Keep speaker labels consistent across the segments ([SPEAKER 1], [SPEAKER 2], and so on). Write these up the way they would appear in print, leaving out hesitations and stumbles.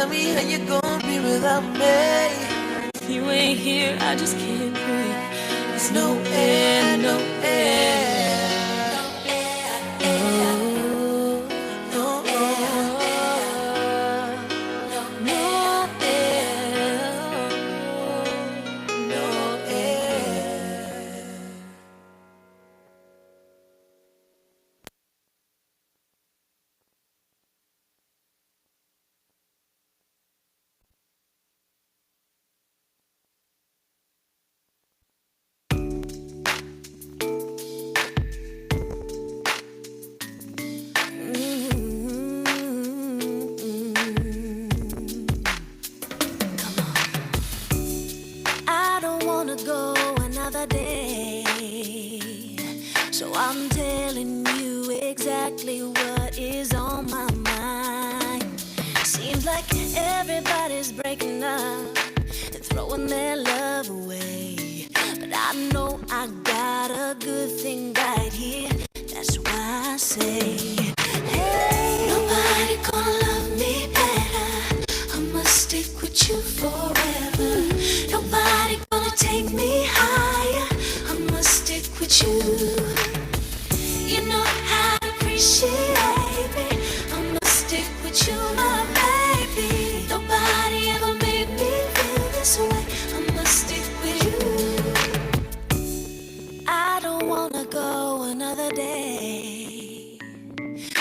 [SPEAKER 1] me how you gonna be without me.
[SPEAKER 2] You ain't here, I just can't breathe. There's no
[SPEAKER 1] air, no air.
[SPEAKER 2] I'm telling you exactly what is on my mind. Seems like everybody's breaking up and throwing their love away, but I know I got a good thing right here. That's why I say, hey, nobody gonna love me better. I must stick with you forever. Nobody gonna take me higher. I must stick with you. You know how to appreciate me. I must stick with you, my baby. Nobody ever made me feel this way. I must stick with you. I don't wanna go another day,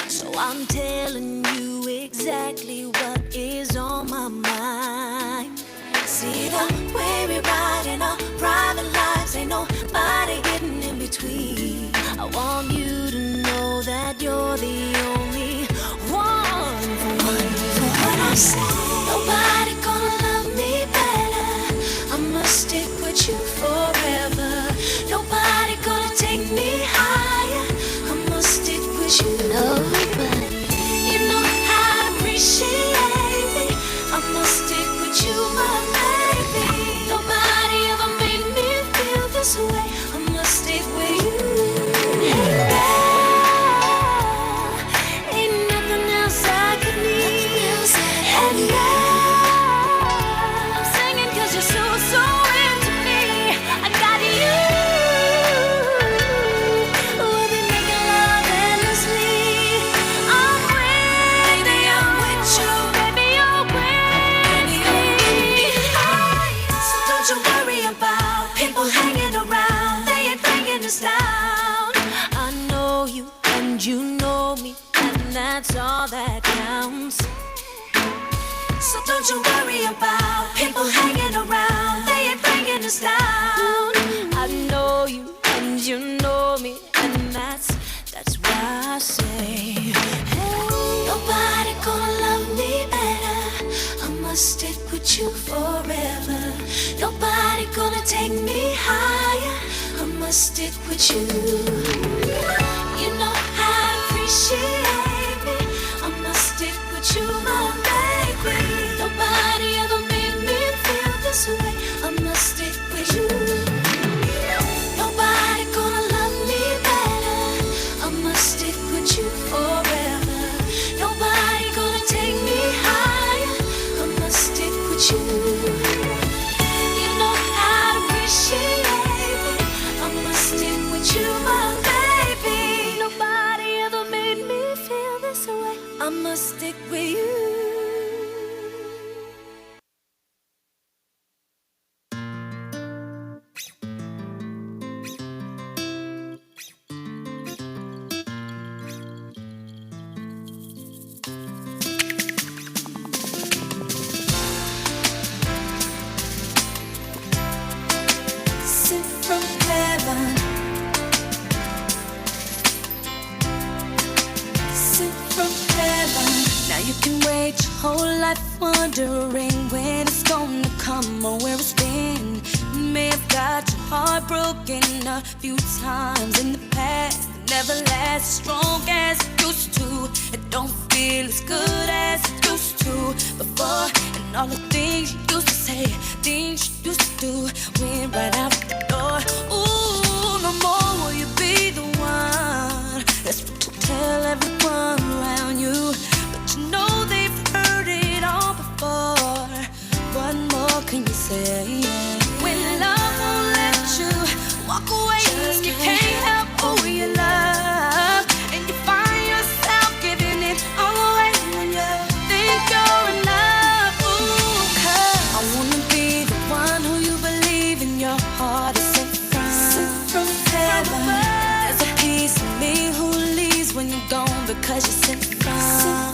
[SPEAKER 2] so I'm telling you exactly what is on my mind. See the way we ride in our private lives, ain't nobody getting in between. I want you to know that you're the only one for what I say. Nobody gonna love me better. I must stick with you forever. Nobody gonna take me higher. I must stick with you. Nobody. You know how to appreciate me. I must stick with you, my baby. Nobody ever made me feel this way. I must stick with you. That's all that counts. So don't you worry about people hanging around. They ain't bringing us down. I know you and you know me, and that's why I say, hey, nobody gonna love me better. I must stick with you forever. Nobody gonna take me higher. I must stick with you. You know how to appreciate. Stick with you, my baby. Nobody ever made me feel this way. I must stick with you. Nobody gonna love me better. I must stick with you forever. Nobody gonna take me higher. I must stick with you. You know how to appreciate me. I must stick with you, my baby. Nobody ever made me feel this way. I must stick with you. Sent from heaven. Sent from heaven. Now you can wait your whole life wondering when it's gonna come or where it's been. You may have got your heart broken a few times in the past. It never lasts as strong as it used to. It don't feel as good as it used to before. And all the things you used to say, things you used to do, went right out the door. Ooh, no more will you be the one. That's what you tell everyone around you. You know they've heard it all before.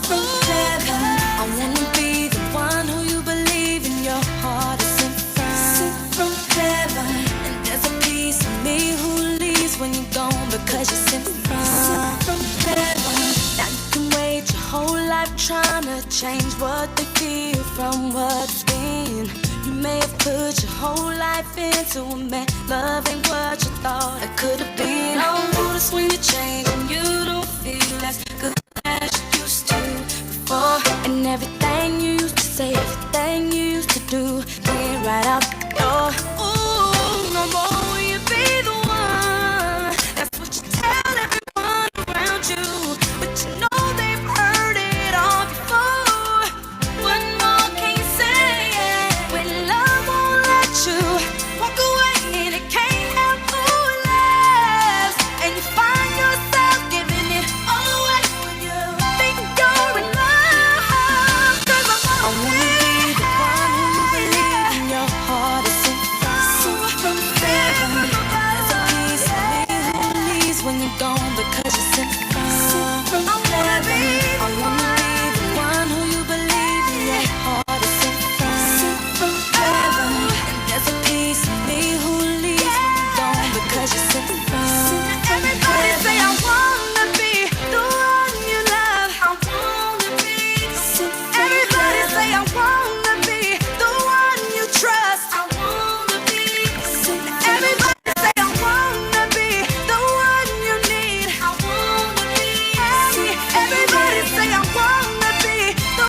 [SPEAKER 2] from heaven. I wanna be the one who you believe in your heart is sent from heaven. And there's a piece of me who leaves when you're gone because you're sent from heaven. Now you can wait your whole life trying to change what they feel from what's been. You may have put your whole life into a man. Love ain't what you thought it could have been. I notice when you change and you don't feel as good as you used to before. And everything you used to say, everything you used to do, went right out the door. Ooh, no more will you be the one. That's what you tell everyone around you. But you know they've heard it all before. What more can you say? When love won't let you walk away and it can't help who it loves, and you find yourself giving it all away when you think you're in love. 'Cause I wanna be the one who you believe in your heart is sent from heaven. There's a piece of me who leaves when you're gone because you're sent from heaven. I wanna be the one who you believe in your heart is sent from heaven. And there's a piece of me who leaves when you're gone because you're sent from everybody say I wanna be the one you love. I wanna be everybody say I wanna be the one you trust. I wanna be everybody say I wanna be the one you need. I wanna be everybody say I wanna be the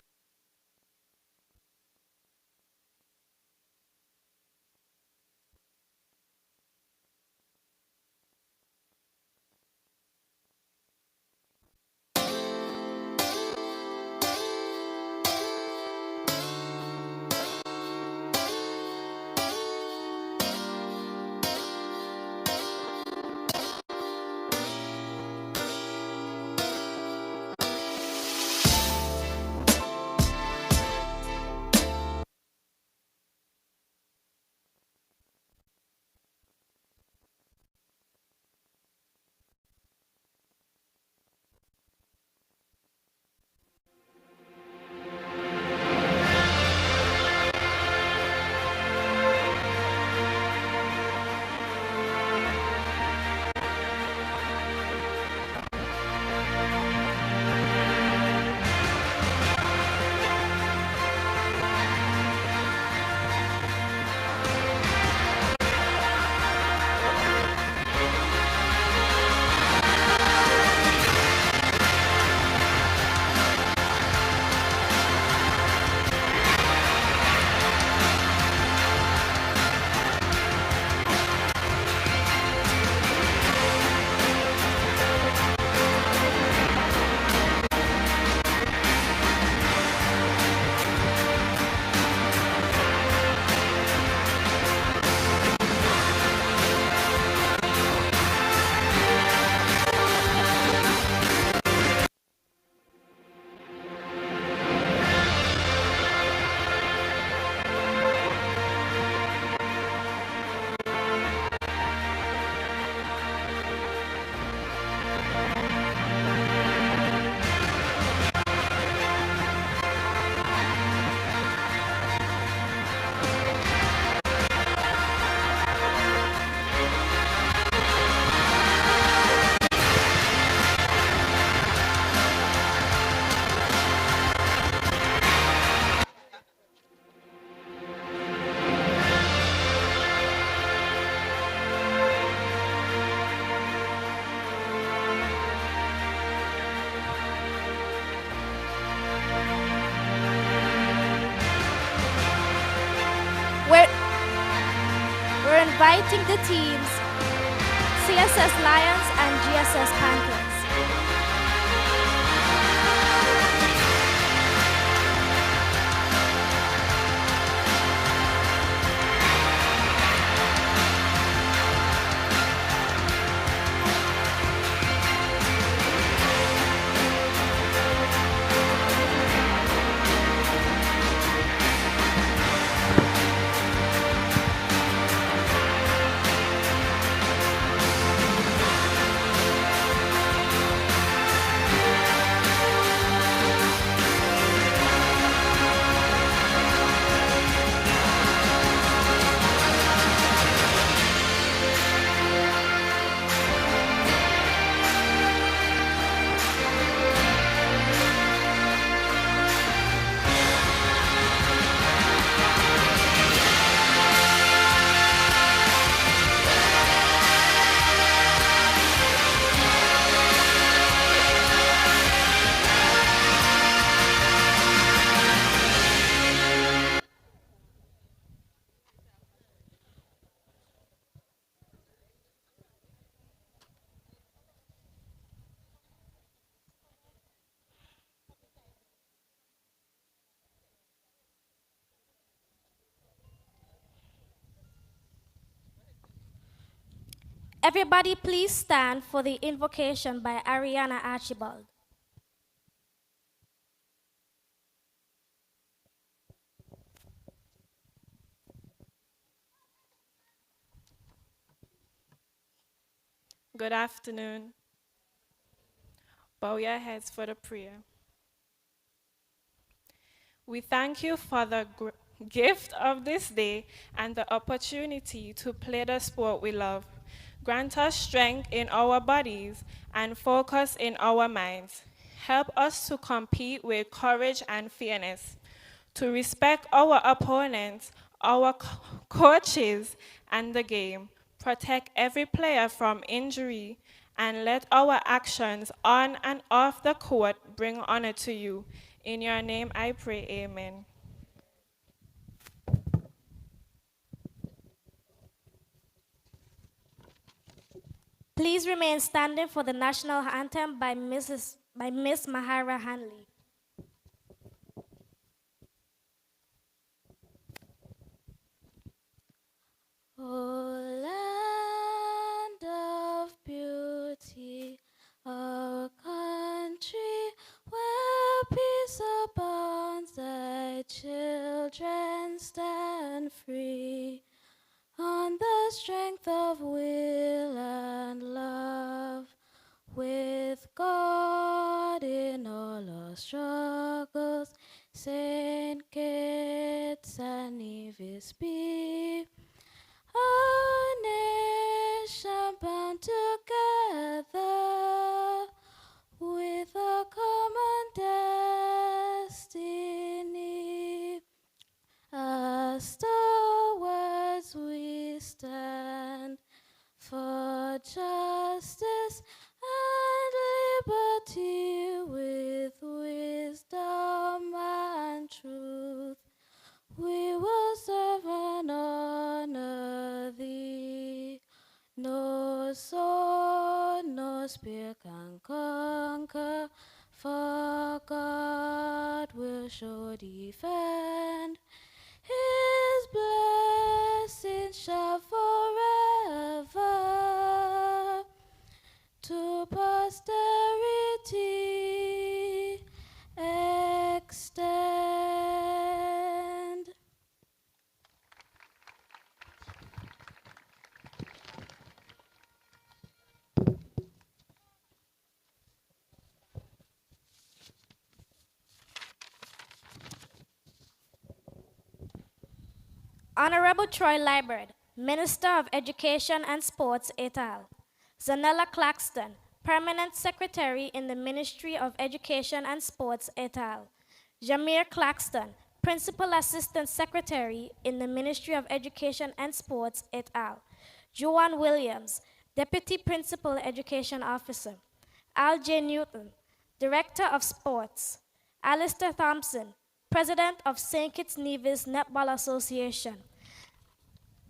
[SPEAKER 3] We're inviting the teams CSS Lions and GSS Panthers. Everybody please stand for the invocation by Ariana Archibald.
[SPEAKER 4] Good afternoon. Bow your heads for the prayer. We thank you for the gift of this day and the opportunity to play the sport we love. Grant us strength in our bodies and focus in our minds. Help us to compete with courage and fairness, to respect our opponents, our coaches, and the game. Protect every player from injury, and let our actions on and off the court bring honor to you. In your name I pray, amen.
[SPEAKER 3] Please remain standing for the national anthem by Miss Mahara Hanley. Oh, land of beauty, our country where peace abounds, thy children stand free on the strength of will and love, with God in all our struggles. Saint Kitts and Nevis be a nation bound together with a common destiny. As stalwarts we stand for justice and liberty, with wisdom and truth. We will serve and honor thee. No sword, no spear can conquer, for God will show defend. His blessings shall forever to posterity extend. Honorable Troy Liburd, Minister of Education and Sports, et al. Zanella Claxton, Permanent Secretary in the Ministry of Education and Sports, et al. Jameer Claxton, Principal Assistant Secretary in the Ministry of Education and Sports, et al. Joanne Williams, Deputy Principal Education Officer. Al J. Newton, Director of Sports. Alistair Thompson, President of St. Kitts Nevis Netball Association.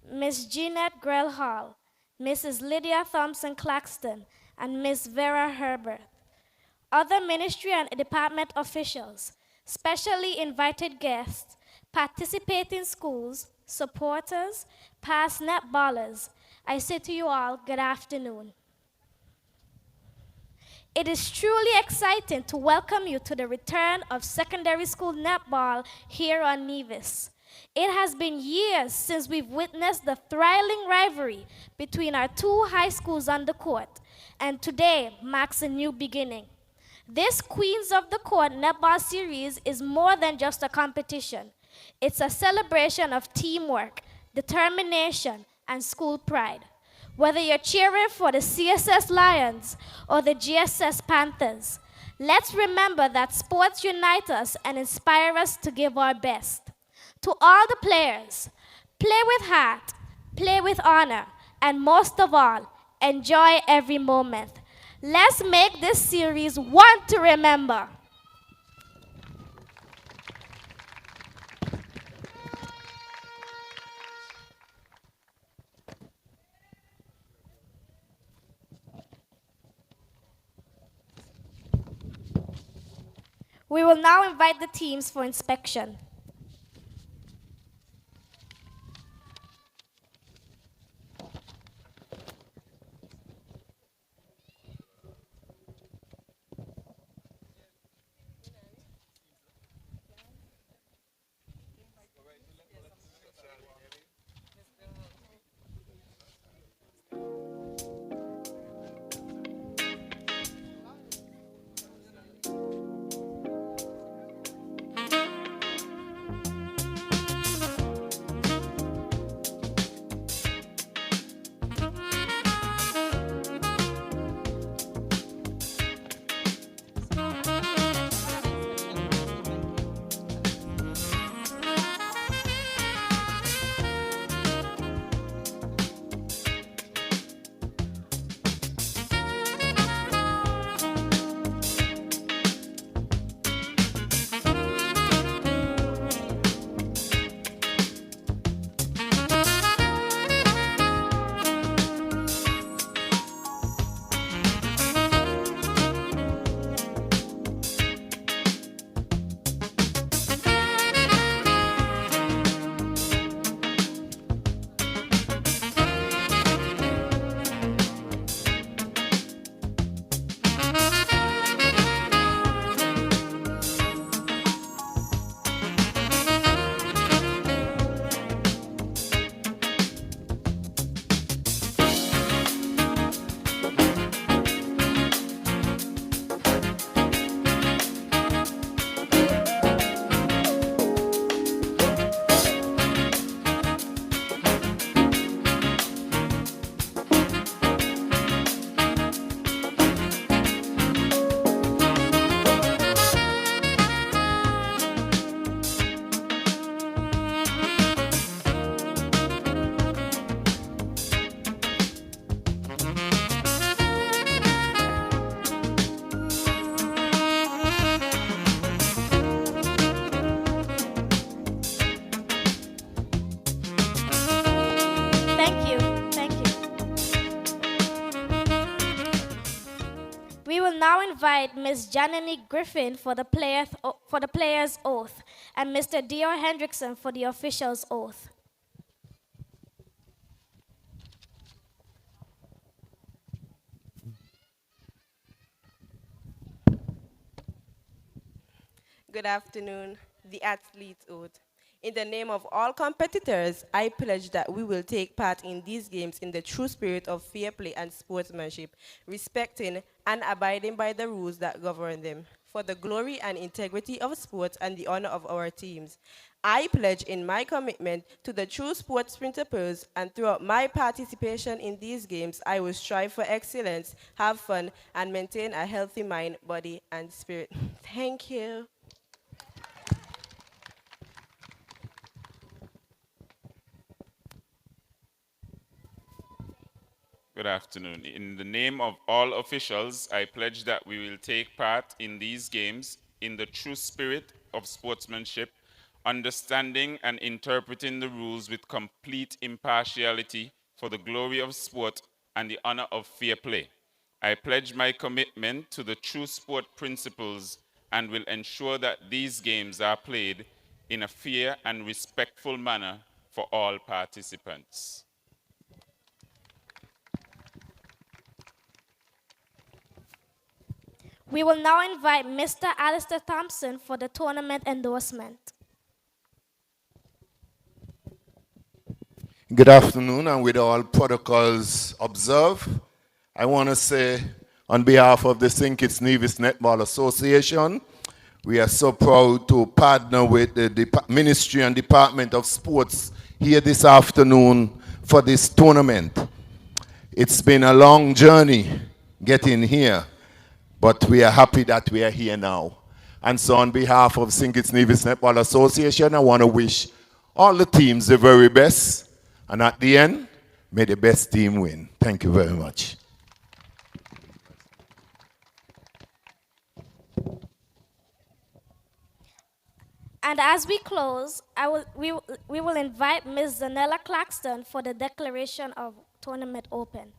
[SPEAKER 3] Ms. Jeanette Grell Hall, Mrs. Lydia Thompson Claxton, and Ms. Vera Herbert. Other ministry and department officials, specially invited guests, participating schools, supporters, past netballers, I say to you all, good afternoon. It is truly exciting to welcome you to the return of secondary school netball here on Nevis. It has been years since we've witnessed the thrilling rivalry between our two high schools on the court, and today marks a new beginning. This Queens of the Court netball series is more than just a competition. It's a celebration of teamwork, determination, and school pride. Whether you're cheering for the CSS Lions or the GSS Panthers, let's remember that sports unite us and inspire us to give our best. To all the players, play with heart, play with honor, and most of all, enjoy every moment. Let's make this series one to remember. We will now invite the teams for inspection. invite Ms. Janany Griffin for the player's oath and Mr. Dior Hendrickson for the official's oath.
[SPEAKER 5] Good afternoon, the athlete's oath. In the name of all competitors, I pledge that we will take part in these games in the true spirit of fair play and sportsmanship, respecting and abiding by the rules that govern them, for the glory and integrity of sports and the honor of our teams. I pledge in my commitment to the true sports principles, and throughout my participation in these games, I will strive for excellence, have fun, and maintain a healthy mind, body, and spirit. Thank you.
[SPEAKER 6] Good afternoon. In the name of all officials, I pledge that we will take part in these games in the true spirit of sportsmanship, understanding and interpreting the rules with complete impartiality for the glory of sport and the honor of fair play. I pledge my commitment to the true sport principles and will ensure that these games are played in a fair and respectful manner for all participants.
[SPEAKER 3] We will now invite Mr. Alistair Thompson for the tournament endorsement.
[SPEAKER 7] Good afternoon, and with all protocols observed, I want to say on behalf of the St. Kitts Nevis Netball Association, we are so proud to partner with the Ministry and Department of Sports here this afternoon for this tournament. It's been a long journey getting here, but we are happy that we are here now. And so on behalf of St. Kitts Nevis Netball Association, I want to wish all the teams the very best. And at the end, may the best team win. Thank you very much.
[SPEAKER 3] And as we close, we will invite Ms. Zanella Claxton for the declaration of tournament open.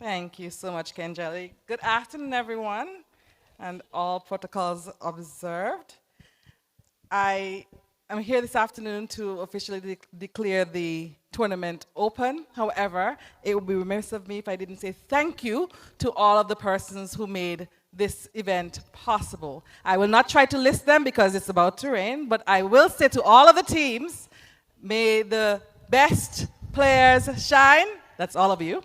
[SPEAKER 8] Thank you so much, Kenjali. Good afternoon, everyone, and all protocols observed. I am here this afternoon to officially declare the tournament open. However, it would be remiss of me if I didn't say thank you to all of the persons who made this event possible. I will not try to list them because it's about to rain, but I will say to all of the teams, may the best players shine. That's all of you.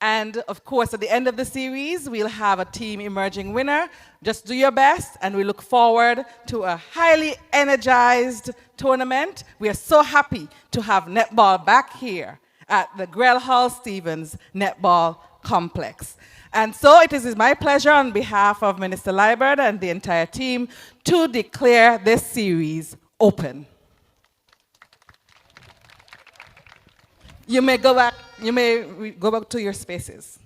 [SPEAKER 8] And of course, at the end of the series, we'll have a team emerging winner. Just do your best, and we look forward to a highly energized tournament. We are so happy to have netball back here at the Grell Hall Stevens Netball Complex. And so it is my pleasure on behalf of Minister Liebert and the entire team to declare this series open. You may go back to your spaces.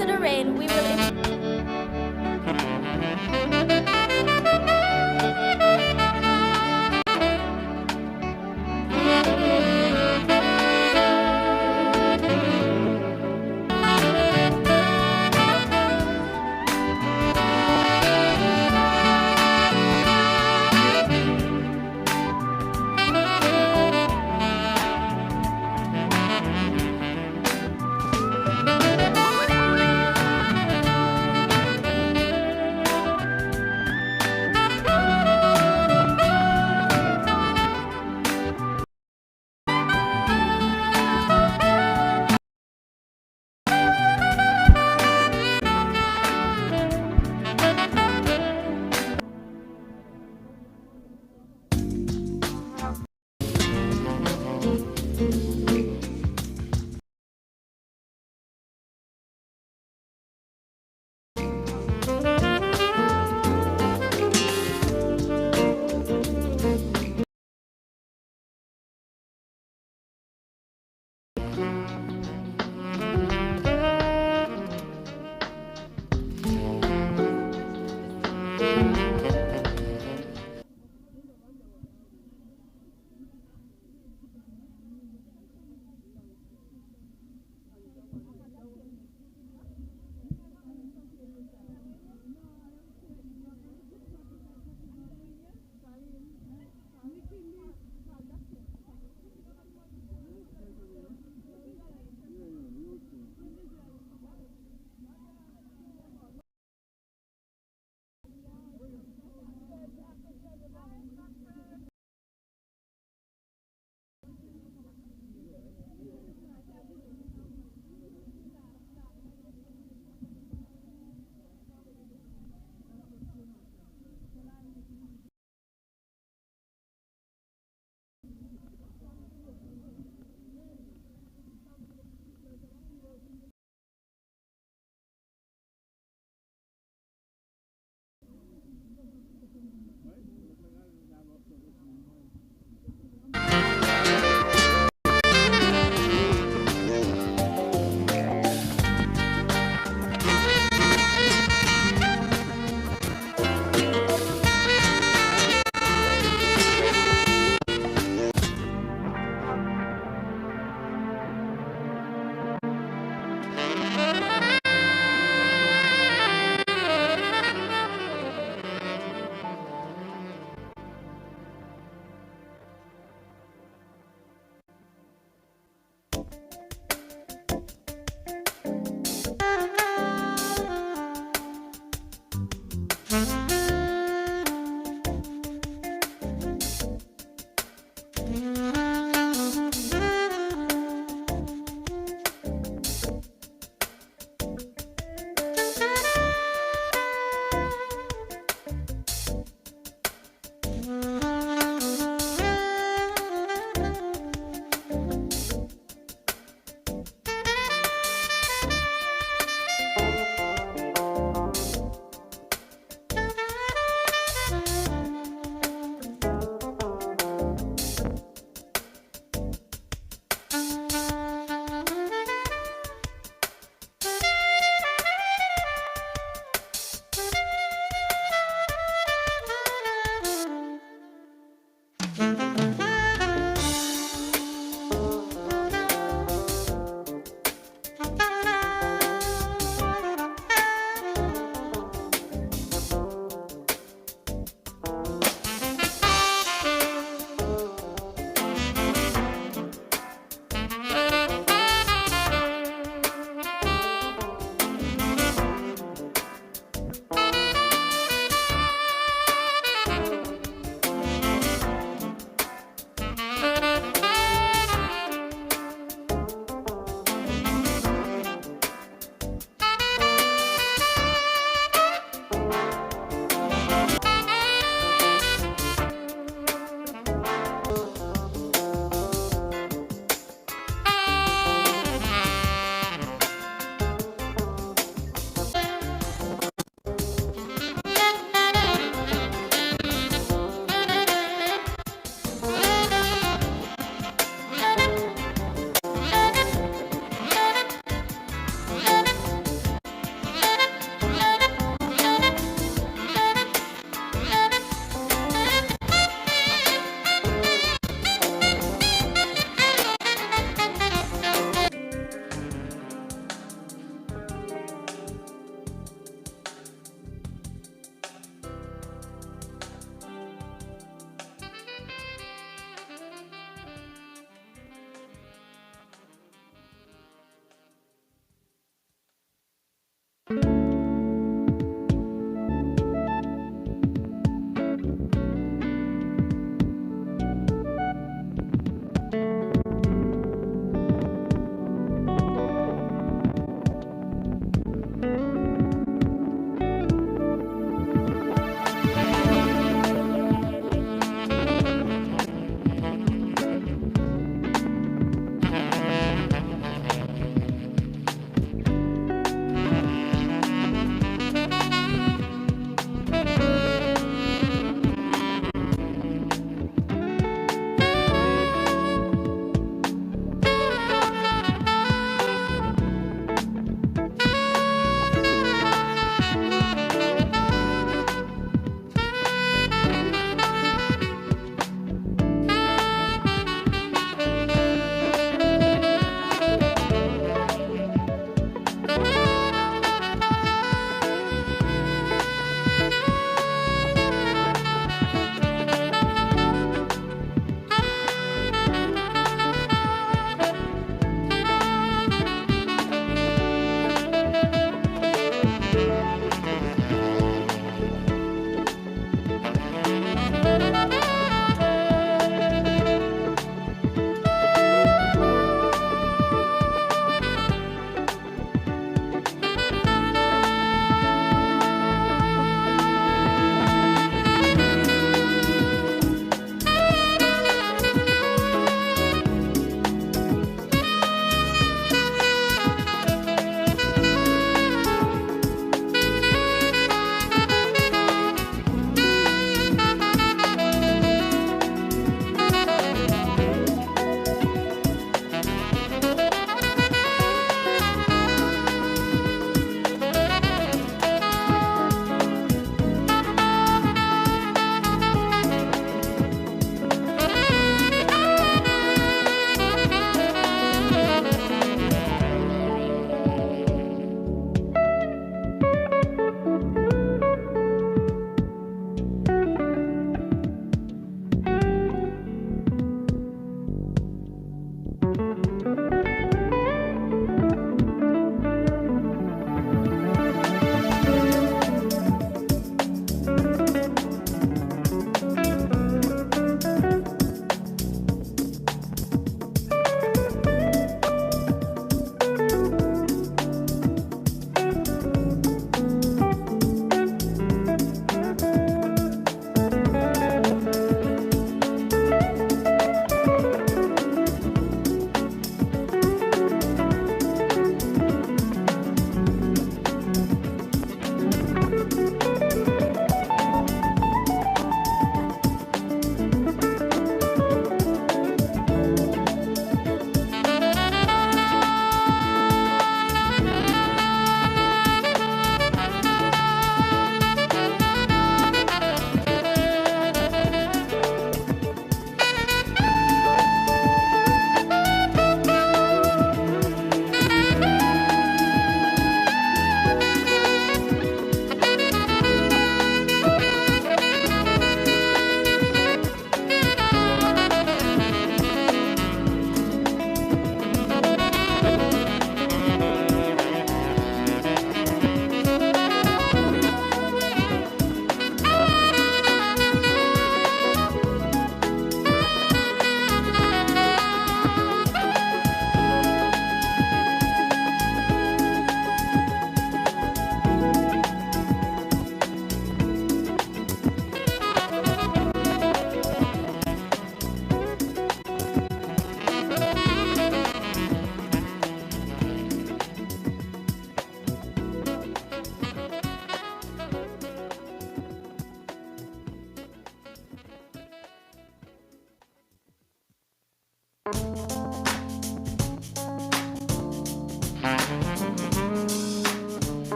[SPEAKER 3] after the rain, we will.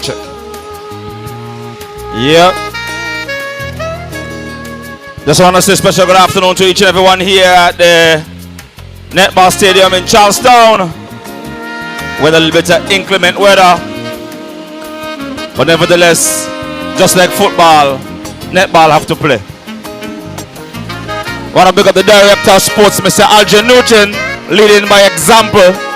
[SPEAKER 9] check. Yep. Just want to say special good afternoon to each and everyone here at the Netball Stadium in Charlestown with a little bit of inclement weather. But nevertheless, just like football, netball have to play. Want to pick up the director of sports, Mr. Alger Newton, leading by example.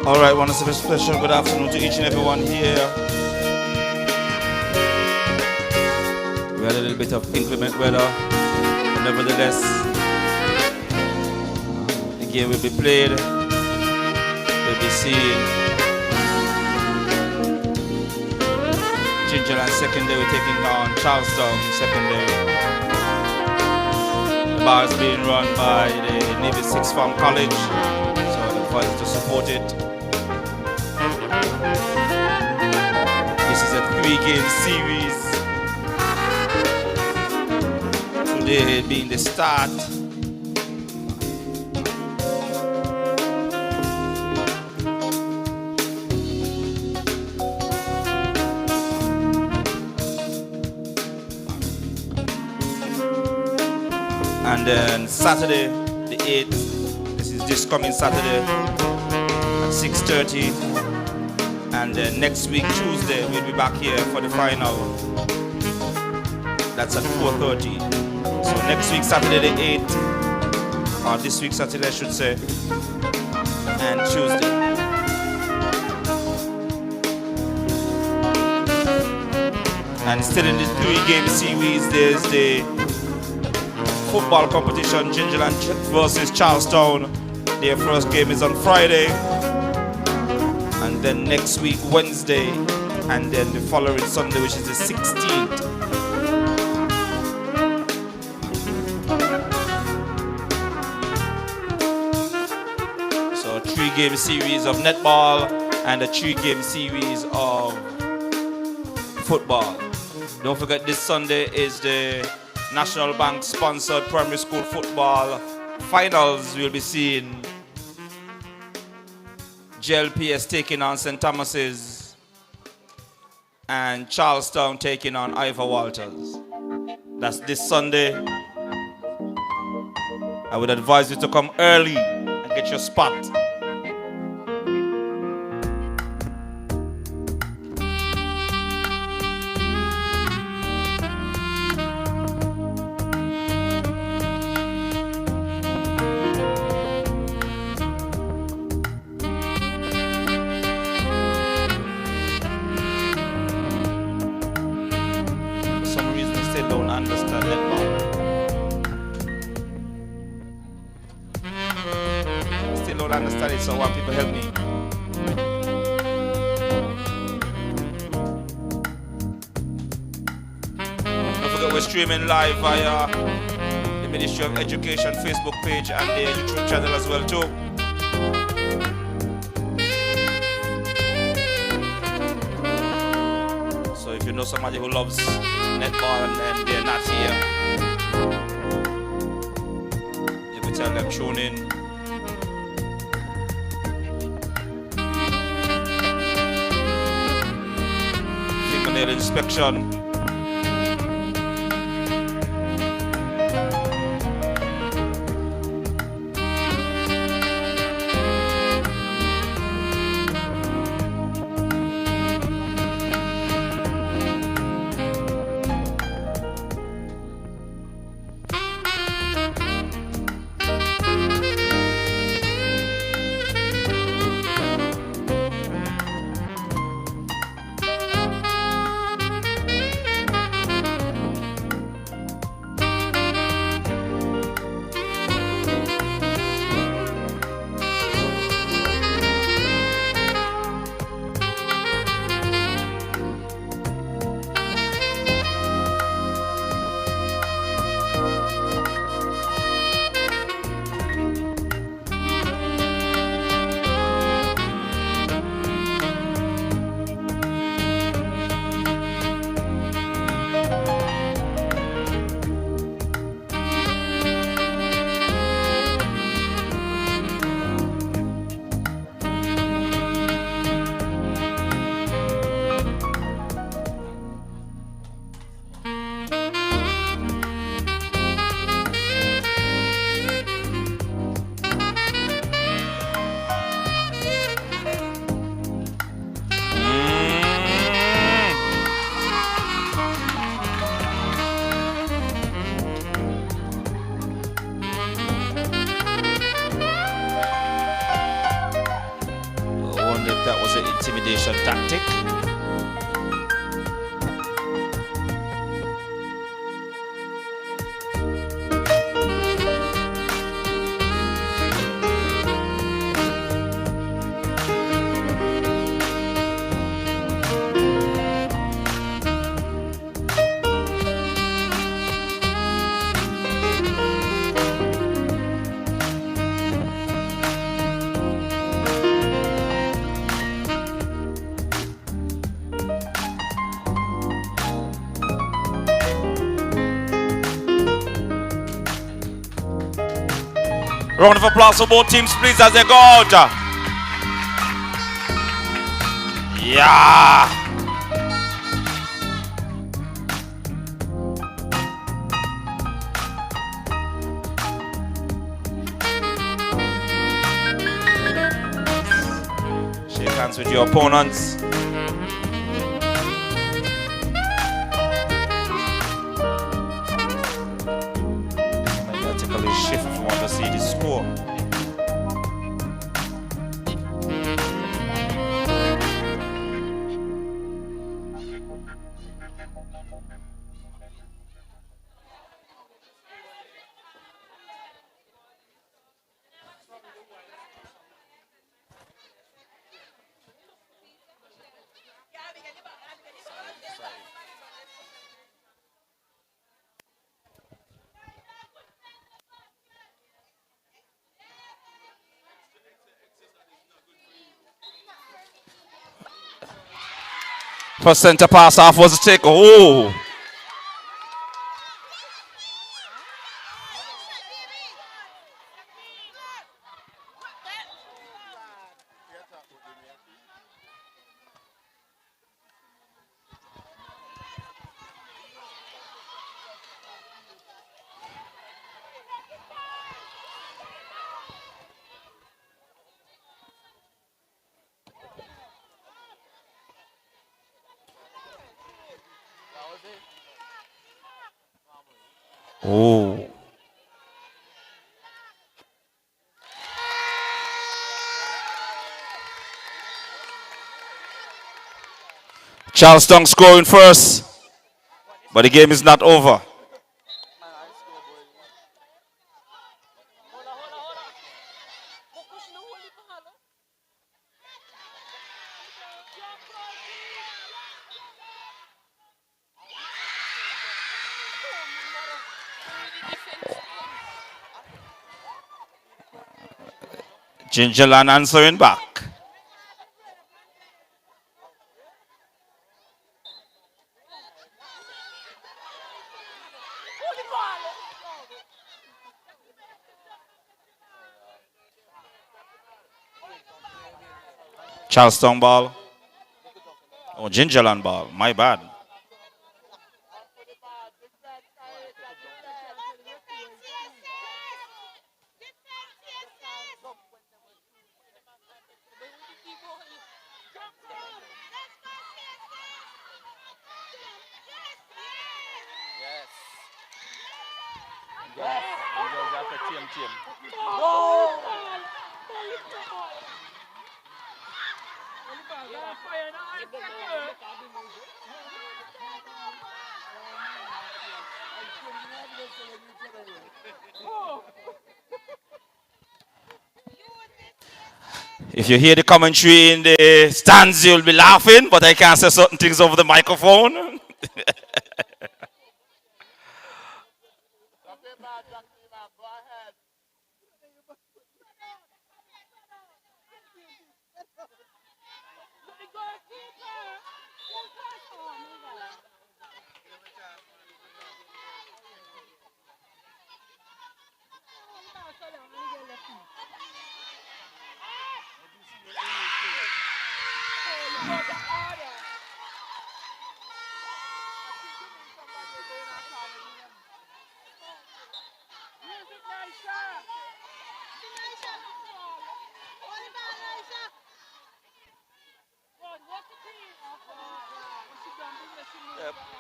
[SPEAKER 9] All right, want to say a special good afternoon to each and everyone here. We had a little bit of inclement weather, but nevertheless, the game will be played, will be seen. Gingerland Secondary taking on Charlestown Secondary. The bar is being run by the Nevis Sixth Form College, so the advise to support it. This is a 3-game series. Today being the start. And then Saturday, the 8th, this is this coming Saturday at 6:30. And then next week, Tuesday, we'll be back here for the final. That's at 4:30. So next week, Saturday the 8th, or this week, Saturday, I should say, and Tuesday. And still in this 3-game series, there's the football competition, Gingerland versus Charlestown. Their first game is on Friday, and then next week Wednesday, and then the following Sunday, which is the 16th. So a 3-game series of netball and a 3-game series of football. Don't forget, this Sunday is the National Bank sponsored primary school football finals. We'll be seeing JLPS taking on St. Thomas's and Charlestown taking on Ivor Walters. That's this Sunday. I would advise you to come early and get your spot. So I want people help me. Don't forget we're streaming live via the Ministry of Education Facebook page and the YouTube channel as well too. So if you know somebody who loves netball and they're not here, you can tell them tune in. Inspection. intimidation tactic. Round of applause for both teams, please, as they go out. Yeah. Shake hands with your opponents. Magnetically shift if you want to see the score. First center pass off was a take. Oh. Oh. Charleston scoring first, but the game is not over. Gingerland answering back. Charleston ball. Oh, Gingerland ball. My bad. If you hear the commentary in the stands, you'll be laughing, but I can't say certain things over the microphone.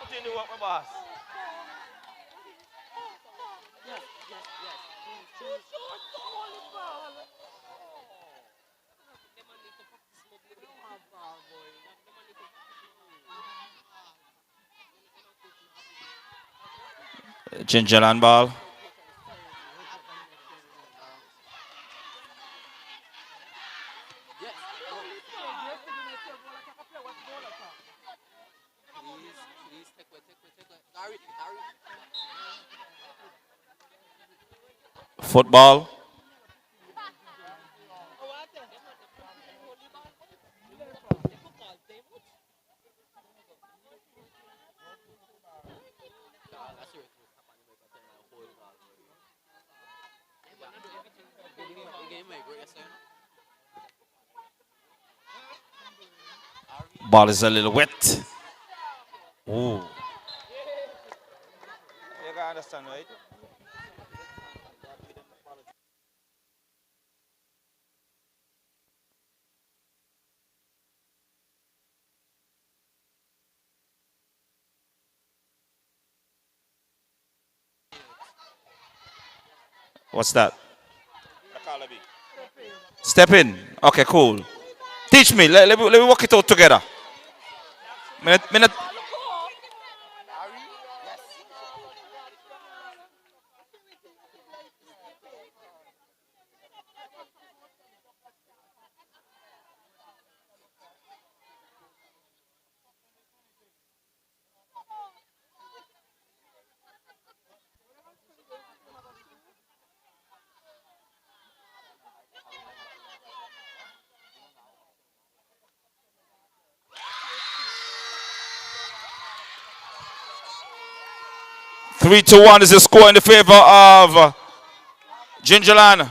[SPEAKER 9] Put in the work, my boss. Gingerland ball. Football. Ball is a little wet. Ooh. You gotta understand, right? What's that? Step in. Okay, cool. Teach me. Let me work it out together. Minute. 3-1 is the score in the favor of Gingerland.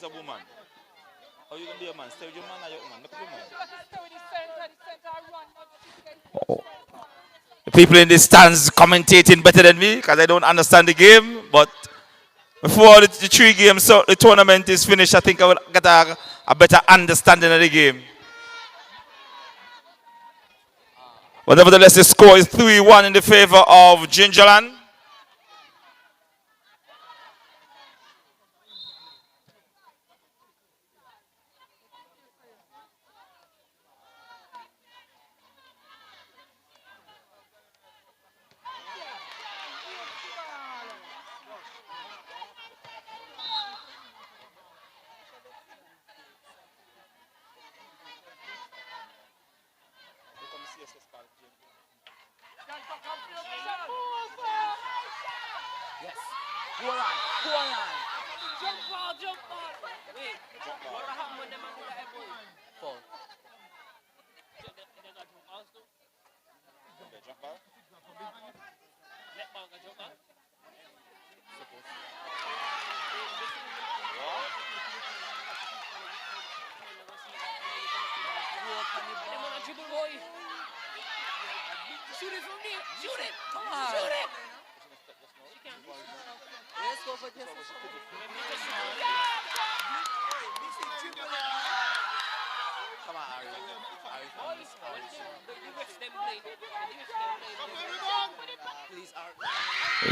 [SPEAKER 9] A woman. How you gonna be a man? Stay with your man or your woman? Look at your man. The people in the stands commentating better than me because I don't understand the game. But before the 3 games, so the tournament is finished, I think I will get a better understanding of the game. But nevertheless, the score is 3-1 in the favor of Gingerland.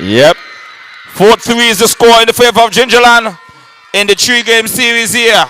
[SPEAKER 9] Yep. 4-3 is the score in the favor of Gingerland in the 3-game series here.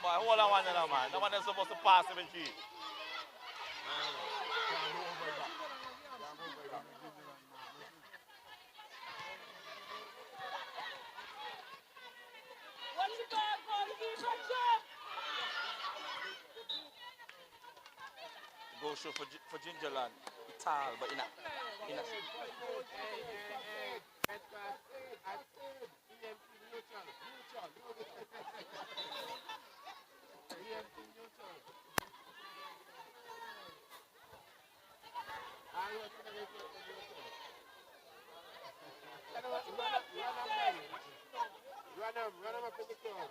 [SPEAKER 9] hold on one now, man. No one is supposed to pass him in key. Go show for Gingerland. It's all, but in a
[SPEAKER 7] Run him up in the corner.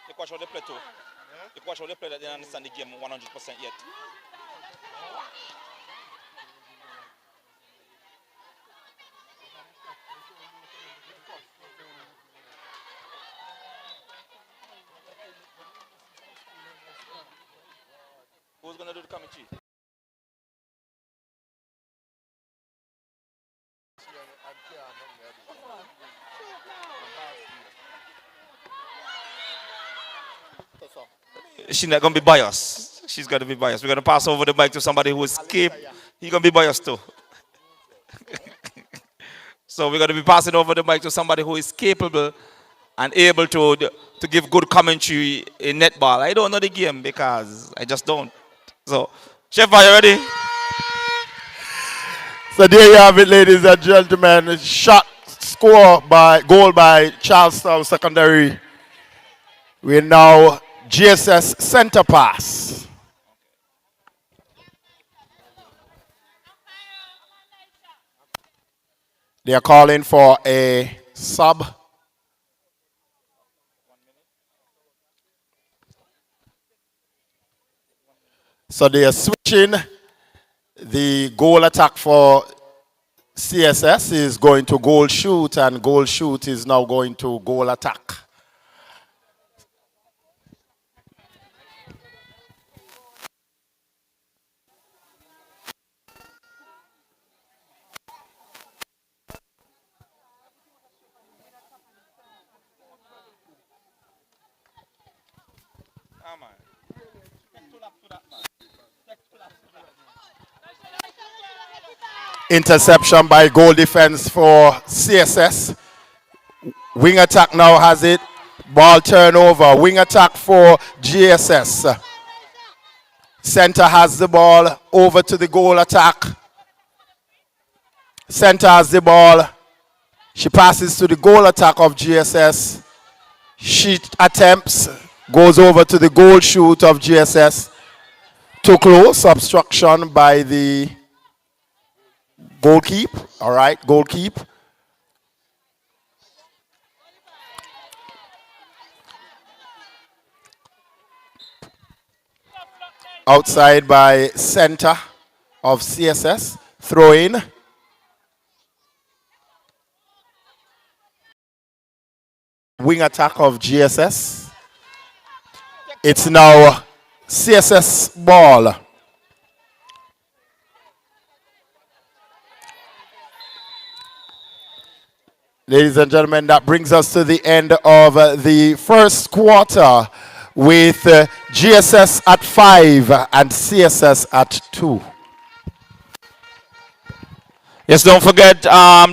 [SPEAKER 9] Look watch how they play too. Look watch how they play that they don't understand the game 100% yet. Who's gonna do the commentary? She's not gonna be biased. She's gonna be biased. We're gonna pass over the mic to somebody who is capable. He's gonna be biased too. So we're gonna be passing over the mic to somebody who is capable and able to give good commentary in netball. I don't know the game because I just don't. So, Chef, are you ready?
[SPEAKER 7] So there you have it, ladies and gentlemen. Goal by Charlestown Secondary. We now GSS center pass. They are calling for a sub. So they are switching. The goal attack for CSS is going to goal shoot, and goal shoot is now going to goal attack. Interception by goal defense for CSS. Wing attack now has it. Ball turnover. Wing attack for GSS. Center has the ball. Over to the goal attack. Center has the ball. She passes to the goal attack of GSS. She attempts. Goes over to the goal shoot of GSS. Too close. Obstruction by the goalkeep. All right, goalkeep. Outside by center of CSS. Throw in. Wing attack of GSS. It's now CSS ball. Ladies and gentlemen, that brings us to the end of the first quarter with GSS at 5 and CSS at 2.
[SPEAKER 9] Yes, don't forget,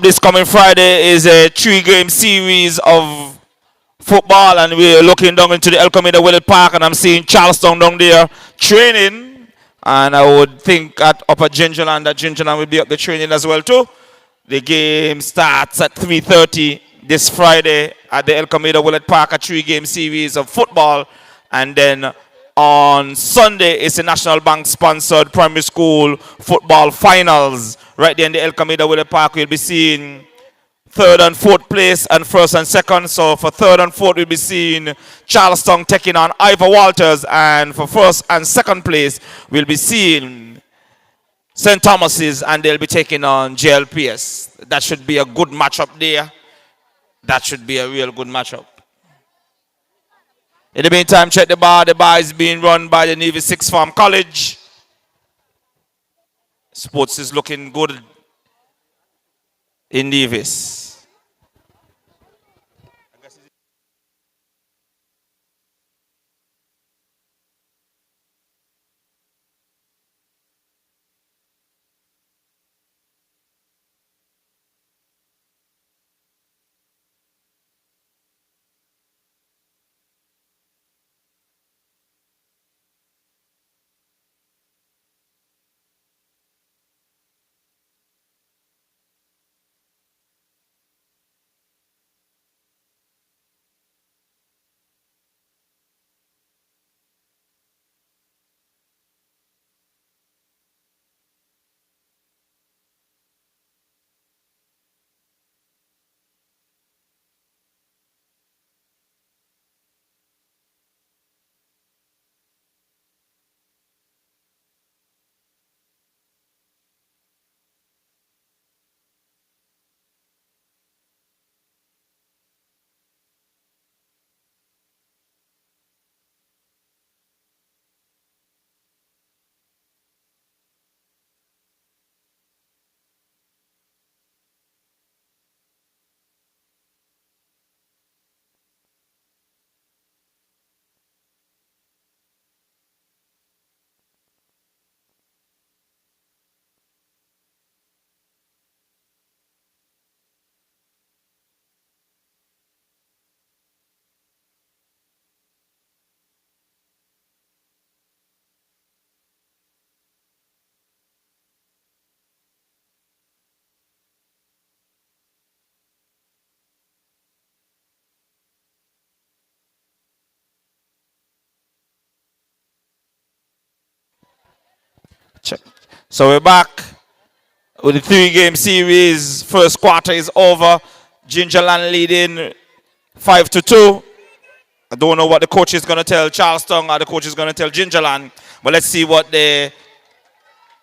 [SPEAKER 9] this coming Friday is a 3-game series of football, and we're looking down into the El Camino Willett Park, and I'm seeing Charlestown down there training, and I would think at Upper Gingerland that Gingerland will be up the training as well too. The game starts at 3:30 this Friday at the El Camino Willett Park, a 3-game series of football. And then on Sunday, it's the National Bank sponsored primary school football finals. Right there in the El Camino Willett Park, we'll be seeing 3rd and 4th place and 1st and 2nd. So for 3rd and 4th, we'll be seeing Charlestown taking on Ivor Walters. And for 1st and 2nd place, we'll be seeing St. Thomas's, and they'll be taking on JLPS. That should be a good matchup there. That should be a real good matchup. In the meantime, check the bar. The bar is being run by the Nevis Sixth Form College. Sports is looking good in Nevis. Check. So we're back with the 3-game series. First quarter is over. Gingerland leading 5-2. I don't know what the coach is going to tell Charlestown or the coach is going to tell Gingerland. But let's see what the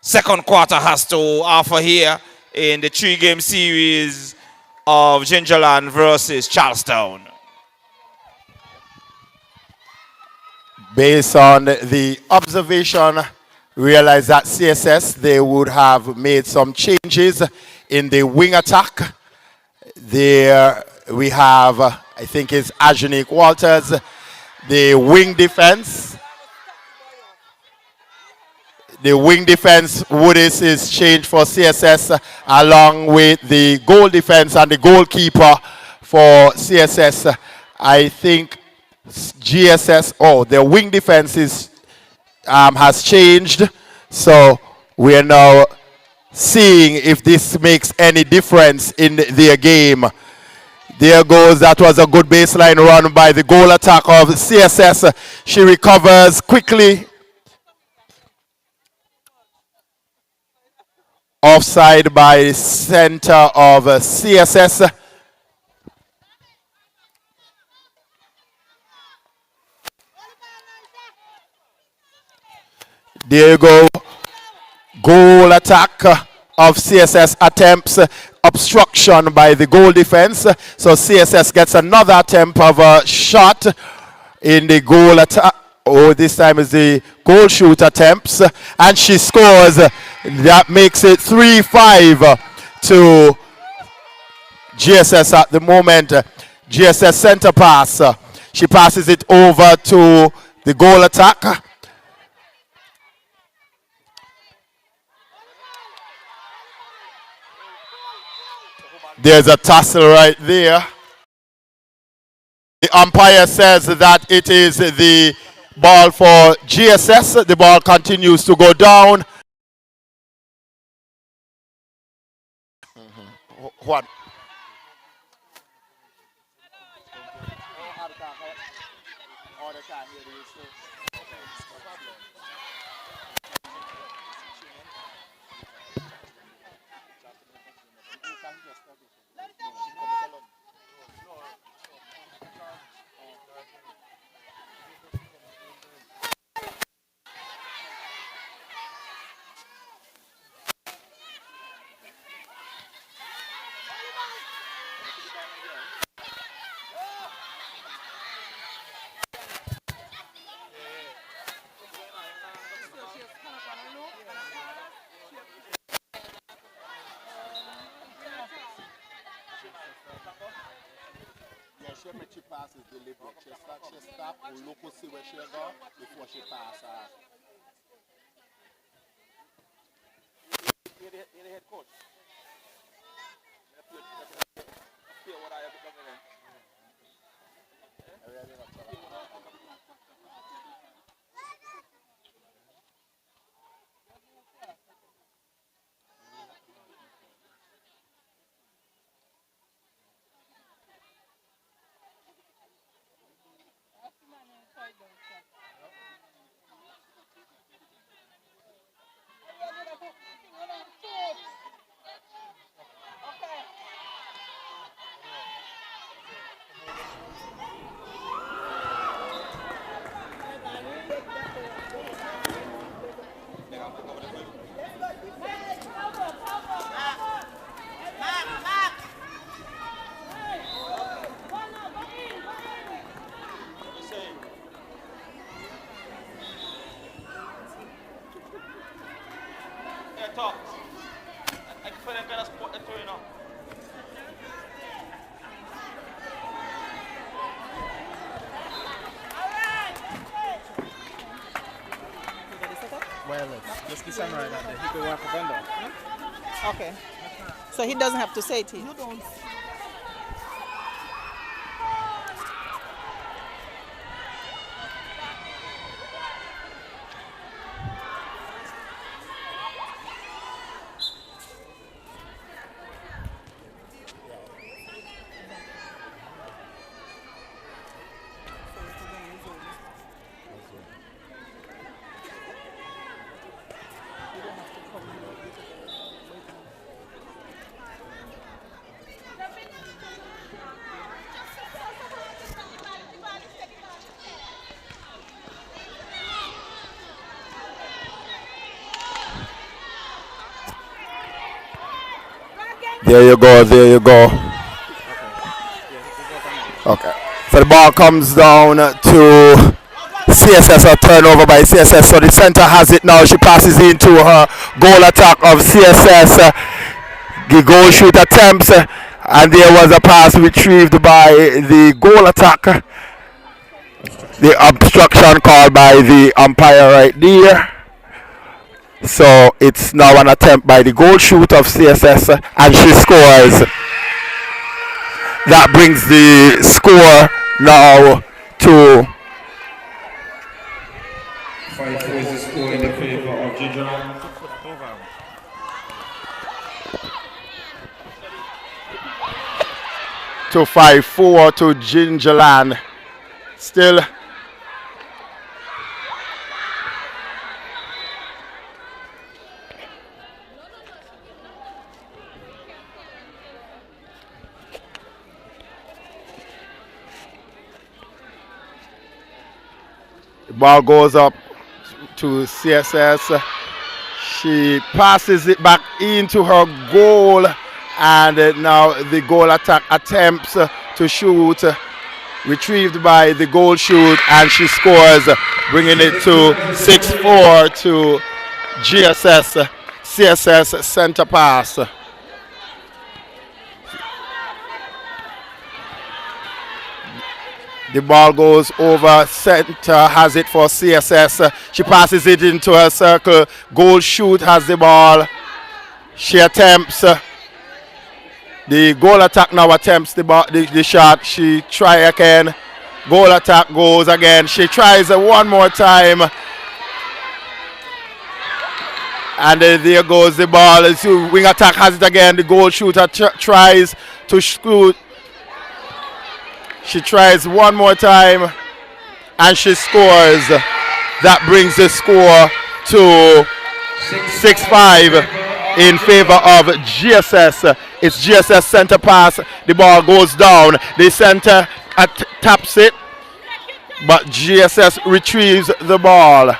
[SPEAKER 9] second quarter has to offer here in the 3-game series of Gingerland versus Charlestown.
[SPEAKER 7] Based on the observation, realize that CSS, they would have made some changes in the wing attack. There we have, I think it's Ajanique Walters, the wing defense. The wing defense, Woodis, is changed for CSS along with the goal defense and the goalkeeper for CSS. I think GSS, the wing defense has changed. So we are now seeing if this makes any difference in their game. There goes, that was a good baseline run by the goal attack of CSS. She recovers quickly. Offside by center of CSS. There you go. Goal attack of CSS attempts obstruction by the goal defense. So CSS gets another attempt of a shot in the goal attack. Oh, this time is the goal shoot attempts. And she scores. That makes it 3-5 to GSS at the moment. GSS center pass. She passes it over to the goal attack. There's a tussle right there. The umpire says that it is the ball for GSS. The ball continues to go down. What? make she pass is deliberate. She stop and look to see where she go before she pass her.
[SPEAKER 9] You're the head coach. What I have to come in. Talk. I feel like I'm gonna spot the two, you know.
[SPEAKER 10] Well, let's get some right there. He could walk up and down.
[SPEAKER 11] Okay. So he doesn't have to say it. You don't.
[SPEAKER 12] There you go, there you go. Okay. So the ball comes down to CSS, a turnover by CSS. So the center has it now. She passes into her goal attack of CSS. The goal shoot attempts. And there was a pass retrieved by the goal attack. The obstruction called by the umpire right there. So it's now an attempt by the goal shoot of CSS, and she scores. That brings the score now to
[SPEAKER 13] 5-4 is the score in the favor of Ginger.
[SPEAKER 12] to 5-4 to Gingerland. Still the ball goes up to CSS. She passes it back into her goal, and now the goal attack attempts to shoot, retrieved by the goal shoot, and she scores, bringing it to 6-4 to GSS. CSS center pass. The ball goes over center, has it for CSS. She passes it into her circle. Goal shoot has the ball. She attempts. The goal attack now attempts the shot. She try again. Goal attack goes again. She tries one more time. And there goes the ball. Wing attack has it again. The goal shooter tries to shoot. She tries one more time, and she scores. That brings the score to 6-5 in favor of GSS. It's GSS center pass. The ball goes down. The center taps it, but GSS retrieves the ball.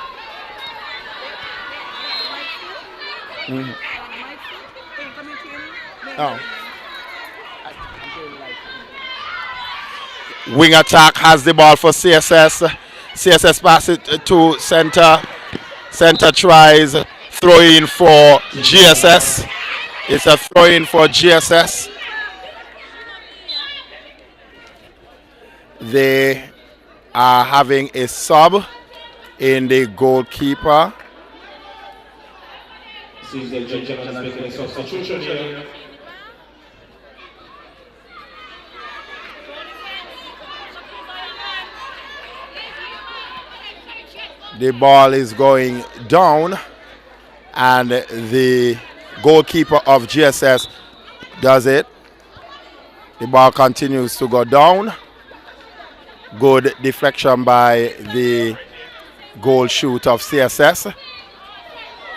[SPEAKER 12] Oh. Wing attack has the ball for CSS. CSS passes it to center. Center tries. Throw in for GSS. It's a throw in for GSS. They are having a sub in the goalkeeper.
[SPEAKER 13] Seems the gentleman is making a substitution here.
[SPEAKER 12] The ball is going down, and the goalkeeper of GSS does it. The ball continues to go down. Good deflection by the goal shoot of CSS.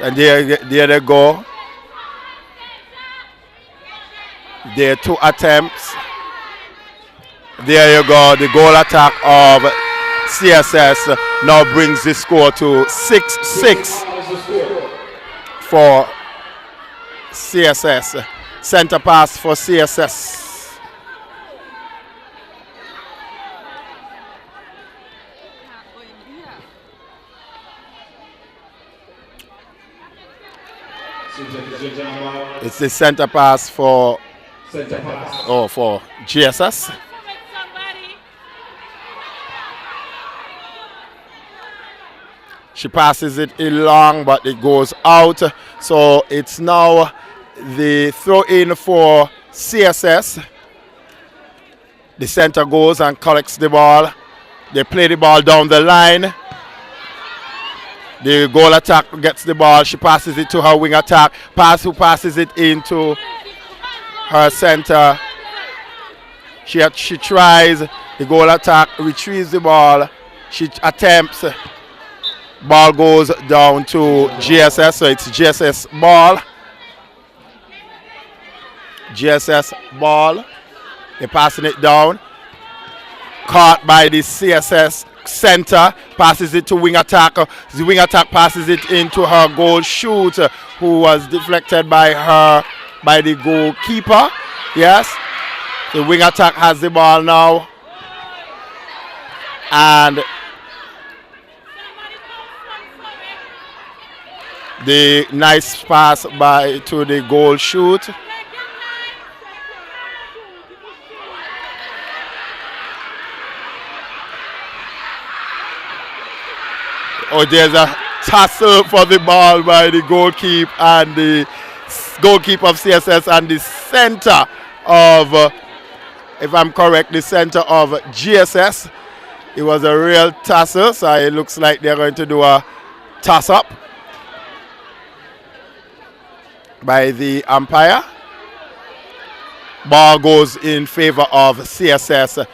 [SPEAKER 12] And there they go. There are 2 attempts. There you go. The goal attack of CSS now brings the score to 6-6 for CSS. Center pass for CSS. It's the center pass for for GSS. She passes it in long, but it goes out. So it's now the throw in for CSS. The center goes and collects the ball. They play the ball down the line. The goal attack gets the ball. She passes it to her wing attack. Who passes it into her center. She tries. The goal attack retrieves the ball. She attempts. Ball goes down to GSS. So it's GSS ball. GSS ball. They're passing it down. Caught by the CSS center, passes it to wing attack. The wing attack passes it into her goal shoot, who was deflected by the goalkeeper. Yes, the wing attack has the ball now, and the nice pass to the goal shoot. Oh, there's a tussle for the ball by the goalkeeper and the goalkeeper of CSS and the center of, if I'm correct, the center of GSS. It was a real tussle, so it looks like they're going to do a toss-up by the umpire. Ball goes in favor of CSS.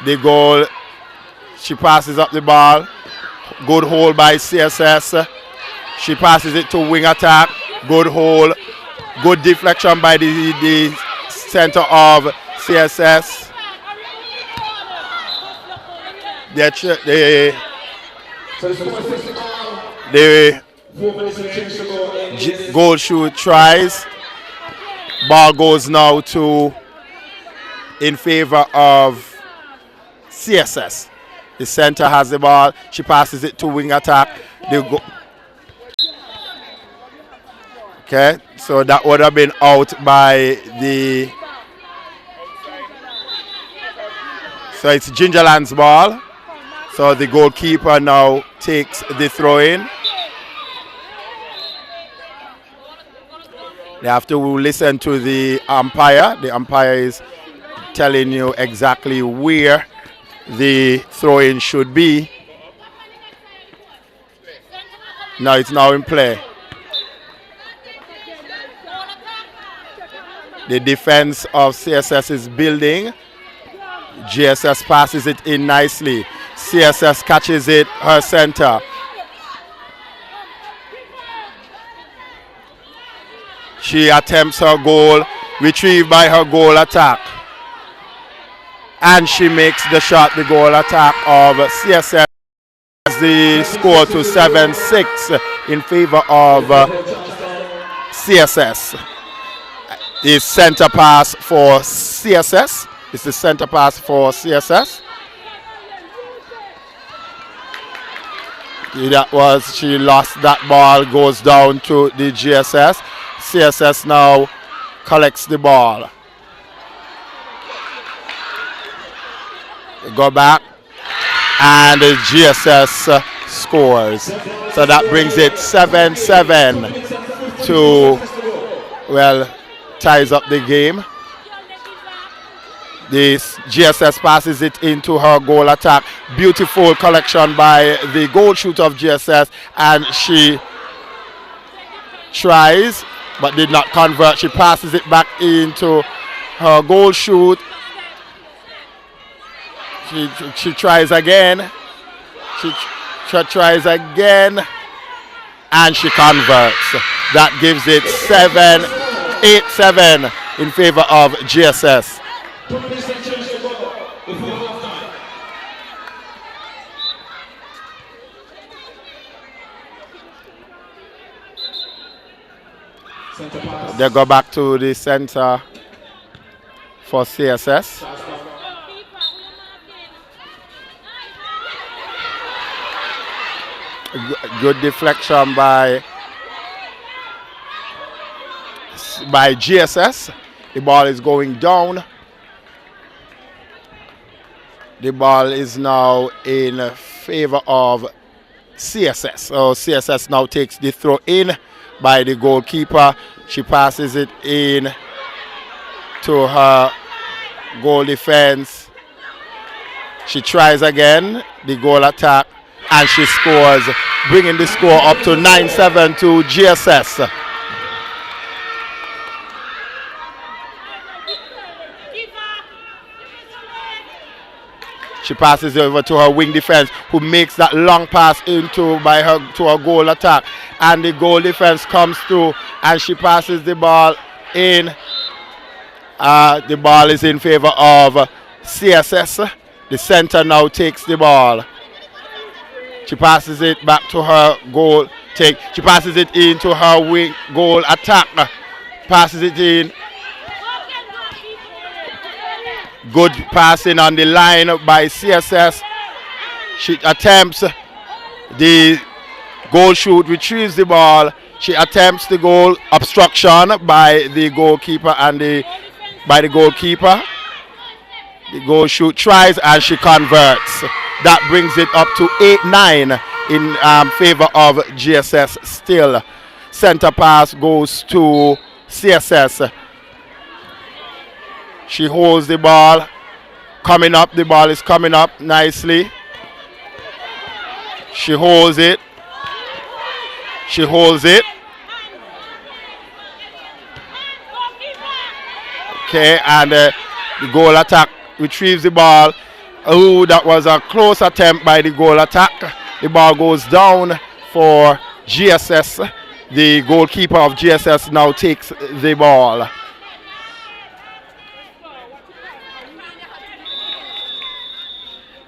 [SPEAKER 12] The goal, she passes up the ball. Good hold by CSS. She passes it to wing attack. Good hold. Good deflection by the center of CSS. The goal shoot tries. Ball goes now in favor of CSS. The center has the ball. She passes it to wing attack. Okay, so that would have been out by the. So it's Gingerland's ball. So the goalkeeper now takes the throw in. They have to listen to the umpire. The umpire is telling you exactly where the throw-in should be. Now it's now in play. The defense of CSS is building. GSS passes it in nicely. CSS catches it, her center. She attempts her goal, retrieved by her goal attack. And she makes the shot, the goal attack of CSS. The score to 7-6 in favor of CSS. The center pass for CSS. It's the center pass for CSS. She lost that ball, goes down to the GSS. CSS now collects the ball. Go back. And the GSS scores. So that brings it 7-7 to, well, ties up the game. This GSS passes it into her goal attack. Beautiful collection by the goal shooter of GSS, and she tries but did not convert. She passes it back into her goal shoot. She tries again. She tries again, and she converts. That gives it 8-7 in favor of GSS. They go back to the center for CSS. Good deflection by GSS. The ball is going down. The ball is now in favor of CSS. So CSS now takes the throw in by the goalkeeper. She passes it in to her goal defense. She tries again, the goal attack, and she scores, bringing the score up to 9-7 to GSS. She passes it over to her wing defense, who makes that long pass to her goal attack, and the goal defense comes through, and she passes the ball in. The ball is in favor of CSS. The center now takes the ball. She passes it back to her goal. She passes it into her wing goal attack. Passes it in. Good passing on the line by CSS. She attempts the goal shoot, retrieves the ball. She attempts the goal obstruction by the goalkeeper by the goalkeeper. The goal shoot tries, and she converts. That brings it up to 8-9 in favor of GSS still. Center pass goes to CSS. She holds the ball. Coming up, the ball is coming up nicely. She holds it. She holds it. Okay, and the goal attack retrieves the ball. Oh, that was a close attempt by the goal attack. The ball goes down for GSS. The goalkeeper of GSS now takes the ball.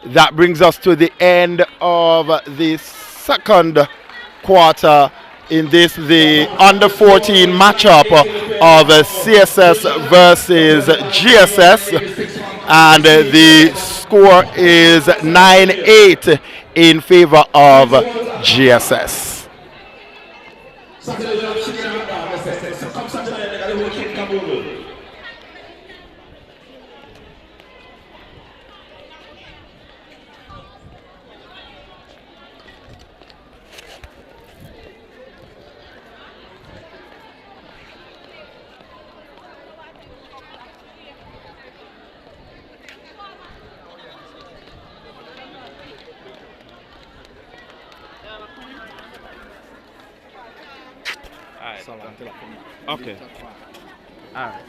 [SPEAKER 12] That brings us to the end of the second quarter in the under 14 matchup of CSS versus GSS, and the score is 9-8 in favor of GSS.
[SPEAKER 10] Okay. All right.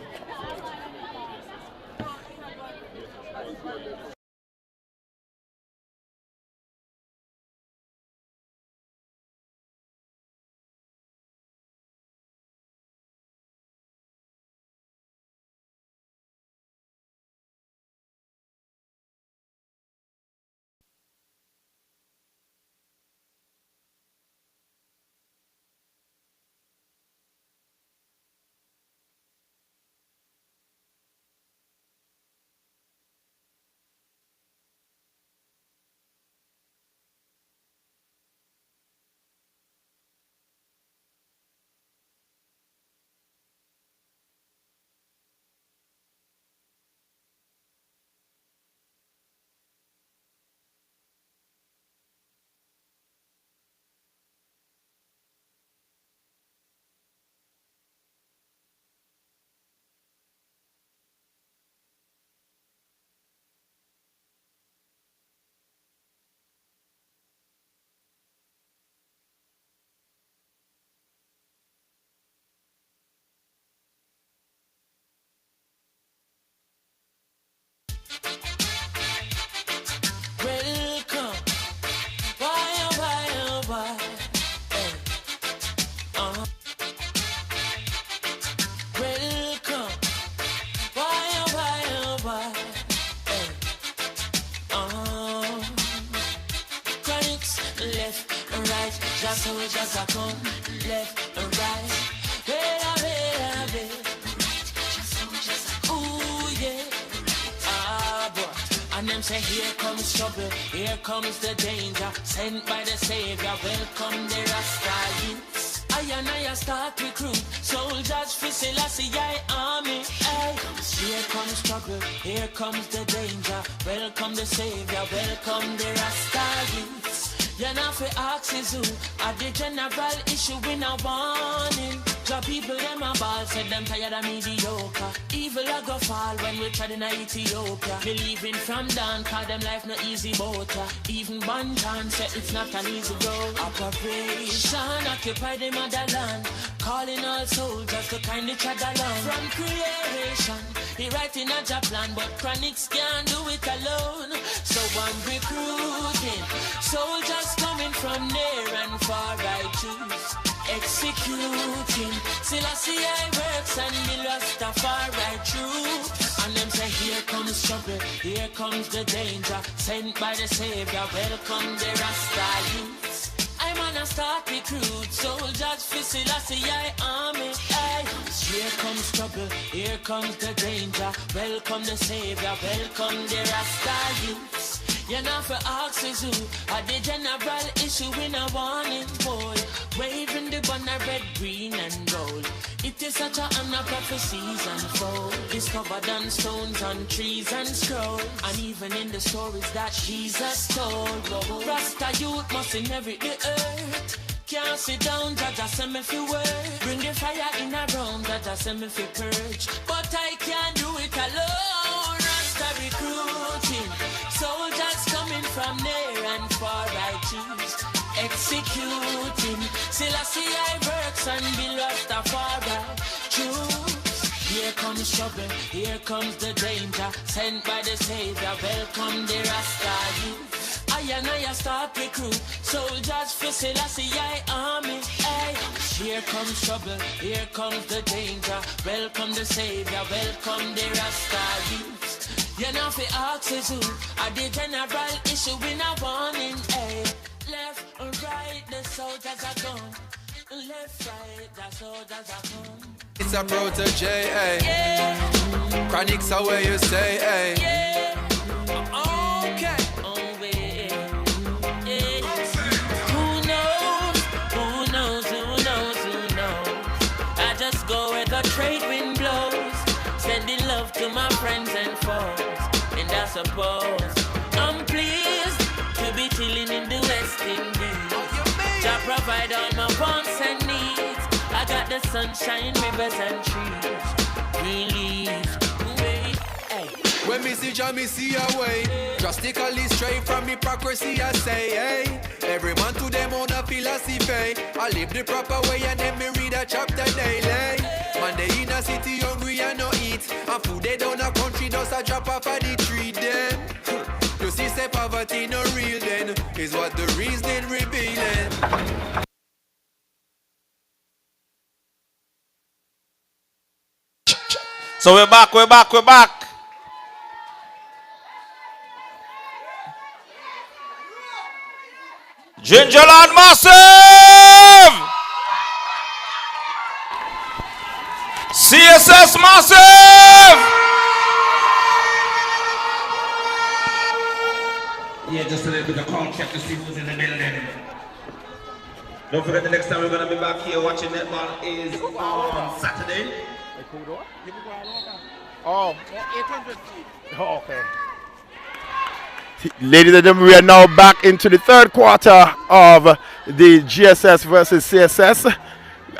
[SPEAKER 1] soldiers are come, left and right. Wait. Ooh, yeah. Ah, boy. And them say, here comes trouble, here comes the danger. Sent by the Savior, welcome the Rasta youths. I start recruit soldiers for Selassie army. Ay. Here comes trouble, here comes the danger. Welcome the Savior, welcome the Rasta youths. You're not for axes who are the general issue in a warning. The people them a ball said them tired of mediocre. Evil a go fall when we tried in Ethiopia. Believing from down cause them life no easy boat. Even Bantan said it's not an easy road. Operation occupy the motherland. Calling all soldiers to kind each other along. From creation, he writing a job plan, but chronics can't do it alone. So I'm recruiting soldiers coming from near and far. I choose executing Selassie I works and the Rastafari true. And them say here comes trouble, here comes the danger. Sent by the Savior, welcome the Rasta youths. I'm on a start recruit soldiers for Selassie I army. Aye. Here comes trouble, here comes the danger. Welcome the Savior, welcome the Rasta youths. You're not for axes who are the general issue in a warning, boy. Waving the banner red, green and gold. It is such a honor prophecies unfold. Discovered on stones, on trees and scroll. And even in the stories that Jesus told. Rasta youth must inherit the earth. Can't sit down, Jaja send me fi work. Bring the fire in a room, Jaja send me fi purge. But I can't do it alone. Rasta recruiting soldiers coming from near and far. I choose executing Selassie I works and be Rastafari choose. Here comes trouble, here comes the danger. Sent by the Savior, welcome the Rasta youth. I start recruit soldiers for Selassie I army. Ay. Here comes trouble, here comes the danger. Welcome the Savior, welcome the Rasta youth. You're not for axes who are the general issue in a warning. Ay. Left and right, the soldiers are gone. Left, right, the soldiers are gone.
[SPEAKER 14] It's a protege, eh?
[SPEAKER 1] Yeah.
[SPEAKER 14] Chronics are where you say, eh?
[SPEAKER 1] Yeah.
[SPEAKER 14] Okay.
[SPEAKER 1] I just go where the trade wind blows, sending love to my friends and foes. And I suppose I'm pleased to be chilling in the West Indies. Jah provide all my wants and needs. I got the sunshine, rivers and trees. Relief.
[SPEAKER 14] When me see Jah, me see a way. Drastically straight from hypocrisy, I say, hey. Every man to them own a philosophy. I live the proper way and then me read a chapter daily. Man, they in a city hungry and no eat. And food they down a country does a drop off of the tree them. You see, say poverty no real then. Is what the reasoning revealing.
[SPEAKER 9] So we're back. Gingerland Massive! CSS Massive!
[SPEAKER 13] Yeah, just a little bit of crowd check to see who's in the building. Don't forget the next time we're going to be back here watching netball is on Saturday.
[SPEAKER 12] Oh. 800 feet. Oh, okay. Ladies and gentlemen, we are now back into the third quarter of the GSS versus CSS.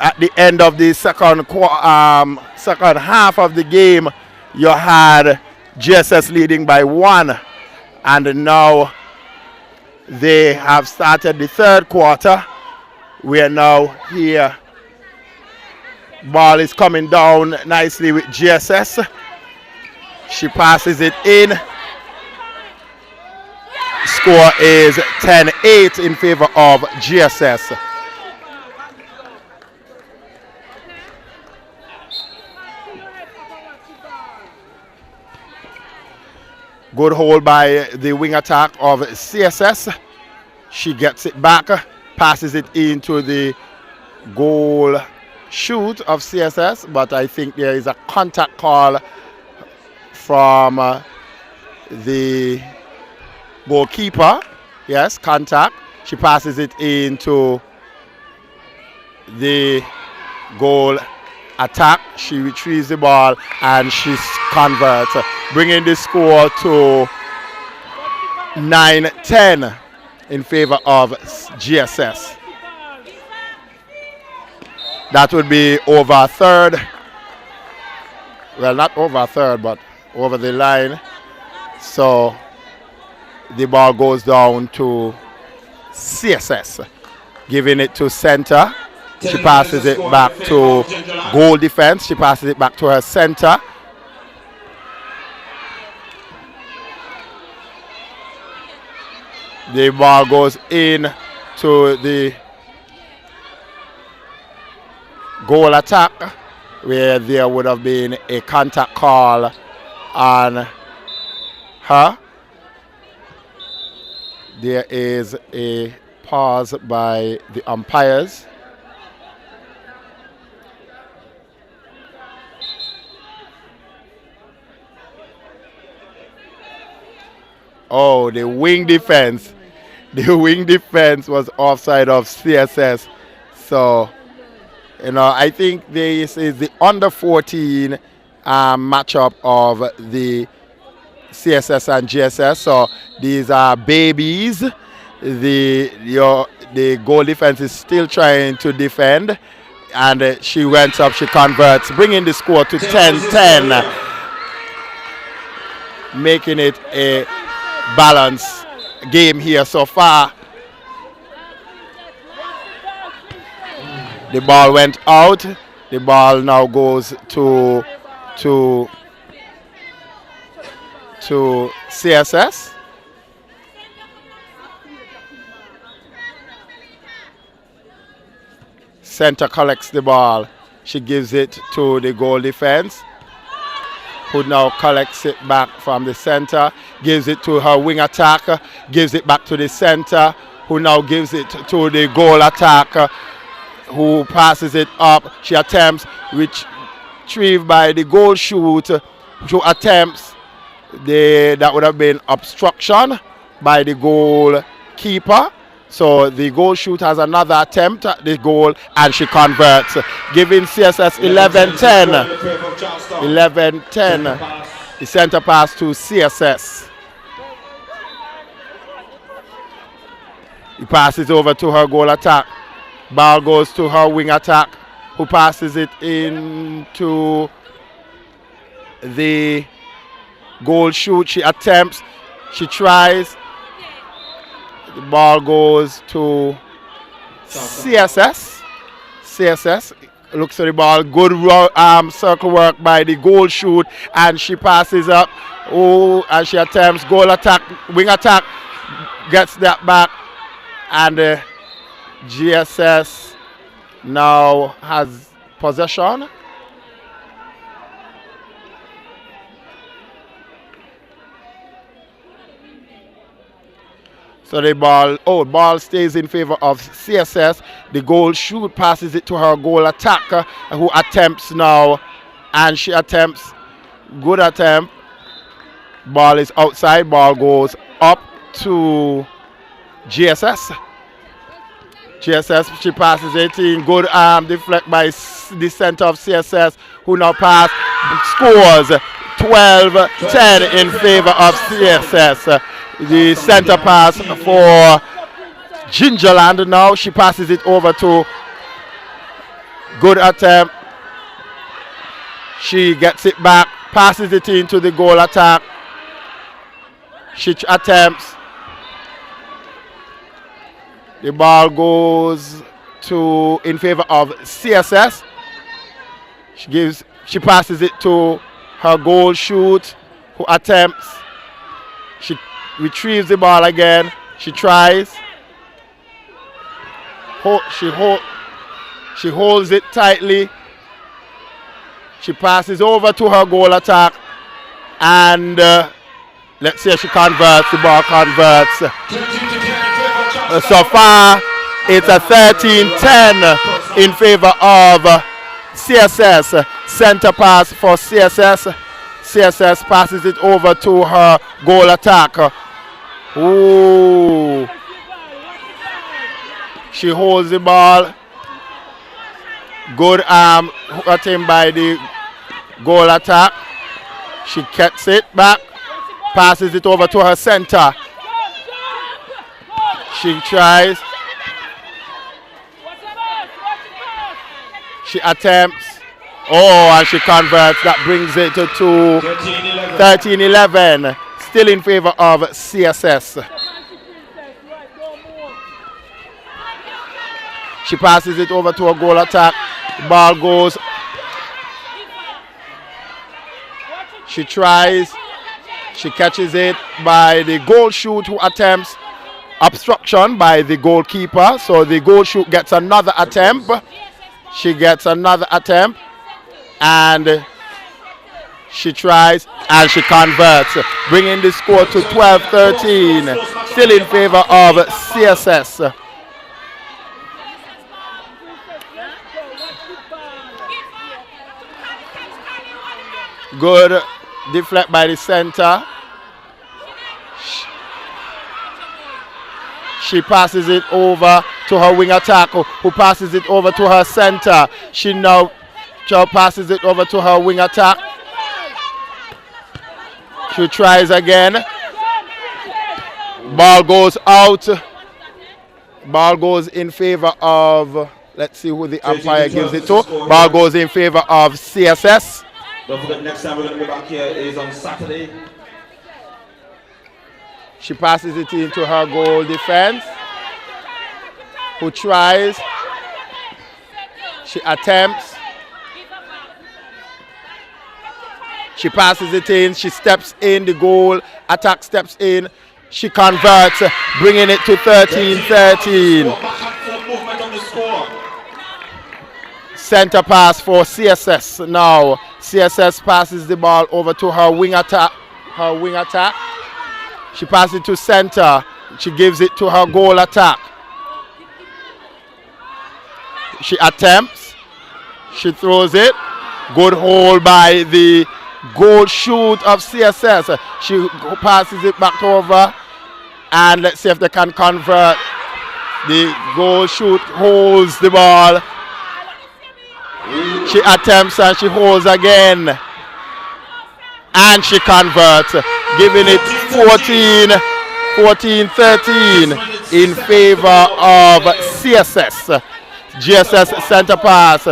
[SPEAKER 12] At the end of the second half of the game, you had GSS leading by 1. And now they have started the third quarter. We are now here. Ball is coming down nicely with GSS. She passes it in. Score is 10-8 in favor of GSS. Good hold by the wing attack of CSS. She gets it back. passes it into the goal shoot of CSS, but I think there is a contact call from the goalkeeper. Yes, contact. She passes it into the goal attack. She retrieves the ball and she converts, bringing the score to 9-10 in favor of GSS. That would be over a third. Well, not over a third, but over the line. So the ball goes down to CSS, giving it to center. She passes it back to goal defense. She passes it back to her center. The ball goes in to the goal attack, where there would have been a contact call on her. There is a pause by the umpires. Oh, the wing defense. The wing defense was offside of CSS. So, I think this is the under 14 matchup of the CSS and GSS. So these are babies. The goal defense is still trying to defend, and she went up, she converts, bringing the score to 10-10, making it a balanced game here so far. The ball went out. The ball now goes to CSS. Center collects the ball. She gives it to the goal defense, who now collects it back from the center, gives it to her wing attacker, gives it back to the center, who now gives it to the goal attacker, who passes it up. She attempts, retrieved by the goal shoot, who attempts. That would have been obstruction by the goalkeeper. So the goal shoot has another attempt at the goal, and she converts, giving CSS 11-10. 11-10. The center pass to CSS. He passes over to her goal attack. Ball goes to her wing attack, who passes it into the goal shoot. She attempts, she tries. The ball goes to CSS. CSS looks at the ball. Good circle work by the goal shoot, and she passes up. Oh, and she attempts goal attack, wing attack, gets that back, and GSS now has possession. So the ball stays in favor of CSS. The goal shoot passes it to her goal attacker, who attempts now, and she attempts. Good attempt. Ball is outside. Ball goes up to GSS. GSS, she passes it in. Good arm deflect by the center of CSS, who now scores 12-10 in favor of CSS. The center pass for Gingerland now. She passes it over to. Good attempt. She gets it back, passes it into the goal attack. She attempts. The ball goes in favor of CSS. She passes it to her goal shoot, who attempts. She retrieves the ball again. She tries. She holds it tightly. She passes over to her goal attack, and let's see if she converts. The ball converts. So far, It's a 13-10 in favor of CSS. Center pass for CSS. CSS passes it over to her goal attack. Ooh. She holds the ball. Good arm attempt by the goal attack. She gets it back. Passes it over to her center. She tries. She attempts. Oh, and she converts. That brings it to 13-11. Still in favor of CSS. She passes it over to a goal attack. The ball goes. She tries. She catches it by the goal shoot who attempts obstruction by the goalkeeper. So the goal shoot gets another attempt. She gets another attempt. And she tries and she converts, bringing the score to 12-13. Still in favor of CSS. Good deflect by the center. She passes it over to her wing attacker, who passes it over to her center. She now passes it over to her wing attack. She tries again. Ball goes out. Ball goes in favor of, let's see who the umpire gives it to. Ball goes in favor of CSS.
[SPEAKER 13] Don't forget, next time we're going to be back here is on Saturday.
[SPEAKER 12] She passes it into her goal defense, who tries. She attempts. She passes it in. She steps in. The goal attack steps in. She converts, bringing it to 13-13. Center pass for CSS now. CSS passes the ball over to her wing attack. She passes it to center. She gives it to her goal attack. She attempts. She throws it. Good hold by the goal shoot of CSS. She passes it back over. And let's see if they can convert. The goal shoot holds the ball. She attempts and she holds again. And she converts, giving it 14-13 in favor of CSS. GSS center pass.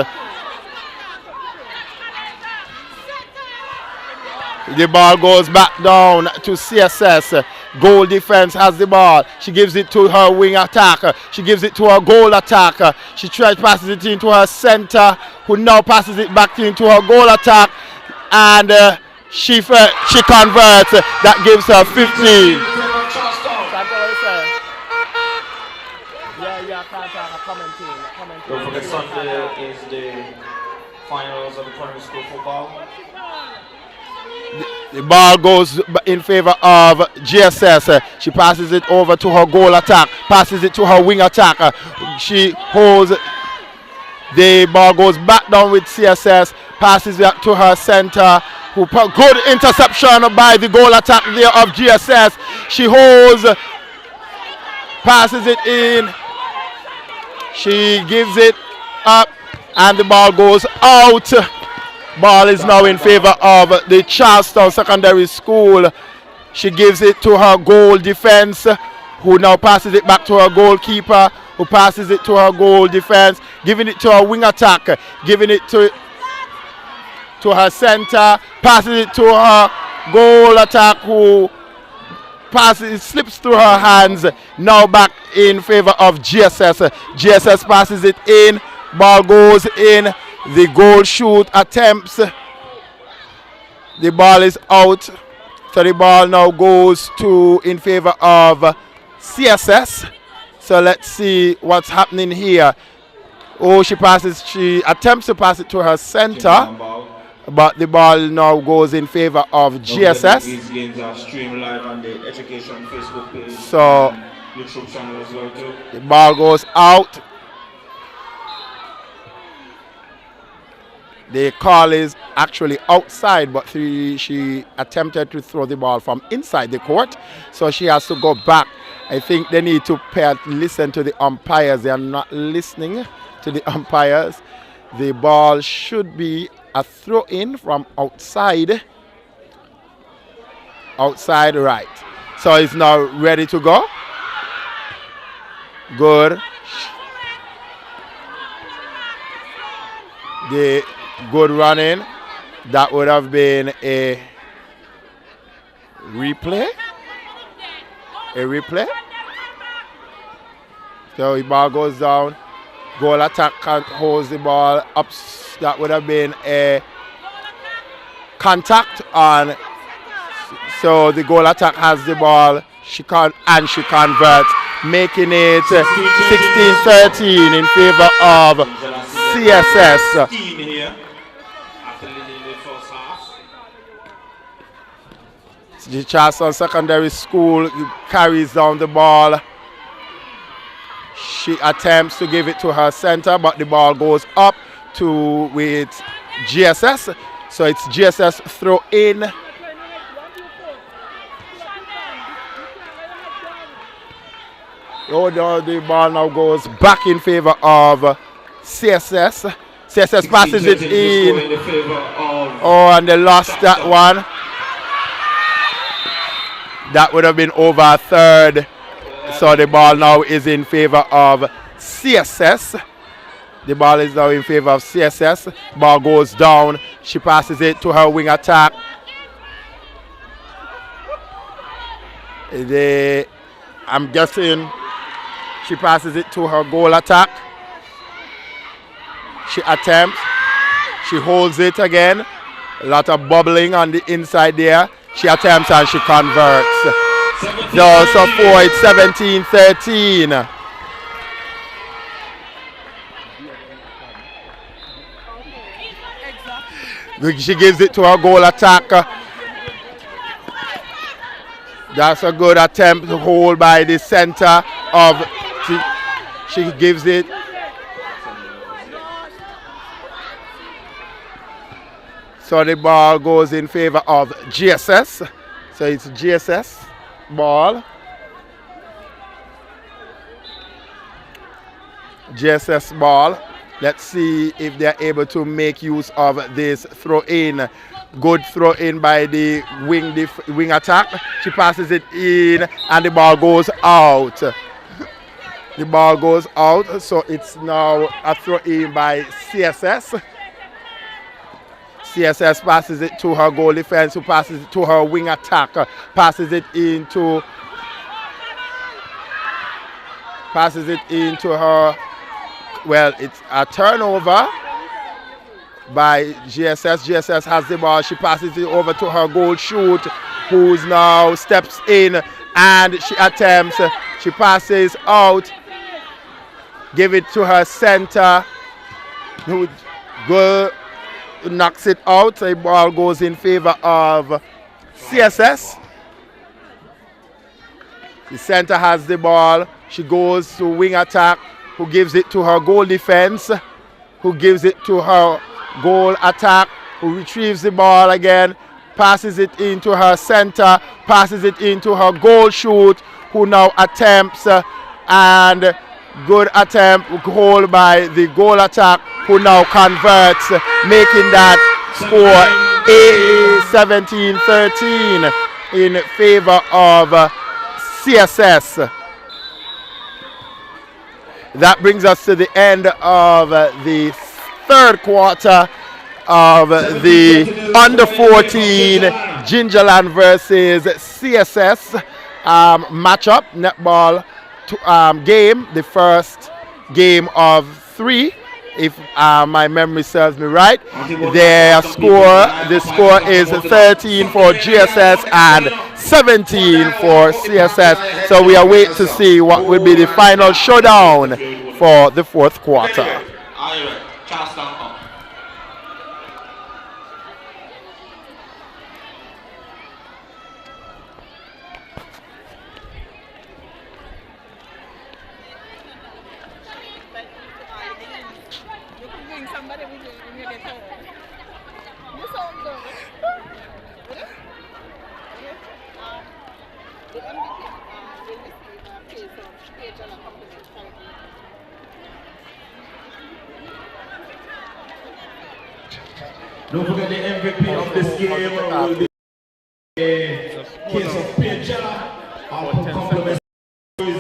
[SPEAKER 12] The ball goes back down to CSS. Goal defense has the ball. She gives it to her wing attacker. She gives it to her goal attacker. She tries passes it into her center, who now passes it back into her goal attack. And she converts. That gives her 15.
[SPEAKER 13] Don't forget, Sunday is the finals of the primary school football.
[SPEAKER 12] The ball goes in favor of GSS. She passes it over to her goal attack, passes it to her wing attacker. She holds. The ball goes back down with CSS, passes it to her center. Good interception by the goal attack there of GSS. She holds, passes it in. She gives it up, and the ball goes out. Ball is now in favor of the Charlestown Secondary School. She gives it to her goal defense, who now passes it back to her goalkeeper, who passes it to her goal defense, giving it to her wing attack, giving it to her center, passes it to her goal attack, who passes, slips through her hands. Now back in favor of GSS. GSS passes it in, ball goes in. The goal shoot attempts. The ball is out. So the ball now goes to in favor of CSS. So let's see what's happening here. Oh, she attempts to pass it to her center. But the ball now goes in favor of GSS.
[SPEAKER 13] These games are streamed live on the Education Facebook page.
[SPEAKER 12] So
[SPEAKER 13] your troop channel as well too.
[SPEAKER 12] The ball goes out. The call is actually outside, but she attempted to throw the ball from inside the court, so she has to go back. I think they need to listen to the umpires. They are not listening to the umpires. The ball should be a throw-in from outside. Outside right. So it's now ready to go. Good. The good running. That would have been a replay. A replay. So the ball goes down. Goal attack holds the ball up. That would have been a contact on. So the goal attack has the ball. She converts, making it 16-13 in favor of CSS. The Charleston Secondary School carries down the ball. She attempts to give it to her center, but the ball goes up with GSS. So it's GSS throw in. Oh, no, the ball now goes back in favor of CSS. CSS passes it in. Oh, and they lost that one. That would have been over a third. So the ball now is in favor of CSS. The ball is now in favor of CSS. Ball goes down. She passes it to her wing attack. I'm guessing she passes it to her goal attack. She attempts. She holds it again. A lot of bubbling on the inside there. She attempts and she converts. So for it's 17-13. She gives it to her goal attack. That's a good attempt to hold by the center of. She gives it. So the ball goes in favor of GSS. So it's GSS ball. GSS ball. Let's see if they're able to make use of this throw-in. Good throw-in by the wing attack. She passes it in and the ball goes out. The ball goes out, so it's now a throw-in by CSS. CSS passes it to her goal defense, who passes it to her wing attack, passes it into her. Well, it's a turnover by GSS. GSS has the ball. She passes it over to her goal shoot, who's now steps in and she attempts. She passes out. Give it to her center, who knocks it out. The ball goes in favor of CSS. The center has the ball. She goes to wing attack, who gives it to her goal defense, who gives it to her goal attack, who retrieves the ball again, passes it into her center, passes it into her goal shoot, who now attempts and good attempt, hold by the goal attack, who now converts, making that score 17-13 in favor of CSS. That brings us to the end of the third quarter of the under 14 Gingerland versus CSS matchup, netball game, the first game of 3, if my memory serves me right. The score is 13 for GSS and 17 for CSS. So we await to see what will be the final showdown for the fourth quarter.
[SPEAKER 11] remember them when you get hurt. You sound good. The MVP will receive a pay from stage and a compliment Friday.
[SPEAKER 13] Don't forget the MVP of this game will be a case of Pagella. Our compliment is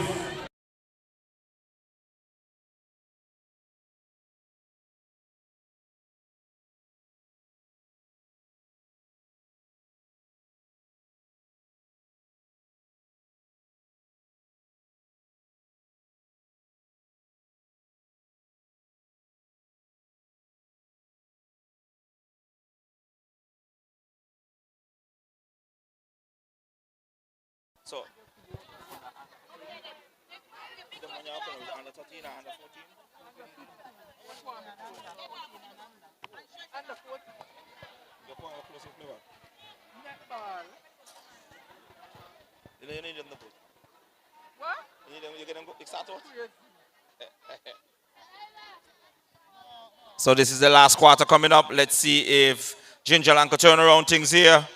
[SPEAKER 9] So, the money out under 13 or under 14?
[SPEAKER 11] Under 14.
[SPEAKER 9] You're going to close play what?
[SPEAKER 11] Netball.
[SPEAKER 9] You need them to put.
[SPEAKER 11] What?
[SPEAKER 9] You get them go, start out? So this is the last quarter coming up. Let's see if Gingerland can turn around things here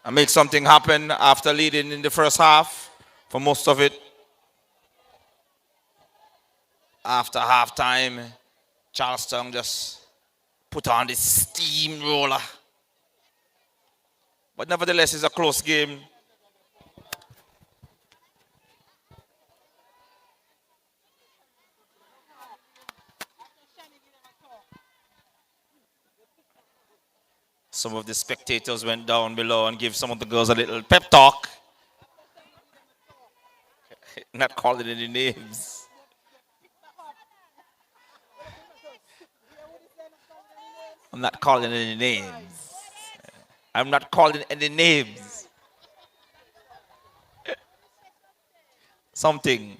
[SPEAKER 9] and make something happen after leading in the first half for most of it. After halftime, Charleston just put on this steamroller. But nevertheless, it's a close game. Some of the spectators went down below and gave some of the girls a little pep talk. Not calling any names. I'm not calling any names. I'm not calling any names. Something.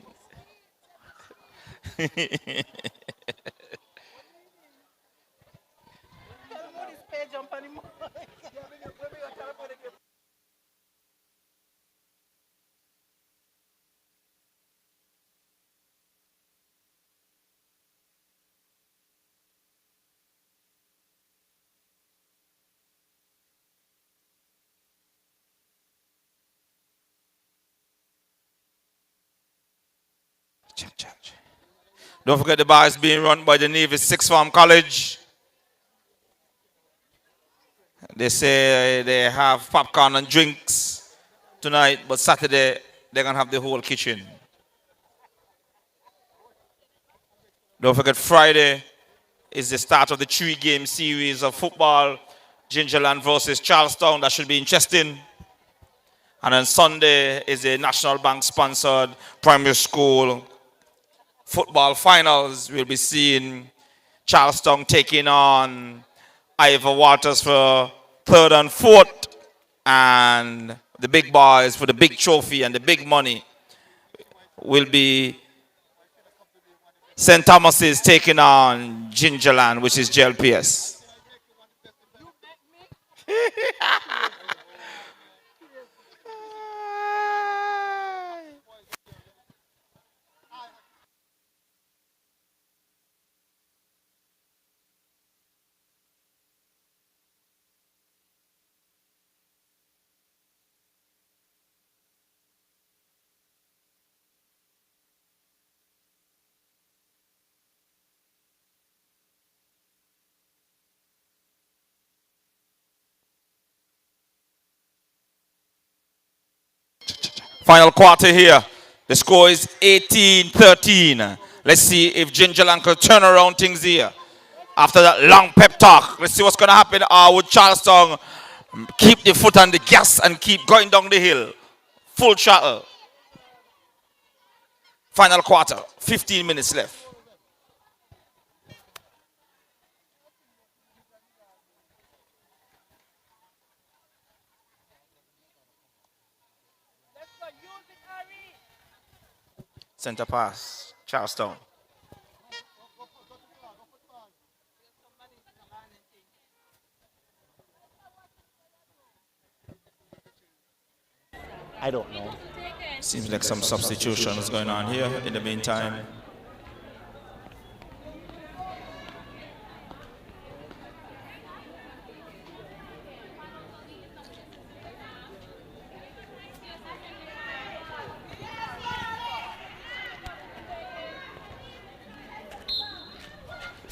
[SPEAKER 9] Don't forget the bar is being run by the Nevis Sixth Form College. They say they have popcorn and drinks tonight, but Saturday they're going to have the whole kitchen. Don't forget Friday is the start of the 3-game series of football. Gingerland versus Charlestown. That should be interesting. And on Sunday is a National Bank sponsored primary school football finals. We'll be seeing Charlestown taking on Ivor Waters for 3rd and 4th. And the big boys for the big trophy and the big money will be St. Thomas's taking on Gingerland, which is JLPS. Final quarter here. The score is 18-13. Let's see if Gingerland can turn around things here. After that long pep talk, let's see what's going to happen. Would Charlestown keep the foot on the gas and keep going down the hill? Full throttle. Final quarter, 15 minutes left. Center pass, Charlestown.
[SPEAKER 15] I don't know.
[SPEAKER 9] Seems like some substitution is going on here in the meantime.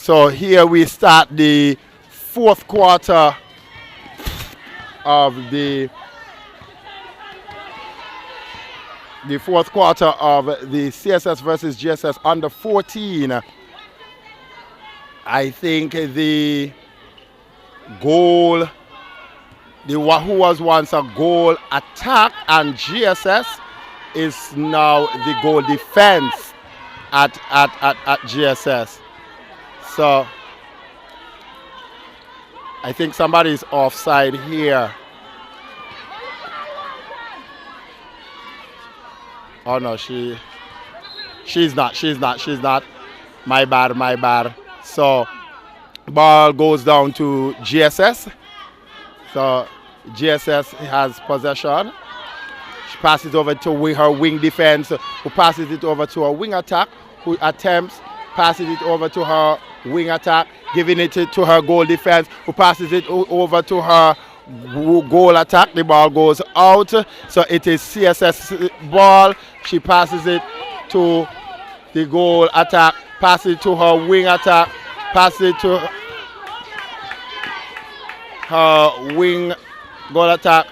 [SPEAKER 12] So here we start the fourth quarter of the CSS versus GSS under 14. I think the goal, who was once a goal attack, and GSS is now the goal defense at GSS. So I think somebody's offside here. Oh no, she's not. My bad. So ball goes down to GSS. So GSS has possession. She passes over to her wing defense, who passes it over to her wing attack, who attempts, passes it over to her wing attack, giving it to her goal defense, who passes it over to her goal attack. The ball goes out, so it is CSS ball. She passes it to the goal attack, passes it to her wing attack, passes it to her wing goal attack.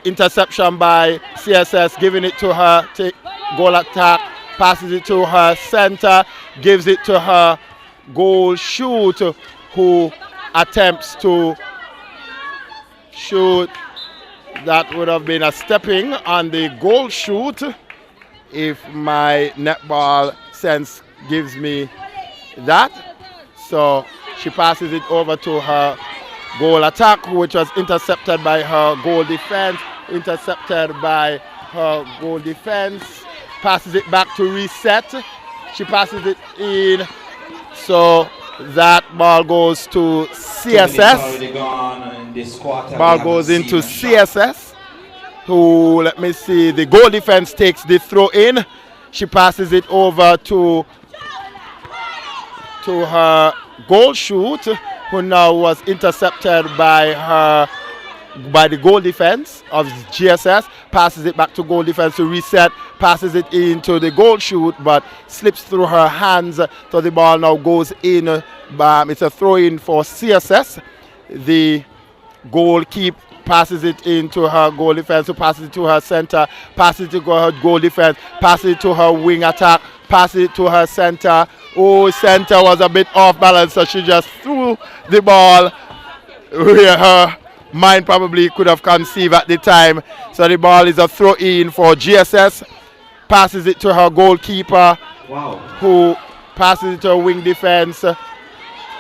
[SPEAKER 12] Interception by CSS, giving it to her goal attack, passes it to her center, gives it to her goal shoot, who attempts to shoot. That would have been a stepping on the goal shoot if my netball sense gives me that. So she passes it over to her goal attack, which was intercepted by her goal defense, passes it back to reset. She passes it in, so that ball goes to CSS. Ball goes into CSS, who, let me see, the goal defense takes the throw in. She passes it over to her goal shoot, who now was intercepted by the goal defense of GSS, passes it back to goal defense to reset, passes it into the goal shoot, but slips through her hands, so the ball now goes in. It's a throw in for CSS. The goalkeeper passes it into her goal defense, who passes it to her center, passes it to her goal defense, passes it to her wing attack, passes it to her center. Oh, center was a bit off balance, so she just threw the ball where her mind probably could have conceived at the time. So the ball is a throw in for GSS, passes it to her goalkeeper, who passes it to her wing defense.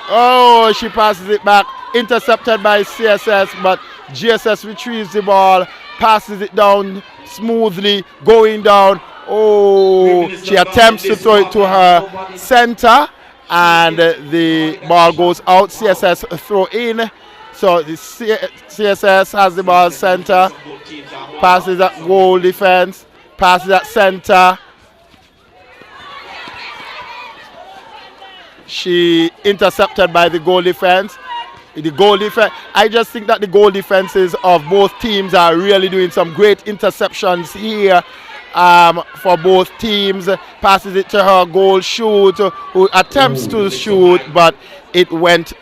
[SPEAKER 12] Oh, she passes it back, intercepted by CSS, but GSS retrieves the ball, passes it down smoothly, going down. Oh, she attempts to throw it to her center, and the ball goes out. CSS throw in. So the CSS has the ball center, passes at goal defense, passes at center. She intercepted by the goal defense. I just think that the goal defenses of both teams are really doing some great interceptions here for both teams. Passes it to her goal shoot, who attempts to shoot, but it went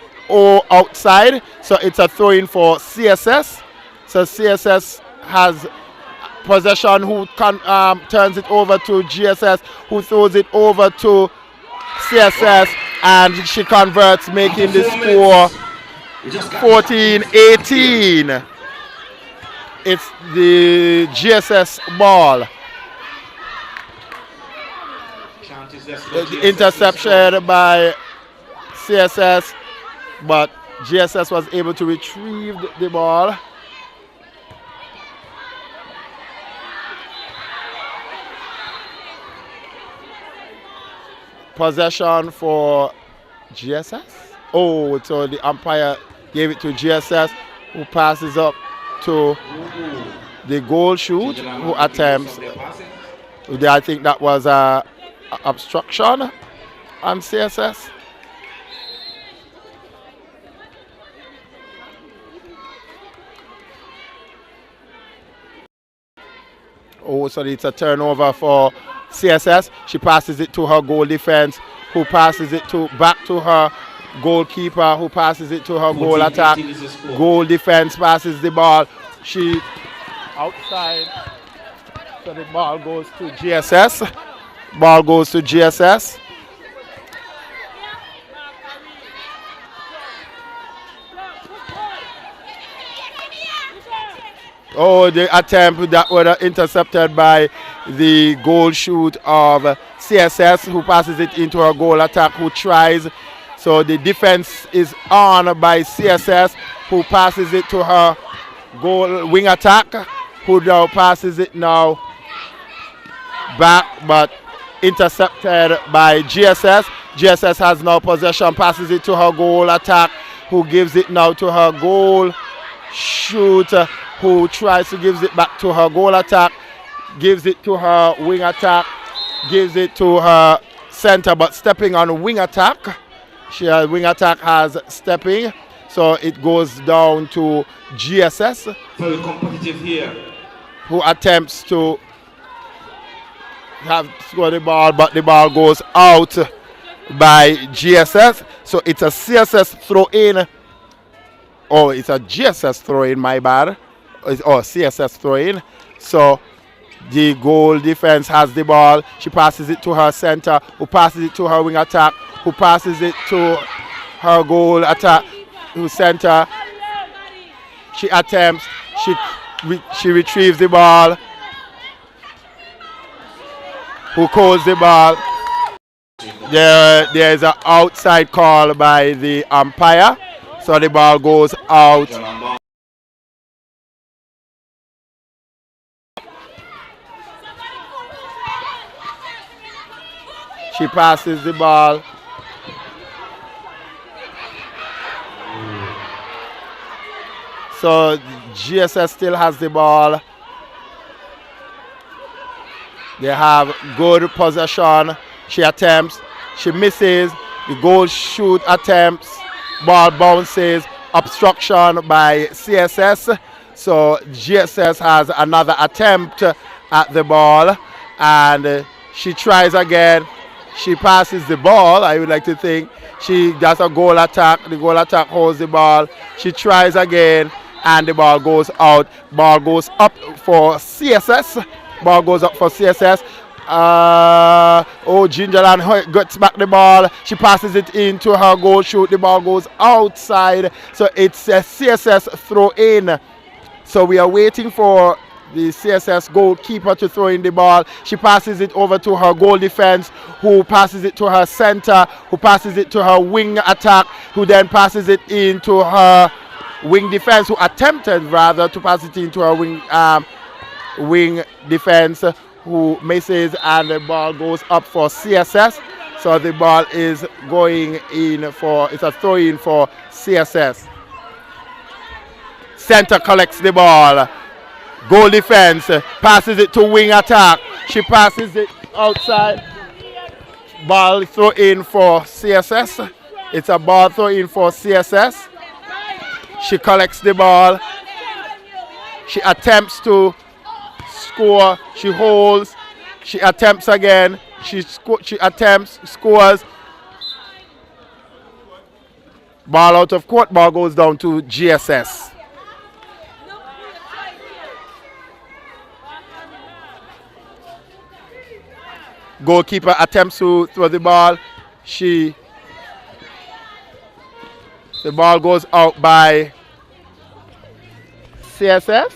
[SPEAKER 12] outside. So it's a throw in for CSS. So CSS has possession, who turns it over to GSS, who throws it over to CSS, and she converts, making the score 14-18. It's the GSS ball. Interception by CSS, but GSS was able to retrieve the ball. Possession for GSS. Oh, so the umpire gave it to GSS, who passes up to the goal shoot, who attempts. I think that was a obstruction on CSS. Oh, so it's a turnover for CSS. She passes it to her goal defense, who passes it back to her goalkeeper, who passes it to her goal attack. Goal defense passes the ball. She outside. So the ball goes to GSS. Ball goes to GSS. Oh, the attempt that was intercepted by the goal shoot of CSS, who passes it into her goal attack, who tries. So the defense is on by CSS, who passes it to her goal wing attack, who now passes it now back, but intercepted by GSS. GSS has now possession, passes it to her goal attack, who gives it now to her goal shooter, who tries to gives it back to her goal attack, gives it to her wing attack, gives it to her center, but stepping on wing attack. Wing attack has stepping, so it goes down to GSS.
[SPEAKER 13] Very competitive here.
[SPEAKER 12] Who attempts to score the ball, but the ball goes out by GSS. So it's a CSS throw in. Oh, it's a GSS throw in, my bad. Or CSS throw in. So the goal defense has the ball. She passes it to her center, who passes it to her wing attack, who passes it to her goal attack, who center. She attempts. She retrieves the ball. Who calls the ball? There is an outside call by the umpire. So the ball goes out. She passes the ball. So GSS still has the ball. They have good possession. She attempts. She misses. The goal shoot attempts. Ball bounces. Obstruction by CSS. So GSS has another attempt at the ball. And she tries again. She passes the ball, I would like to think. She does a goal attack. The goal attack holds the ball. She tries again, and the ball goes out. Ball goes up for CSS. Ball goes up for CSS. Gingerland gets back the ball. She passes it into her goal shoot. The ball goes outside. So it's a CSS throw in. So we are waiting for the CSS goalkeeper to throw in the ball. She passes it over to her goal defense, who passes it to her center, who passes it to her wing attack, who then passes it into her wing defense, who attempted rather to pass it into her wing defense, who misses, and the ball goes up for CSS. So the ball is going in for, it's a throw in for CSS. Center collects the ball. Goal defense, passes it to wing attack. She passes it outside. Ball throw in for CSS. It's a ball throw in for CSS. She collects the ball. She attempts to score. She holds. She attempts again. She attempts, scores. Ball out of court. Ball goes down to GSS. Goalkeeper attempts to throw the ball. The ball goes out by CSS.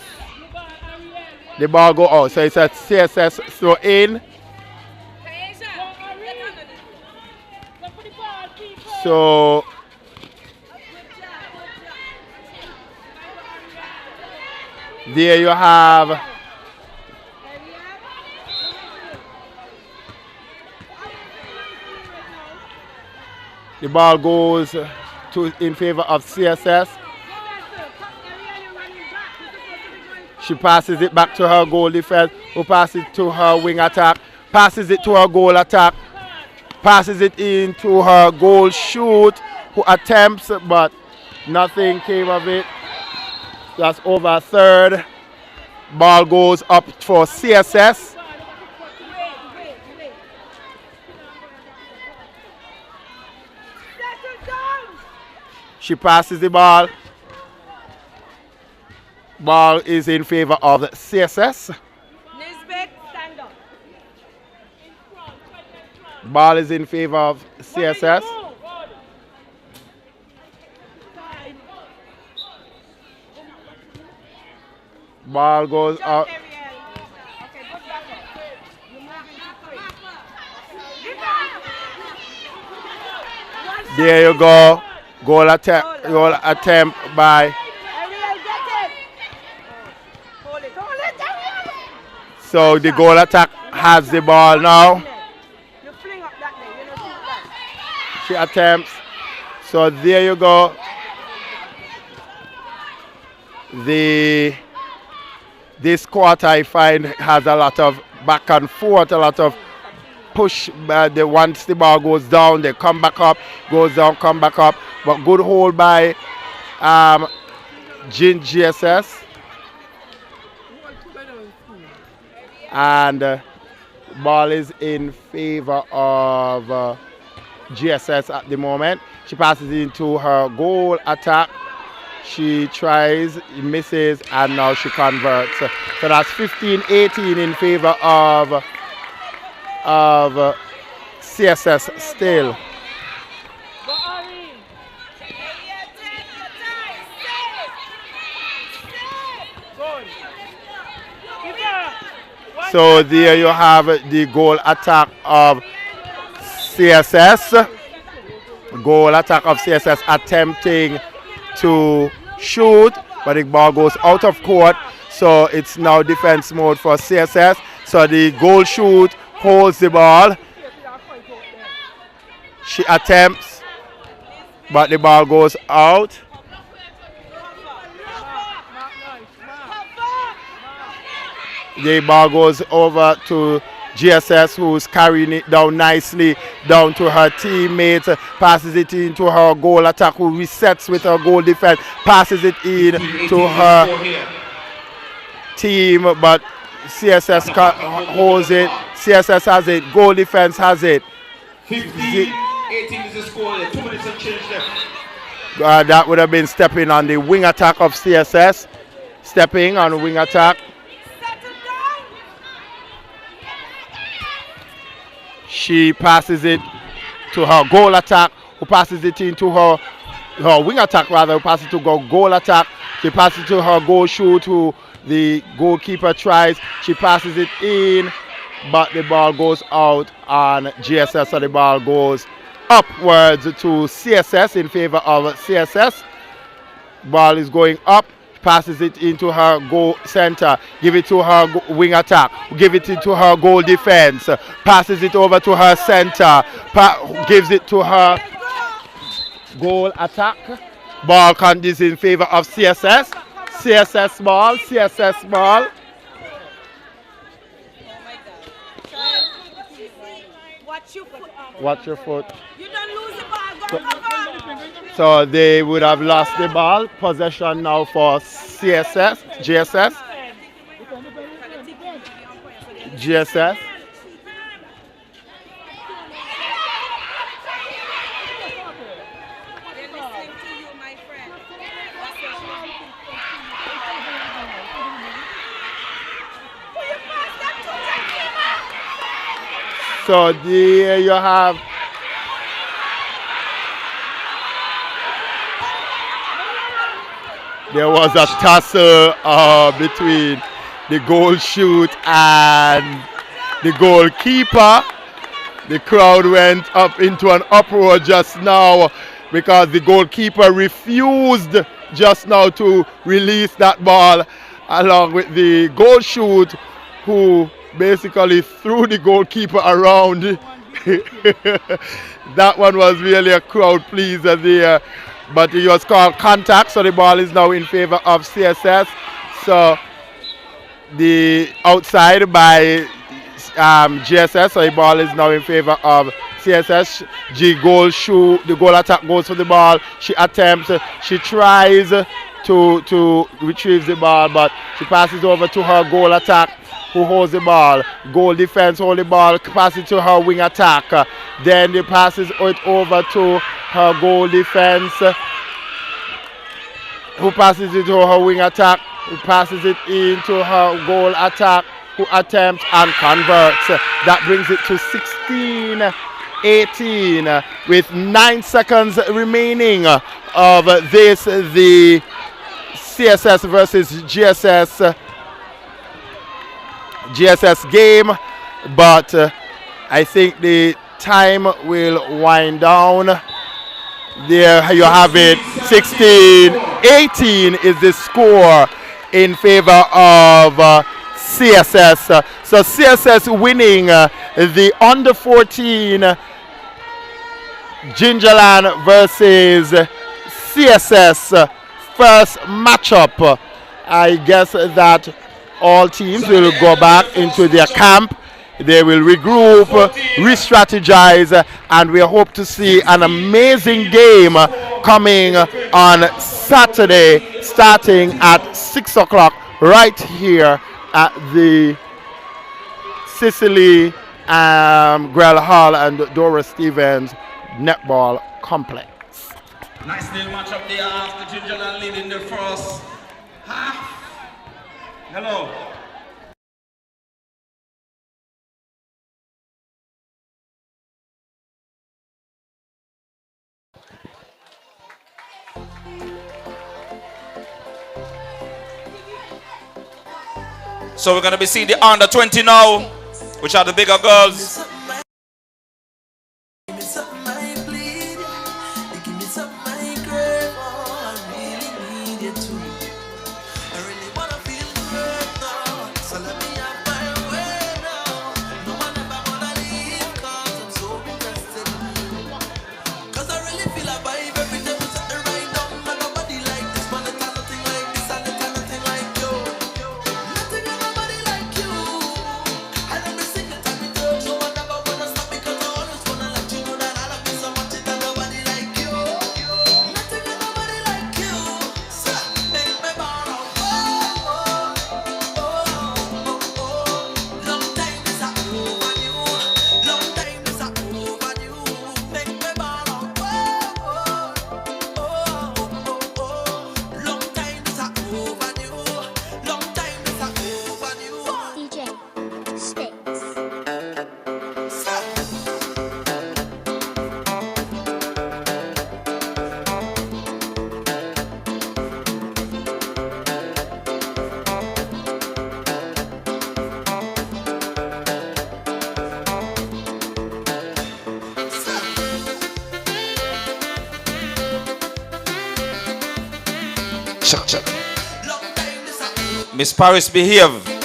[SPEAKER 12] The ball goes out. So it's a CSS throw in. So there you have the ball goes in favor of CSS. She passes it back to her goal defense, who passes it to her wing attack, passes it to her goal attack, passes it into her goal shoot, who attempts, but nothing came of it. That's over a third. Ball goes up for CSS. She passes the ball. Ball is in favor of CSS. Ball is in favor of CSS. Ball goes out. There you go. Goal attempt by. So the goal attack has the ball now. She attempts. So there you go. This quarter I find has a lot of back and forth, a lot of push. Once the ball goes down, they come back up, goes down, come back up. But good hold by GSS. And ball is in favor of GSS at the moment. She passes into her goal attack. She tries, misses, and now she converts. So that's 15-18 in favor of CSS still. So there you have the goal attack of CSS. Goal attack of CSS attempting to shoot, but the ball goes out of court. So it's now defense mode for CSS. So the goal shoot holds the ball. She attempts, but the ball goes out. The ball goes over to GSS, who's carrying it down nicely down to her teammates, passes it into her goal attack, who resets with her goal defense, passes it in to her team, but CSS holds it. CSS has it. Goal defense has it.
[SPEAKER 13] 15-18 is the score. 2 minutes and change left.
[SPEAKER 12] That would have been stepping on the wing attack of CSS. Stepping on the wing attack. She passes it to her goal attack, who passes it into her wing attack rather, who passes it to goal attack. She passes it to her goal shoot, who the goalkeeper tries. She passes it in, but the ball goes out on GSS, so the ball goes upwards to CSS in favor of CSS. Ball is going up. Passes it into her goal center, give it to her wing attack, give it into her goal defense, passes it over to her center, gives it to her goal attack. Ball is in favor of CSS. CSS ball, CSS ball. Watch your foot. You don't lose the ball. So they would have lost the ball. Possession now for CSS, GSS. GSS. So there you have there was a tussle between the goal shoot and the goalkeeper. The crowd went up into an uproar just now because the goalkeeper refused just now to release that ball, along with the goal shoot, who basically threw the goalkeeper around. That one was really a crowd pleaser there. But it was called contact, so the ball is now in favor of CSS. So the outside by GSS, so the ball is now in favor of CSS. The goal attack goes for the ball. She attempts, she tries to retrieve the ball, but she passes over to her goal attack, who holds the ball. Goal defense hold the ball, passes to her wing attack. Then it passes it over to her goal defense. who passes it to her wing attack, who passes it into her goal attack, who attempts and converts. That brings it to 16-18 with 9 seconds remaining of this, the CSS versus GSS game, but I think the time will wind down. There you have it. 16-18 is the score in favor of CSS. So CSS winning the under 14 Gingerland versus CSS first matchup. I guess that all teams will go back into their camp. They will regroup, re-strategize, and we hope to see an amazing game coming on Saturday starting at 6 o'clock right here at the Cicely Grell Hall and Dora Stevens Netball Complex.
[SPEAKER 13] Nice little match up there after Gingerland leading the first half. Hello.
[SPEAKER 9] So we're going to be seeing the under 20 now, which are the bigger girls. Miss Paris, behave.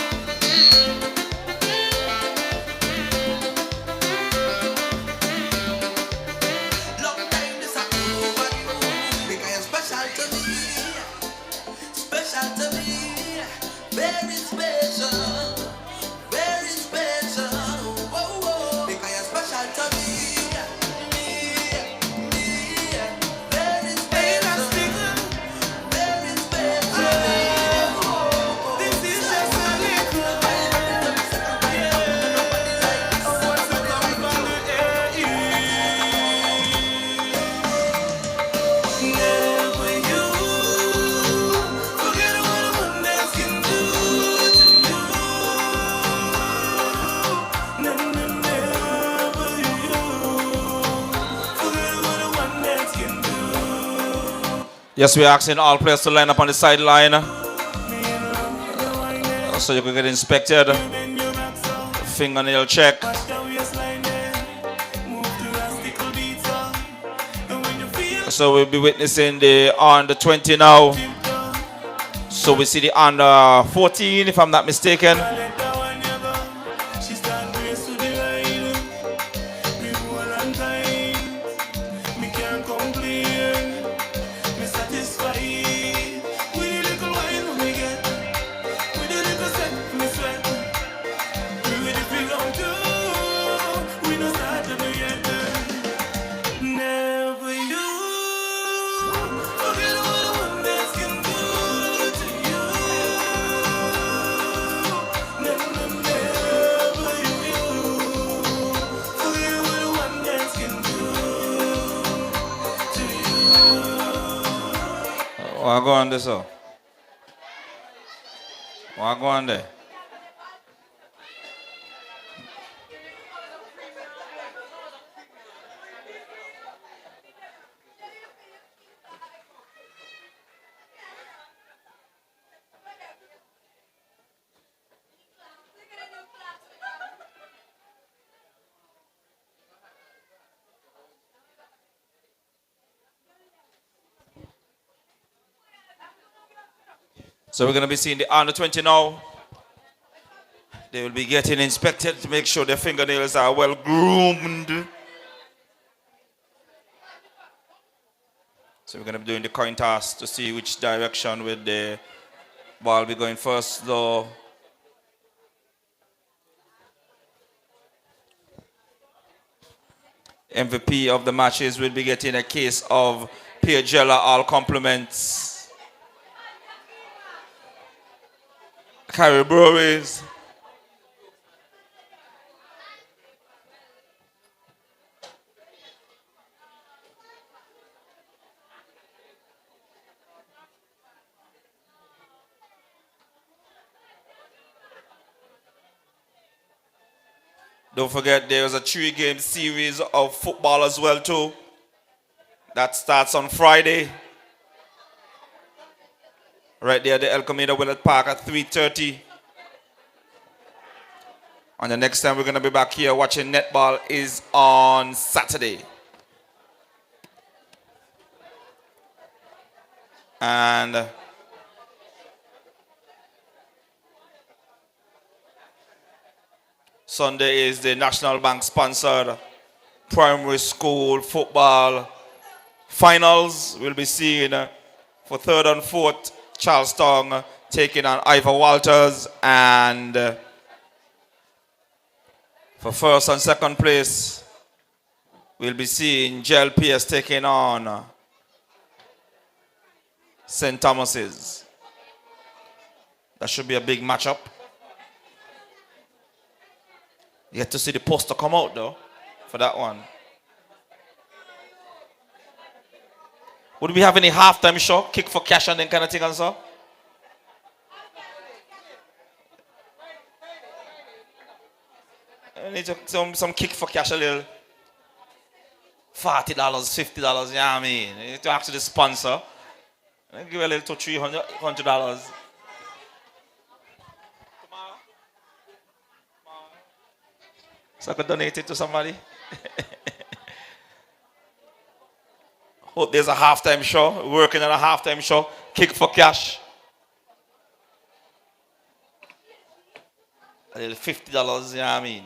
[SPEAKER 9] Yes, we're asking all players to line up on the sideline so you can get inspected. Fingernail check. So we'll be witnessing the under 20 now. So we see the under 14, if I'm not mistaken. What go on there, sir? What go on there? So we're going to be seeing the under 20 now. They will be getting inspected to make sure their fingernails are well groomed. So we're going to be doing the coin toss to see which direction will the ball be going first, though. MVP of the matches will be getting a case of Piagella all compliments. Carrie Breweries. Don't forget there's a 3-game series of football as well too. That starts on Friday. Right there at the El Camino Willett Park at 3:30. And the next time we're going to be back here watching netball is on Saturday. And Sunday is the National Bank sponsored primary school football finals. We'll be seeing for 3rd and 4th Charlestown taking on Ivor Walters, and for 1st and 2nd place we'll be seeing JLPS taking on St. Thomas's. That should be a big matchup. You get to see the poster come out though for that one. Would we have any halftime show, kick for cash and then kind of thing and so? I need some kick for cash, a little $40, $50, you know what I mean? You need to ask the sponsor. Give a little to $300. So I could donate it to somebody. Hope there's a halftime show. Working on a halftime show. Kick for cash. A little $50, you know what I mean?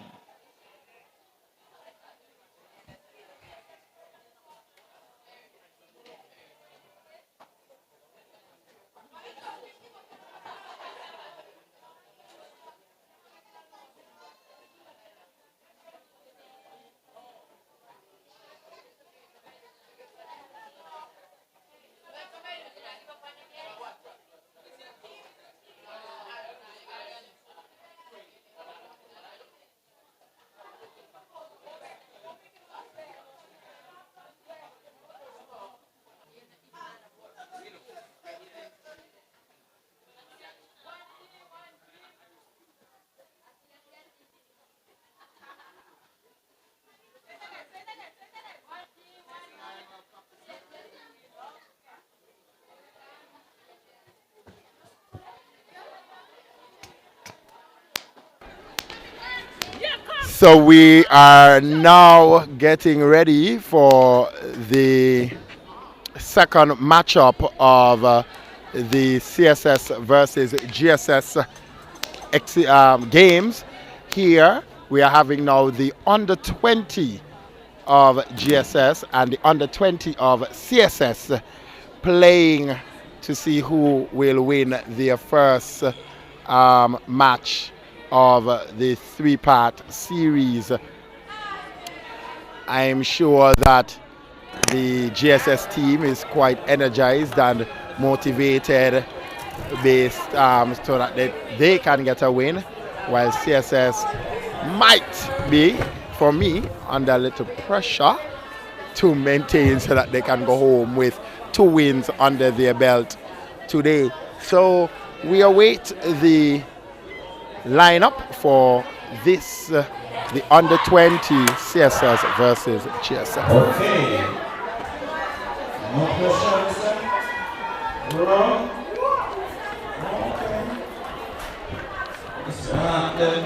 [SPEAKER 12] So we are now getting ready for the second matchup of the CSS versus GSS games. Here we are having now the under 20 of GSS and the under 20 of CSS playing to see who will win their first match of the 3-part series. I am sure that the GSS team is quite energized and motivated based so that they can get a win, while CSS might be, for me, under a little pressure to maintain so that they can go home with 2 wins under their belt today. So we await the lineup for this, the under 20 CSS versus GSS.
[SPEAKER 13] Okay. No questions, sir? Wrong? Okay. Mr. Hampton.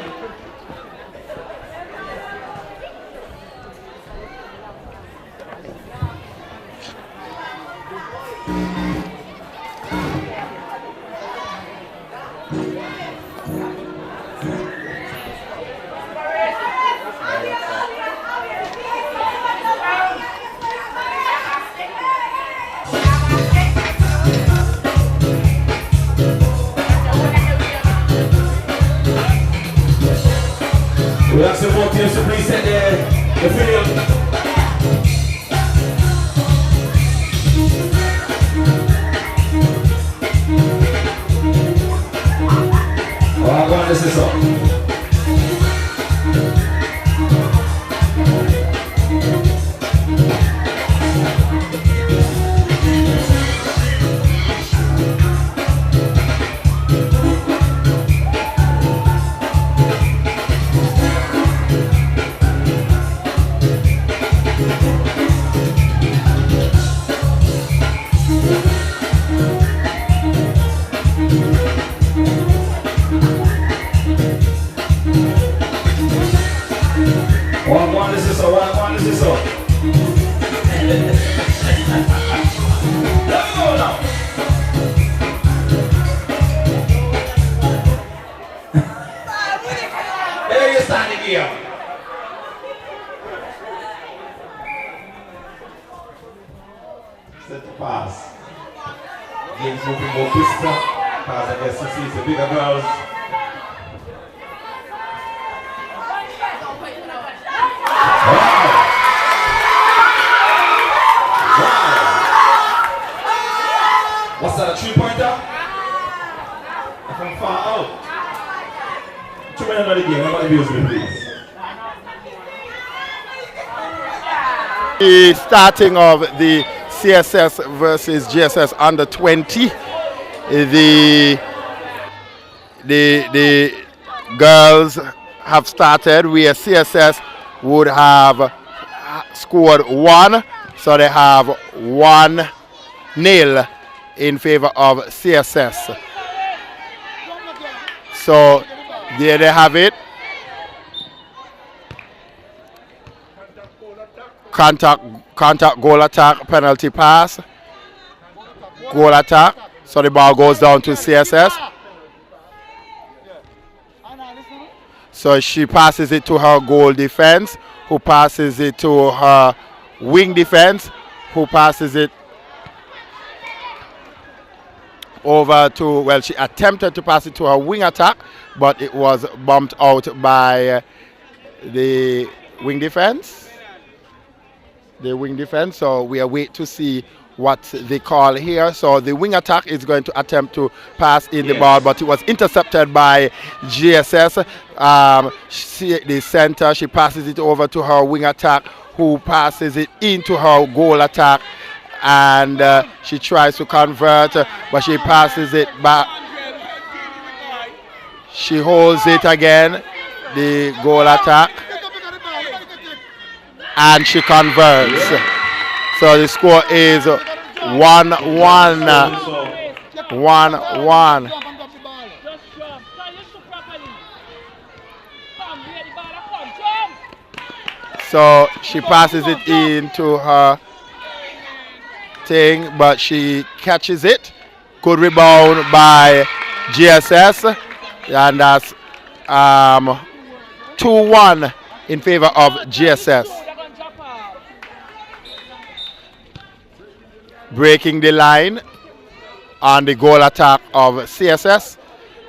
[SPEAKER 13] We have some more teams to please set the field. Oh, I'm going to this up. Set to pass. Game's moving more brisker. Pass against the seats, the bigger girls. What's that, a 3-pointer? From far out. 2 minutes of the game, nobody abuse me, please.
[SPEAKER 12] The starting of the CSS versus GSS under 20. The girls have started where CSS would have scored 1, so they have 1-0 in favor of CSS. So there they have it. Contact, goal attack, penalty pass, goal attack. So the ball goes down to CSS. So she passes it to her goal defense, who passes it to her wing defense, who passes it over to, well, she attempted to pass it to her wing attack, but it was bumped out by the wing defense. So we await to see what they call here. So the wing attack is going to attempt to pass in the ball, but it was intercepted by GSS. The center, she passes it over to her wing attack, who passes it into her goal attack, and she tries to convert, but she passes it back. She holds it again, the goal attack, and she converts. So the score is 1-1. 1-1. So she passes it into her thing, but she catches it. Good rebound by GSS, and that's 2-1 in favor of GSS. Breaking the line on the goal attack of CSS.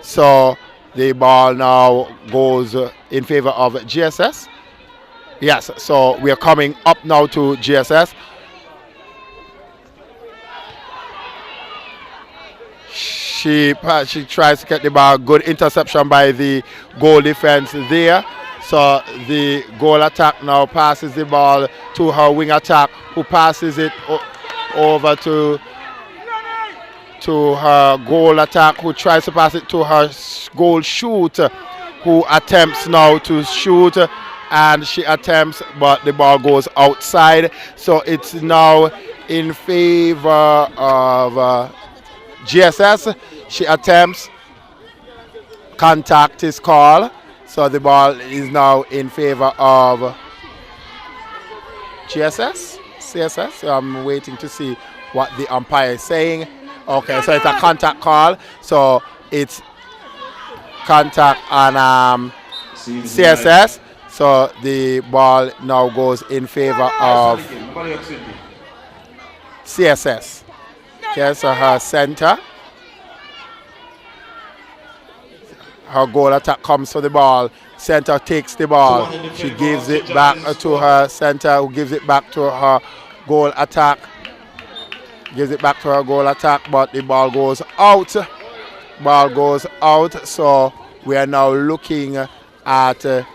[SPEAKER 12] So the ball now goes in favor of GSS. Yes, so we are coming up now to GSS. She tries to get the ball. Good interception by the goal defense there. So the goal attack now passes the ball to her wing attack, who passes it over to to her goal attack, who tries to pass it to her goal shoot, who attempts now to shoot, and she attempts, but the ball goes outside. So it's now in favor of GSS. She attempts, contact is called, so the ball is now in favor of GSS, CSS. So I'm waiting to see what the umpire is saying. Okay, so it's a contact call. So it's contact on CSS. So the ball now goes in favor of CSS. Okay, so her center. Her goal attack comes for the ball. Center takes the ball. She gives it back to her center, who gives it back to her goal attack. Gives it back to her goal attack, but the ball goes out. Ball goes out. So we are now looking at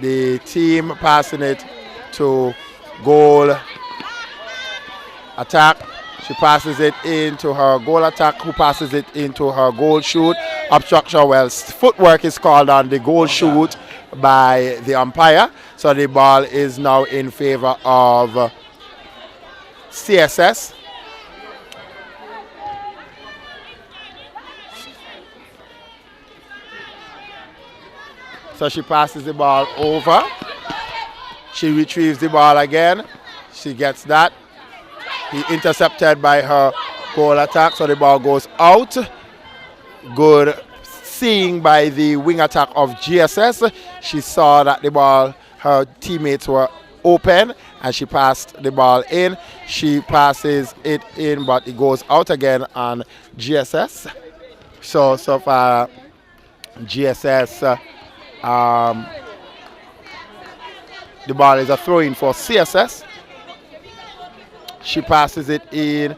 [SPEAKER 12] the team passing it to goal attack. She passes it into her goal attack, who passes it into her goal shoot. Obstruction, well, footwork is called on the goal shoot by the umpire. So the ball is now in favor of CSS. So she passes the ball over. She retrieves the ball again. She gets that. He intercepted by her goal attack, so the ball goes out. Good seeing by the wing attack of GSS. She saw that the ball, her teammates were open, and she passed the ball in. She passes it in, but it goes out again on GSS. So far, GSS, the ball is a throw-in for CSS. She passes it in,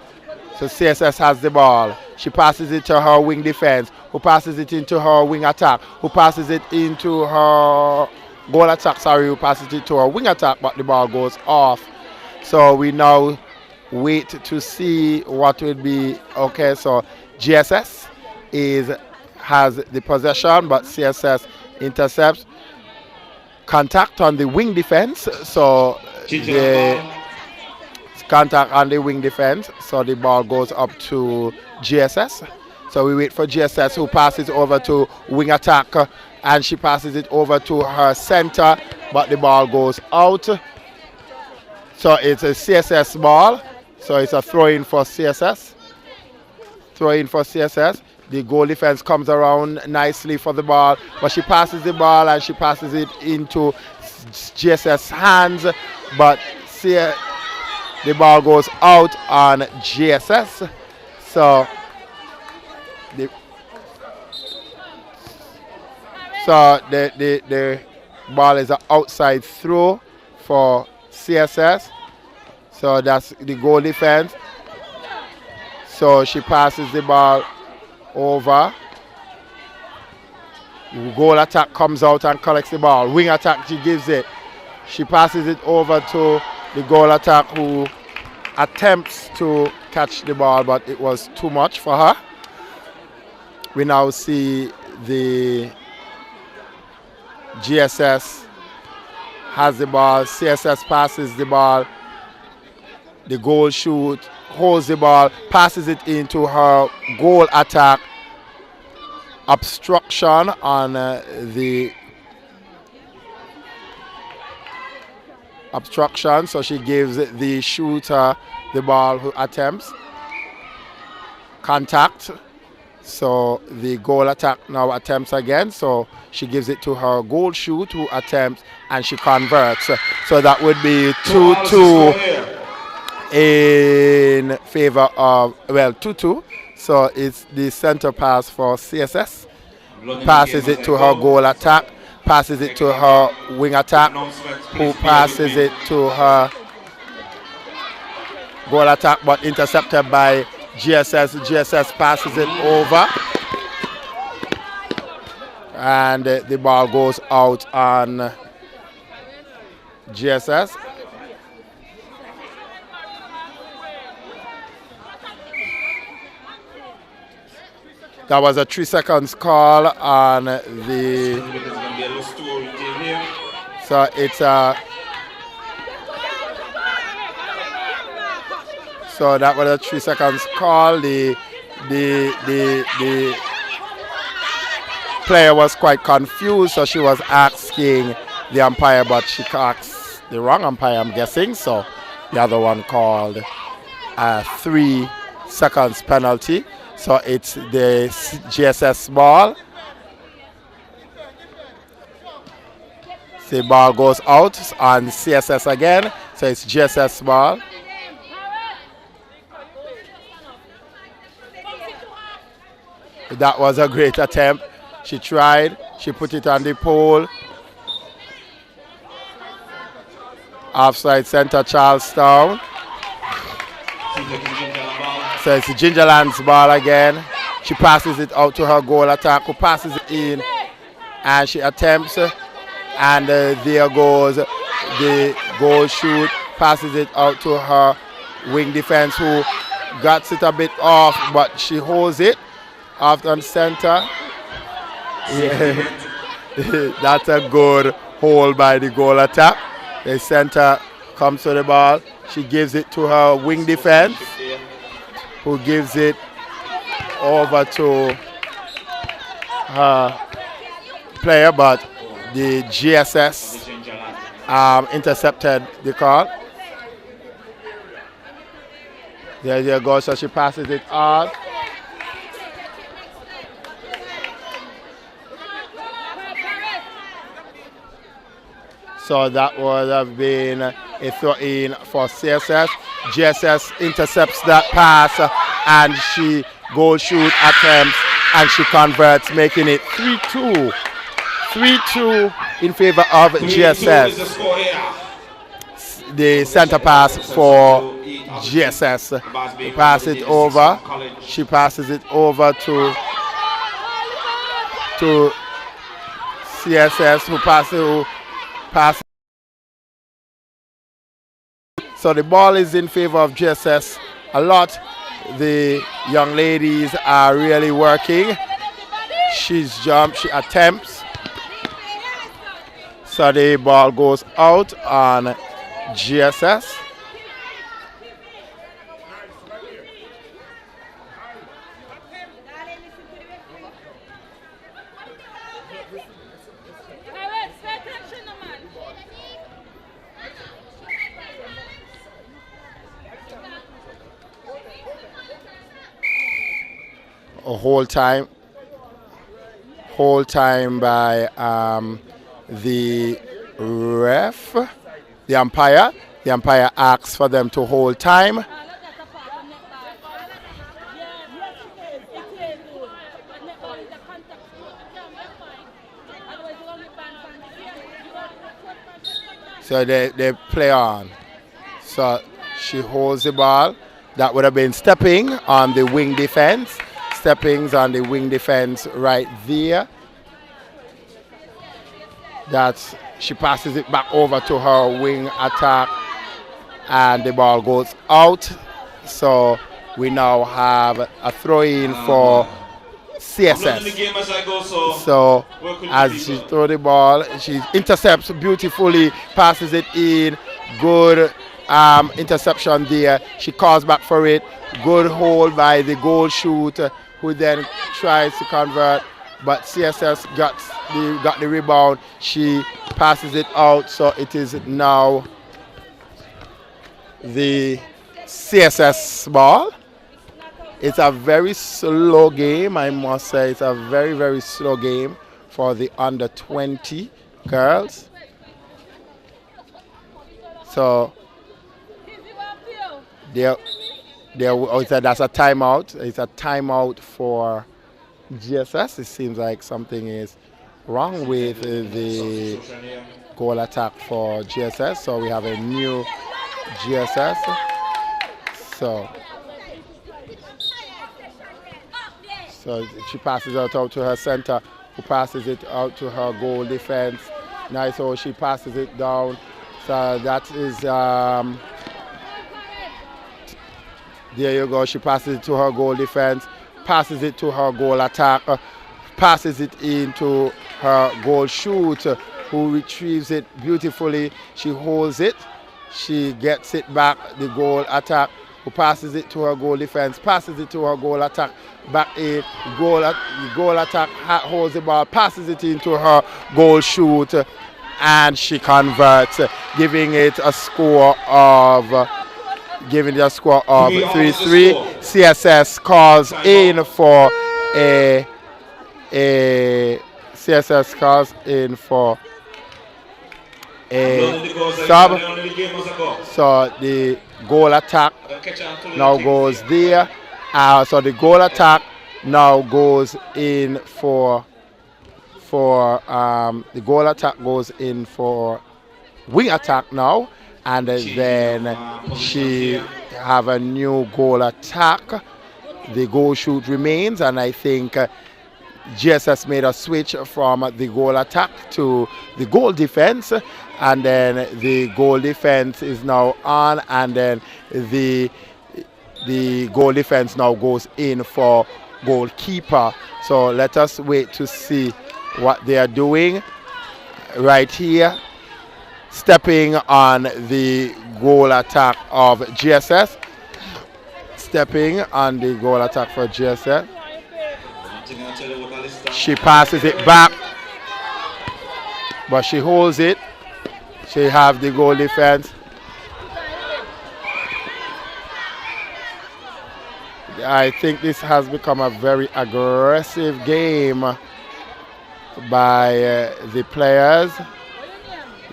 [SPEAKER 12] so CSS has the ball. She passes it to her wing defense, who passes it into her wing attack, who passes it into her goal attack, who passes it to her wing attack, but the ball goes off. So we now wait to see what would be. Okay, so GSS has the possession, but CSS intercepts. Contact on the wing defense, so the contact on the wing defense, so the ball goes up to GSS. So we wait for GSS, who passes over to wing attack, and she passes it over to her center, but the ball goes out. So it's a CSS ball, so it's a throw-in for CSS. Throw-in for CSS. The goal defense comes around nicely for the ball, but she passes the ball and she passes it into GSS hands, but the ball goes out on GSS. So the ball is an outside throw for CSS. So that's the goal defense. So she passes the ball over. Goal attack comes out and collects the ball. Wing attack, she gives it. She passes it over to the goal attack, who attempts to catch the ball, but it was too much for her. We now see the GSS has the ball. CSS passes the ball. The goal shoot, holds the ball, passes it into her goal attack. Obstruction on the obstruction, so she gives the shooter the ball, who attempts. Contact, so the goal attack now attempts again, so she gives it to her goal shoot, who attempts, and she converts. So that would be 2-2 in favor of, well, 2-2. So it's the center pass for CSS. Passes it to her goal attack. Passes it to her wing attack, who passes it to her goal attack, but intercepted by GSS. GSS passes it over, and the ball goes out on GSS. That was a 3 seconds call on the. So it's a. So that was a 3 seconds call. The player was quite confused, so she was asking the umpire, but she asked the wrong umpire, I'm guessing. So the other one called a 3 seconds penalty. So it's the GSS ball. The ball goes out on CSS again. So it's GSS ball. That was a great attempt. She tried. She put it on the pole. Offside center, Charlestown. So it's Gingerland's ball again. She passes it out to her goal attack, who passes it in, and she attempts, and there goes the goal shoot, passes it out to her wing defense, who gets it a bit off, but she holds it off on center. Yeah. That's a good hold by the goal attack. The center comes to the ball. She gives it to her wing defense, who gives it over to her player, but the GSS intercepted the call. There you go, so she passes it on. So that would have been a throw-in for CSS. GSS intercepts that pass, and she goal shoot attempts, and she converts, making it 3-2. 3-2 in favor of GSS. The center pass for GSS. She passes it over. She passes it over to CSS, who passes. So the ball is in favor of GSS a lot. The young ladies are really working. She's jumped, she attempts. So the ball goes out on GSS. A whole time by the ref, the umpire. The umpire asks for them to hold time. So they play on. So she holds the ball. That would have been stepping on the wing defense. Steppings on the wing defense right there. That's, she passes it back over to her wing attack, and the ball goes out. So we now have a throw-in for CSS. So as she throws the ball, she intercepts beautifully, passes it in. Good interception there. She calls back for it. Good hold by the goal shooter, who then tries to convert, but CSS got the rebound. She passes it out, so it is now the CSS ball. It's a very slow game, I must say. It's a very, very slow game for the under 20 girls. So that's a timeout. It's a timeout for GSS. It seems like something is wrong with the goal attack for GSS. So we have a new GSS. So she passes it out to her center, who passes it out to her goal defense. Nice, so she passes it down. So that is, there you go. She passes it to her goal defense, passes it to her goal attack, passes it into her goal shoot, who retrieves it beautifully. She holds it, she gets it back, the goal attack, who passes it to her goal defense, passes it to her goal attack, back in, goal attack holds the ball, passes it into her goal shoot, and she converts, giving it a score of 3-3. CSS calls in for a sub. So the goal attack now goes there. So the goal attack now goes in for the goal attack goes in for wing attack now, and then she have a new goal attack. The goal shoot remains, and I think GSS made a switch from the goal attack to the goal defense, and then the goal defense is now on, and then the goal defense now goes in for goalkeeper. So let us wait to see what they are doing right here. Stepping on the goal attack of GSS. Stepping on the goal attack for GSS. She passes it back, but she holds it. She have the goal defense. I think this has become a very aggressive game by the players,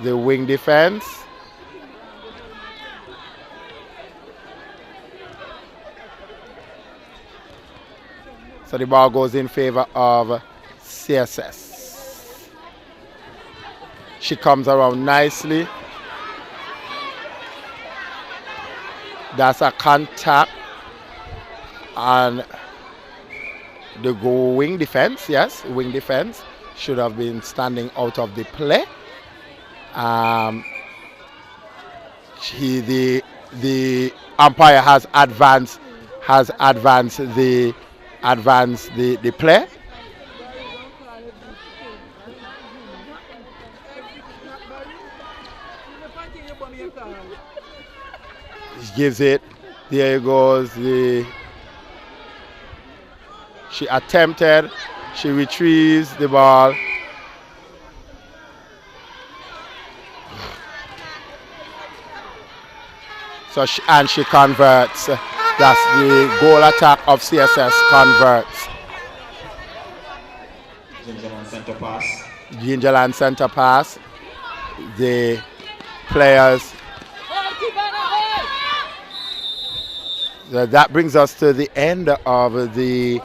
[SPEAKER 12] the wing defense. So the ball goes in favor of CSS. She comes around nicely. That's a contact on the wing defense. Yes, wing defense should have been standing out of the play. The umpire has advanced the play. He gives it. There goes she attempted. She retrieves the ball. So she converts. That's the goal attack of CSS converts. Gingerland center pass. The players. That brings us to the end of the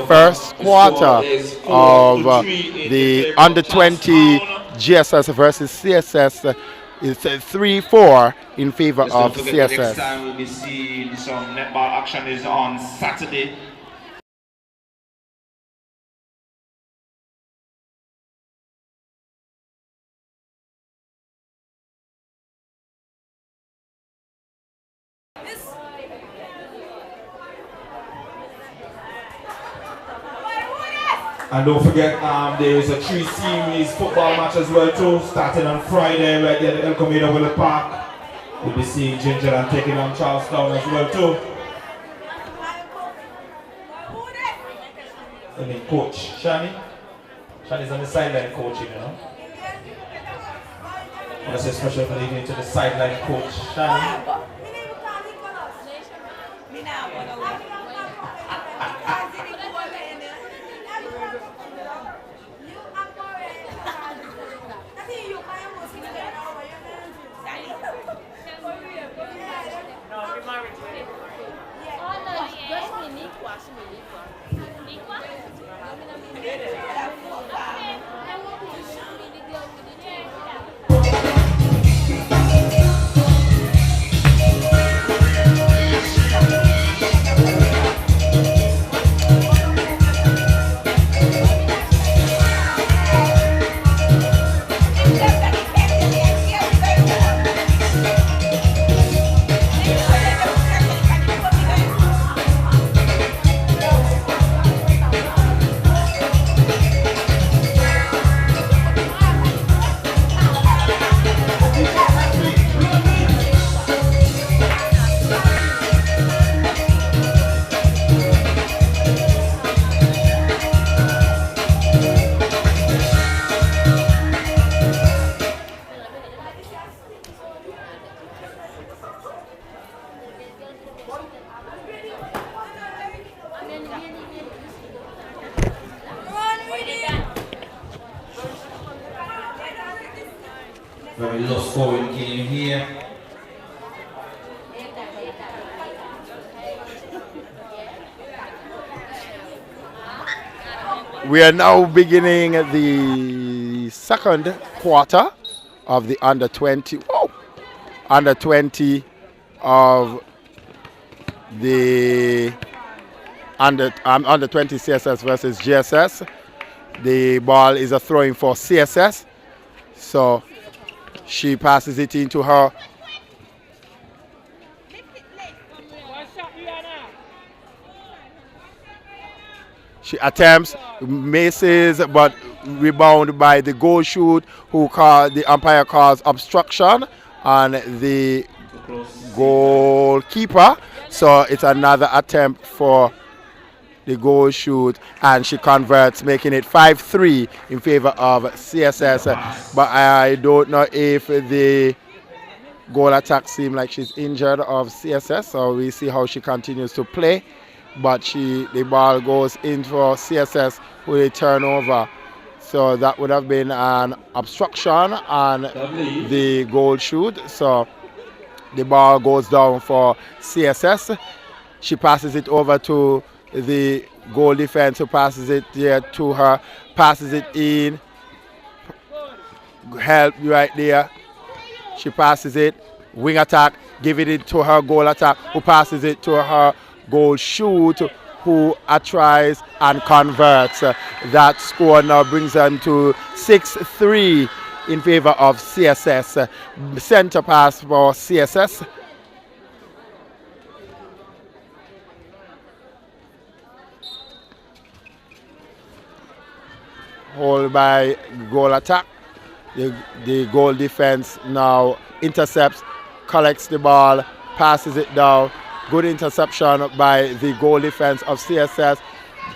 [SPEAKER 12] first quarter of the under 20 GSS versus CSS. It's 3-4 in favor of CSS.
[SPEAKER 13] Next time we'll be seeing some netball action is on Saturday. And don't forget, there is a 3-series football match as well too, starting on Friday right there at El Camino Willard Park. We'll be seeing Gingerland taking on Charlestown as well too. And then coach Shani. Shani's on the sideline coaching, you know. I want to say special for leading to the sideline coach Shani. Very low scoring game here.
[SPEAKER 12] We are now beginning the second quarter of the under 20. Whoa! Under 20 of the under 20 CSS versus GSS. The ball is a throwing for CSS. So she passes it into her. She attempts, misses, but rebound by the goal shoot, who the umpire calls obstruction on the goalkeeper. So it's another attempt for the goal shoot, and she converts, making it 5-3 in favor of CSS. But I don't know if the goal attack seems like she's injured of CSS, so we see how she continues to play. But the ball goes in for CSS with a turnover. So that would have been an obstruction on the goal shoot. So the ball goes down for CSS. She passes it over to the goal defense, who passes it there to her, passes it in. Help right there. She passes it. Wing attack, giving it to her goal attack, who passes it to her goal shoot, who tries and converts. That score now brings them to 6-3 in favor of CSS. Center pass for CSS. Hold by goal attack. The goal defense now intercepts, collects the ball, passes it down. Good interception by the goal defense of CSS.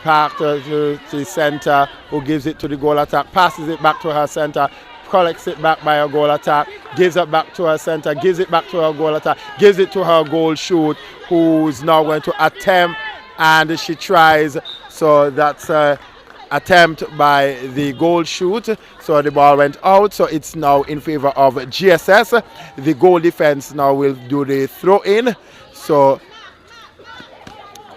[SPEAKER 12] Back to the center, who gives it to the goal attack, passes it back to her center, collects it back by her goal attack, gives it back to her center, gives it back to her goal attack, gives it to her goal shoot, who's now going to attempt, and she tries. So that's attempt by the goal shoot. So the ball went out, so it's now in favor of GSS. The goal defense now will do the throw in. So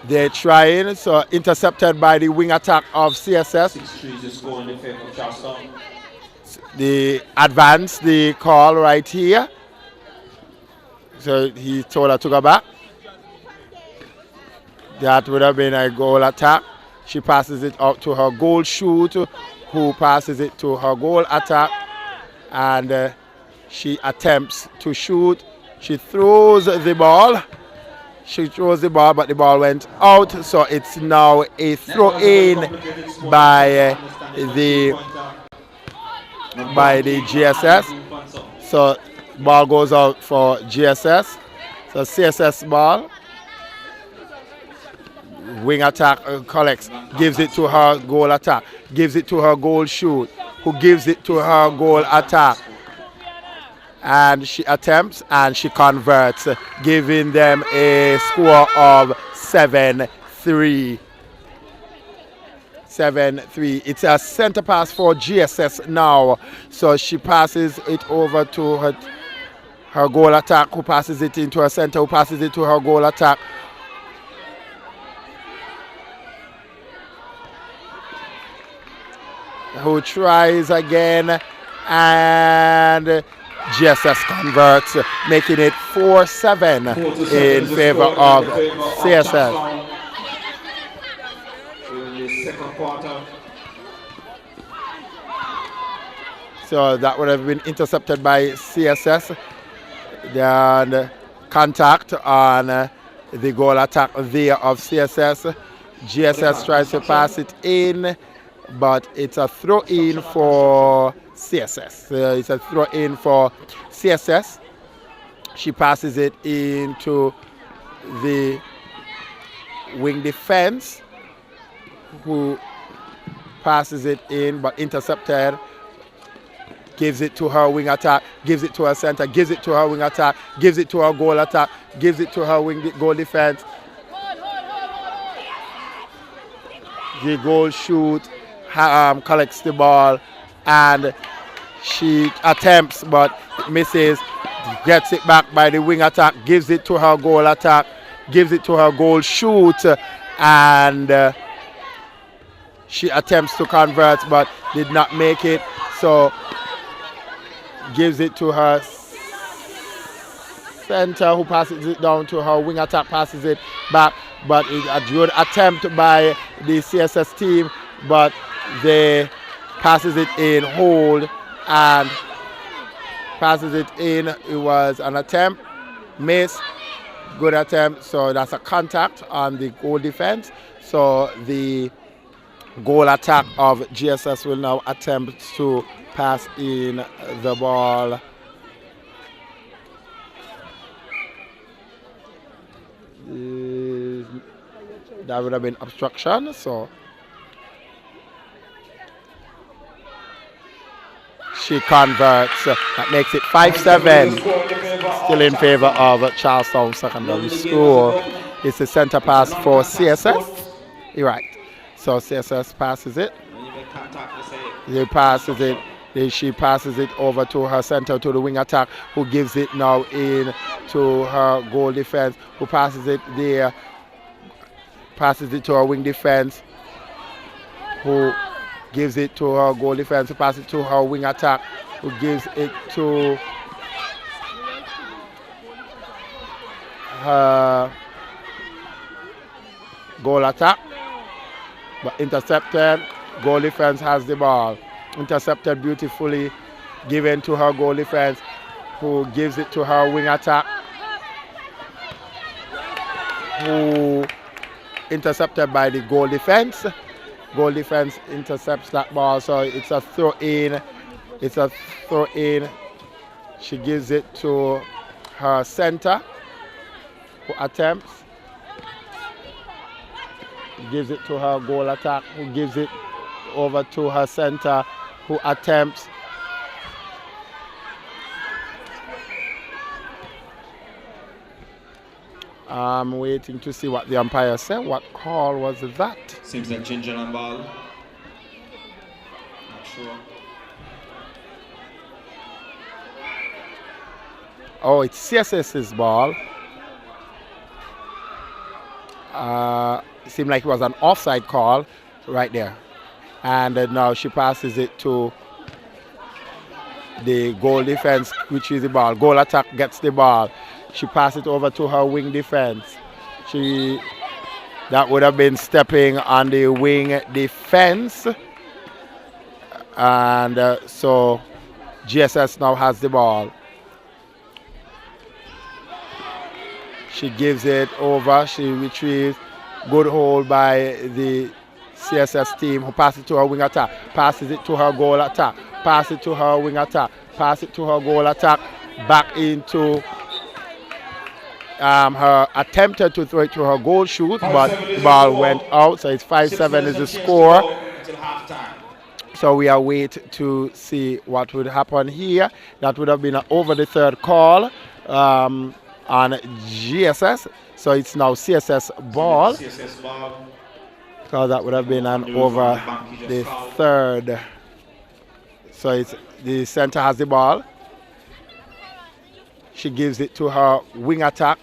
[SPEAKER 12] they're trying, so intercepted by the wing attack of CSS.
[SPEAKER 13] 6-3 is scoring in favor of Charlestown.
[SPEAKER 12] The advance, the call right here. So he told her to go back. That would have been a goal attack. She passes it out to her goal shoot, who passes it to her goal attack, and she attempts to shoot. She throws the ball. She throws the ball, but the ball went out, so it's now a throw in by the GSS. So ball goes out for GSS. So CSS ball. Wing attack collects, gives it to her goal attack, gives it to her goal shoot, who gives it to her goal attack. And she attempts and she converts, giving them a score of 7-3. 7-3. It's a center pass for GSS now. So she passes it over to her goal attack, who passes it into her center, who passes it to her goal attack. Who tries again, and GSS converts, making it 4-7 in favor of CSS.
[SPEAKER 13] In the second quarter.
[SPEAKER 12] So that would have been intercepted by CSS. Then contact on the goal attack there of CSS. GSS tries to pass it in, but it's a throw in for CSS. It's a throw in for CSS. She passes it into the wing defense, who passes it in but intercepted. Gives it to her wing attack, gives it to her center, gives it to her wing attack, gives it to her goal attack, gives it to her wing goal defense. The goal shoot collects the ball, and She attempts but misses, gets it back by the wing attack, gives it to her goal attack, gives it to her goal shoot, and she attempts to convert but did not make it. So gives it to her center, who passes it down to her wing attack, passes it back, but it's a good attempt by the CSS team, but they passes it in, hold, and passes it in. It was an attempt, miss, good attempt, so that's a contact on the goal defense. So the goal attack of GSS will now attempt to pass in the ball. That would have been obstruction, so she converts. That makes it 5-7. Still in favor of Charlestown Secondary School. It's a center pass for CSS. You're right. So CSS passes it. She passes it. She passes it over to her center, to the wing attack, who gives it now in to her goal defense, who passes it there, passes it to her wing defense, who gives it to her goal defense, who passes it to her wing attack, who gives it to her goal attack, but intercepted. Goal defense has the ball. Intercepted beautifully, given to her goal defense, who gives it to her wing attack, who intercepted by the goal defense. Goal defense intercepts that ball, so it's a throw in. It's a throw in. She gives it to her center, who attempts. Gives it to her goal attack, who gives it over to her center, who attempts. I'm waiting to see what the umpire said. What call was that?
[SPEAKER 13] Seems like ginger and ball. Not sure.
[SPEAKER 12] Oh, it's CSS's ball. It seemed like it was an offside call right there. And now she passes it to the goal defense, which is the ball. Goal attack gets the ball. She passes it over to her wing defense. That would have been stepping on the wing defense. And so GSS now has the ball. She gives it over. She retrieves. Good hold by the CSS team, who passes it to her wing attack. Passes it to her goal attack. Pass it to her wing attack. Pass it to her goal attack. Back into her attempted to throw it to her goal shoot, but the ball went out. So it's 5-7 is the score. So we are waiting to see what would happen here. That would have been over the third call on GSS. So it's now CSS ball.
[SPEAKER 13] CSS ball.
[SPEAKER 12] So that would have been an over the third. So it's the center has the ball. She gives it to her wing attack.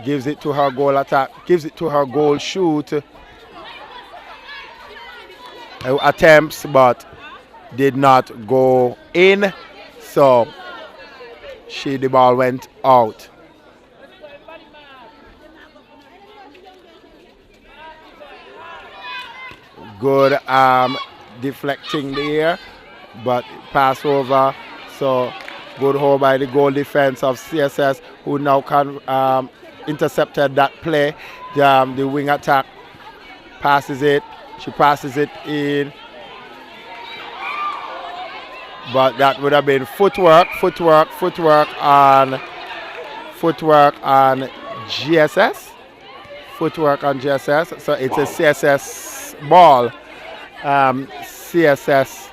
[SPEAKER 12] Gives it to her goal attack. Gives it to her goal shoot. Attempts, but did not go in. So the ball went out. Good deflecting there, but pass over. So good hold by the goal defense of CSS, who now can intercepted that play. The wing attack passes it. She passes it in, but that would have been footwork on GSS. Footwork on GSS. So it's a CSS ball. CSS.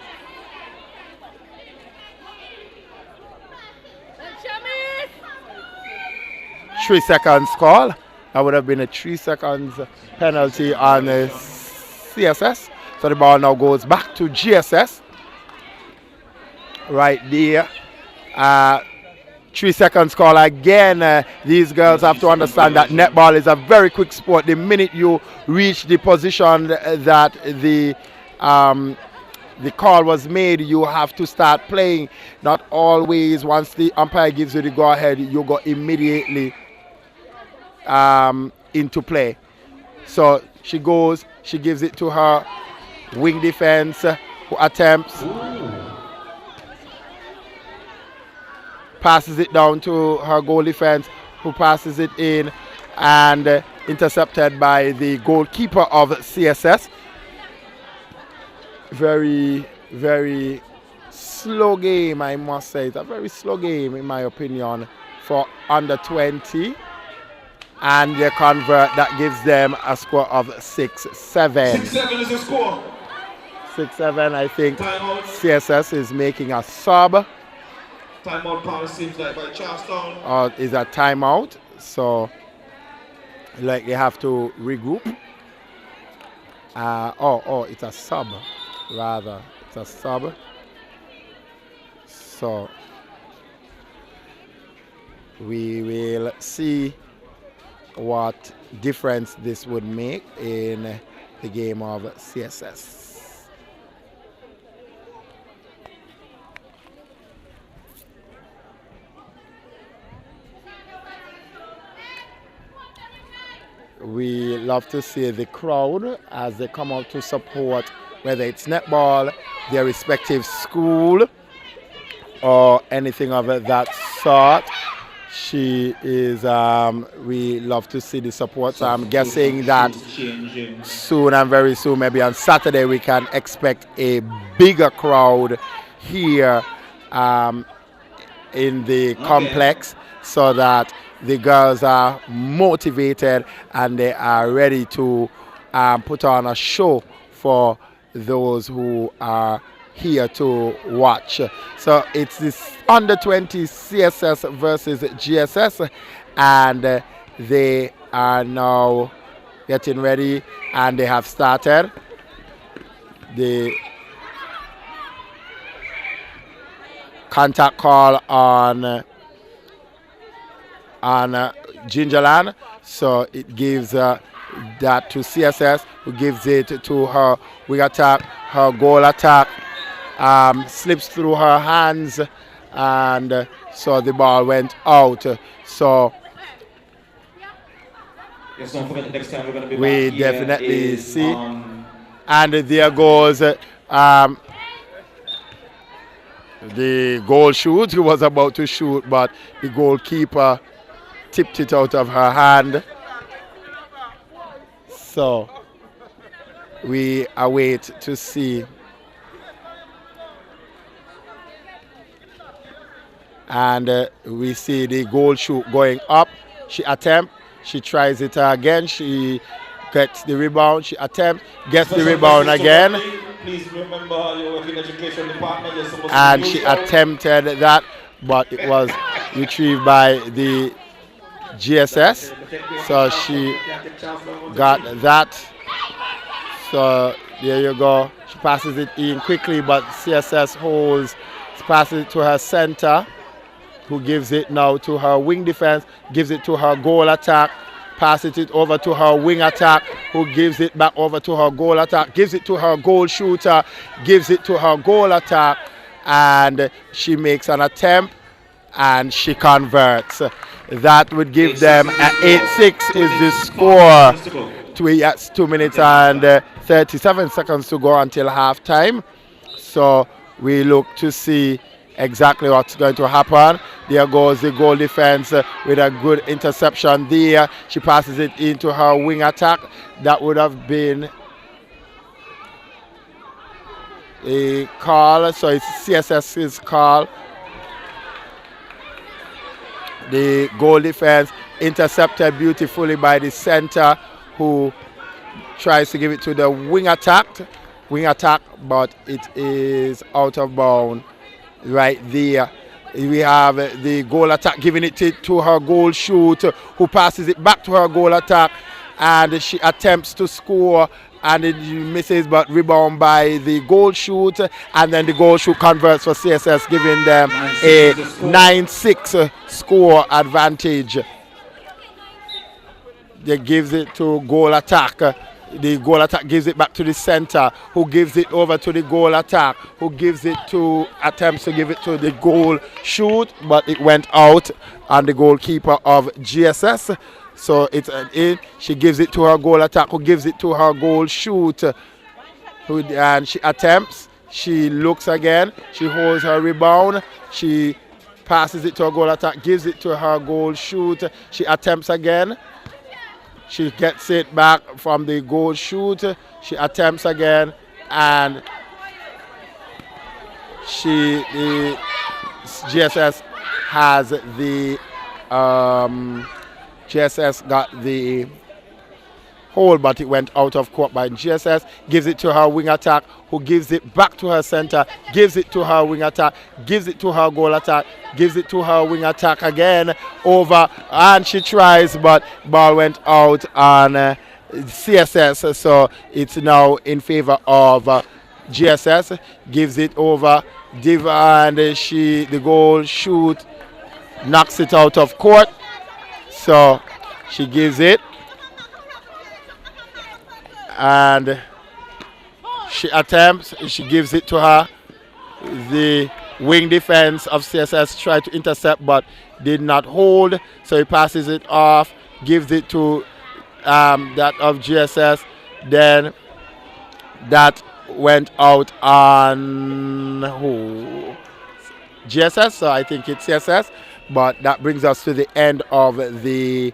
[SPEAKER 12] Three seconds call. That would have been a 3 seconds penalty on CSS. So the ball now goes back to GSS. right there. 3 seconds call again. These girls have to understand that netball is a very quick sport. The minute you reach the position that the call was made, you have to start playing. Not always once the umpire gives you the go ahead, you go immediately into play. So she goes, she gives it to her wing defense who attempts. Passes it down to her goal defense who passes it in, and intercepted by the goalkeeper of CSS. Very, very slow game, I must say. It's a very slow game, in my opinion, for under 20. And they convert, that gives them a score of 6-7.
[SPEAKER 13] 6-7 is the score.
[SPEAKER 12] 6-7, I think CSS is making a sub.
[SPEAKER 13] Timeout power seems like by Charlestown.
[SPEAKER 12] Or is a timeout, so like they have to regroup. It's a sub, rather. It's a sub. So we will see what difference this would make in the game of CSS. We love to see the crowd as they come out to support, whether it's netball, their respective school, or anything of that sort. She is, we love to see the support. So I'm guessing that soon and very soon, maybe on Saturday, we can expect a bigger crowd here in the complex, so that the girls are motivated and they are ready to put on a show for those who are here to watch. So it's this under 20 CSS versus GSS, and they are now getting ready, and they have started. The contact call on Gingerland, so it gives that to CSS, who gives it to her wing attack. Her goal attack slips through her hands, and so the ball went out. So
[SPEAKER 13] Yes, don't forget, next time we're going to be
[SPEAKER 12] we
[SPEAKER 13] back here
[SPEAKER 12] definitely
[SPEAKER 13] is
[SPEAKER 12] see, and there goes the goal shoot. He was about to shoot, but the goalkeeper tipped it out of her hand. So we await to see. And we see the goal shoot going up. She attempts, she tries it again, she gets the rebound, she attempts, gets the rebound again.
[SPEAKER 13] Please remember your working education department. You're supposed
[SPEAKER 12] And
[SPEAKER 13] to
[SPEAKER 12] she attempted that, but it was retrieved by the GSS. So she got that. So there you go. She passes it in quickly, but CSS holds, passes it to her center, who gives it now to her wing defense, gives it to her goal attack, passes it over to her wing attack, who gives it back over to her goal attack, gives it to her goal shooter, gives it to her goal attack, and she makes an attempt, and she converts. That would give them 8-6 is the score. 2 minutes and 37 seconds to go until halftime. So we look to see exactly what's going to happen. There goes the goal defense with a good interception there. She passes it into her wing attack. That would have been a call. So it's CSS's call. The goal defense intercepted beautifully by the center, who tries to give it to the wing attack, but it is out of bounds right there. We have the goal attack giving it to her goal shoot, who passes it back to her goal attack, and she attempts to score and it misses, but rebound by the goal shoot, and then the goal shoot converts for CSS, giving them a 9-6 score advantage. They gives it to goal attack. The goal attack gives it back to the center, who gives it over to the goal attack, who gives it to, attempts to give it to the goal shoot, but it went out on the goalkeeper of GSS. So it's an in. She gives it to her goal attack, who gives it to her goal shoot, and she attempts. She looks again. She holds her rebound. She passes it to her goal attack, gives it to her goal shoot. She attempts again. She gets it back from the goal shoot. She attempts again, and the GSS has the GSS got the hold, but it went out of court by GSS. Gives it to her wing attack, who gives it back to her center, gives it to her wing attack, gives it to her goal attack, gives it to her wing attack again, over, and she tries, but ball went out on CSS, so it's now in favor of GSS. Gives it over, and the goal shoot knocks it out of court, so she gives it, and she attempts, she gives it to her. The wing defense of CSS tried to intercept but did not hold, so he passes it off, gives it to that of GSS. Then that went out on GSS, so I think it's CSS, but that brings us to the end of the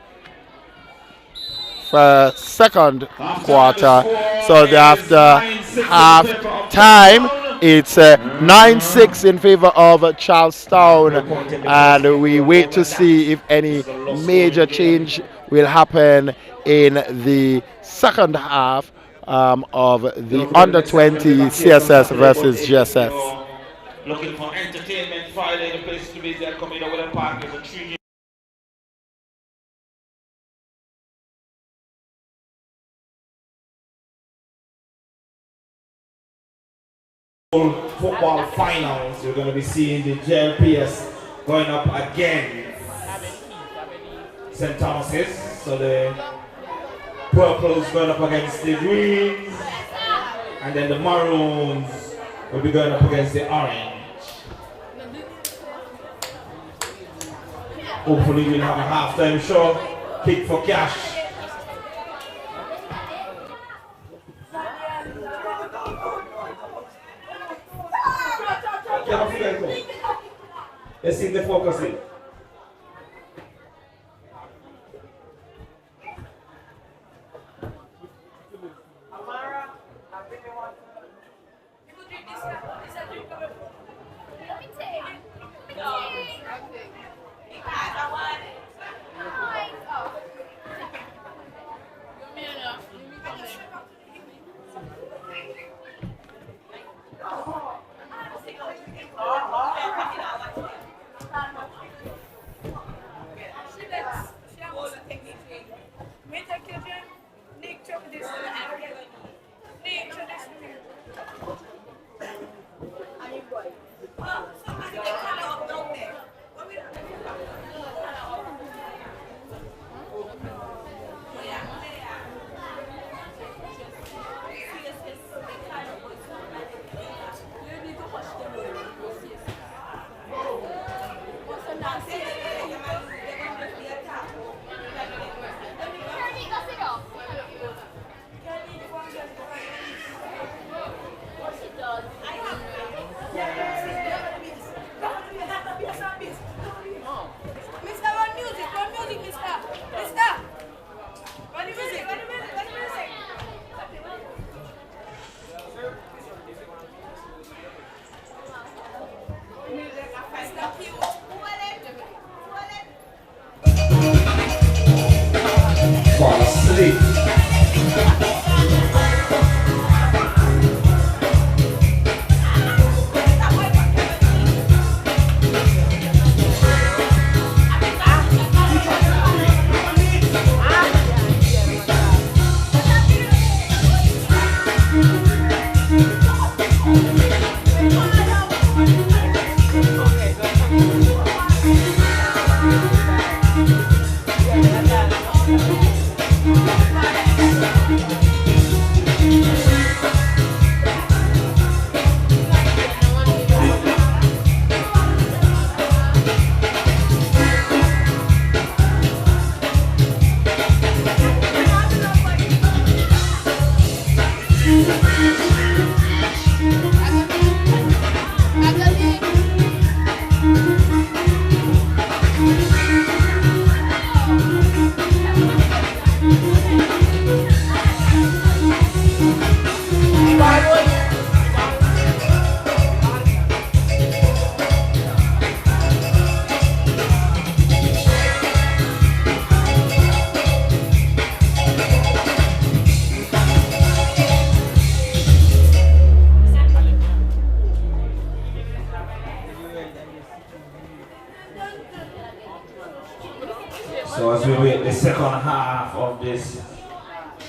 [SPEAKER 12] second quarter. So after half time, it's 9-6 in favor of Charlestown, and we wait to see if any major change will happen in the second half of the under-20 CSS versus GSS.
[SPEAKER 13] Looking for entertainment Friday, the place to be there, coming up with a party for 3 years. Football finals, you're going to be seeing the JLPS going up again. St. Thomas's, so the purples going up against the greens, and then the maroons will be going up against the orange. Hopefully we'll have a halftime show, kick for cash. Let's see the focusing.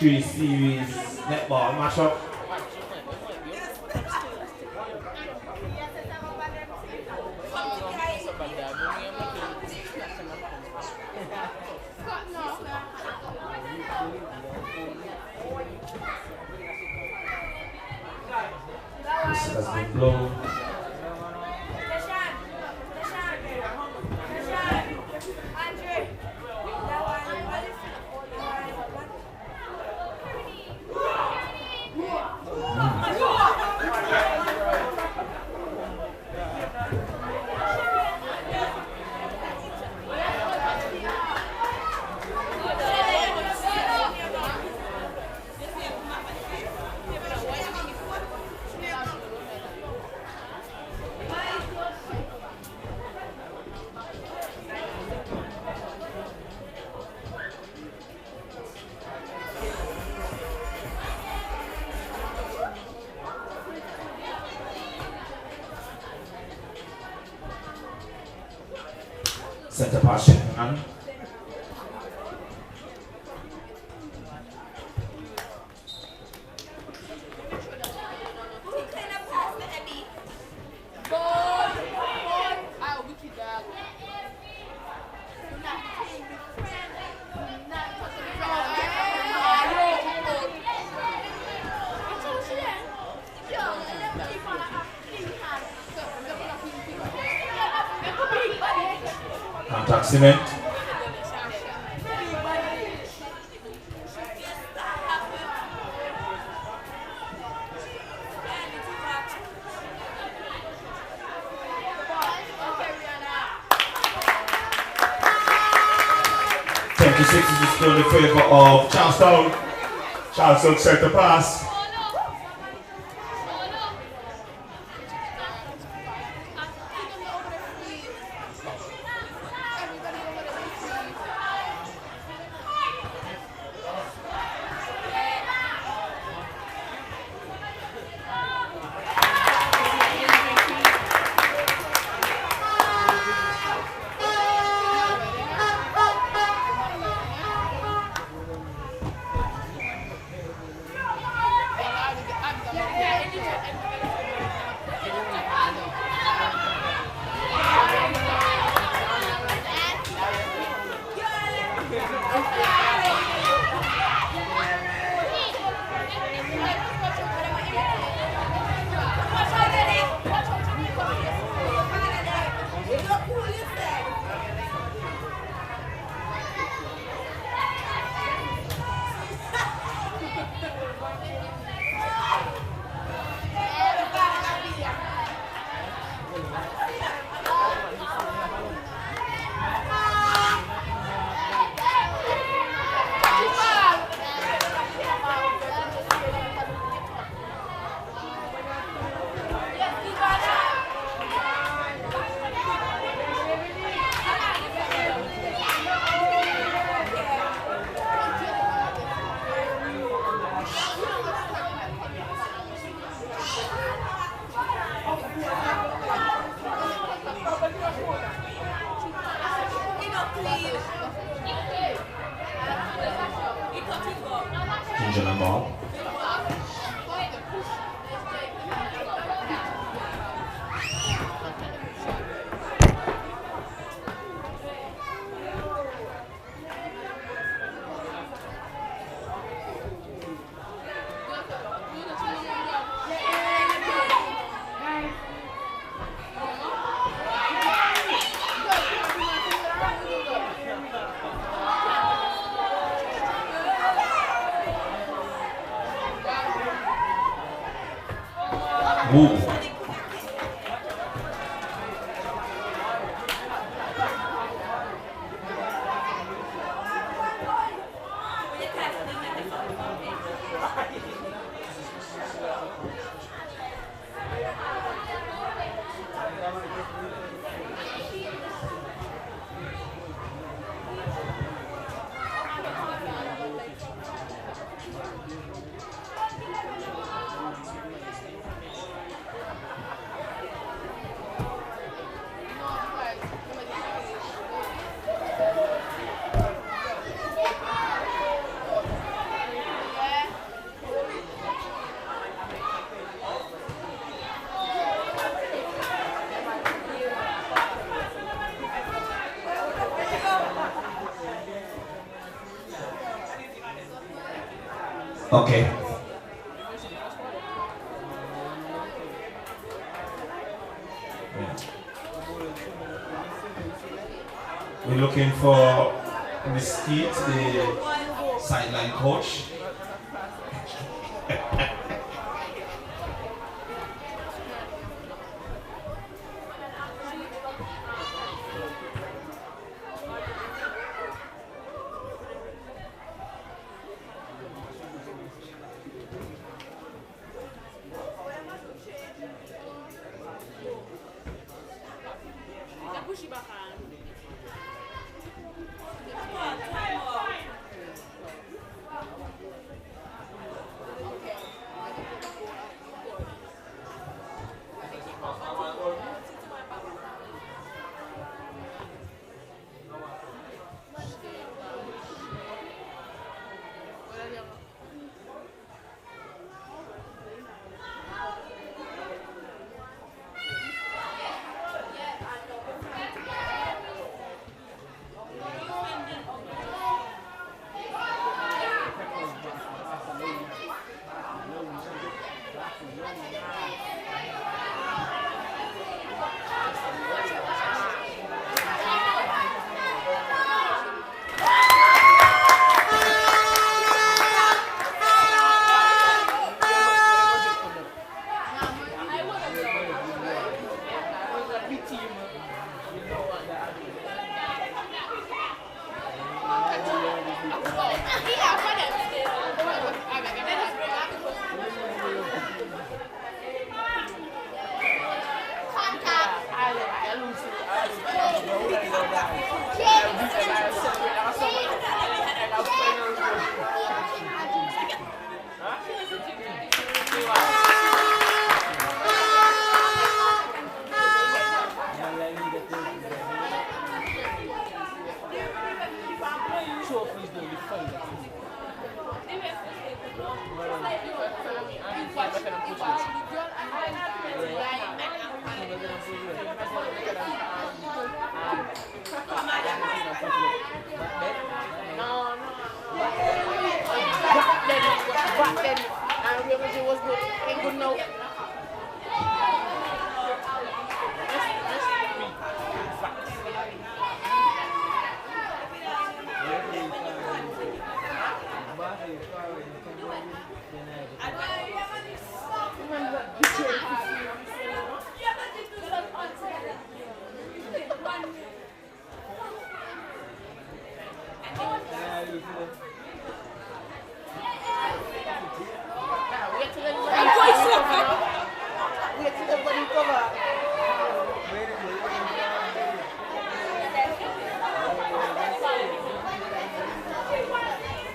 [SPEAKER 13] 3 series netball matchup. This has been blown. Center pass check on. Contact cement. Is still in favor of Charlestown. Charlestown center pass. Ginger ball. Move. Okay. Yeah. We're looking for Mesquite, the sideline coach.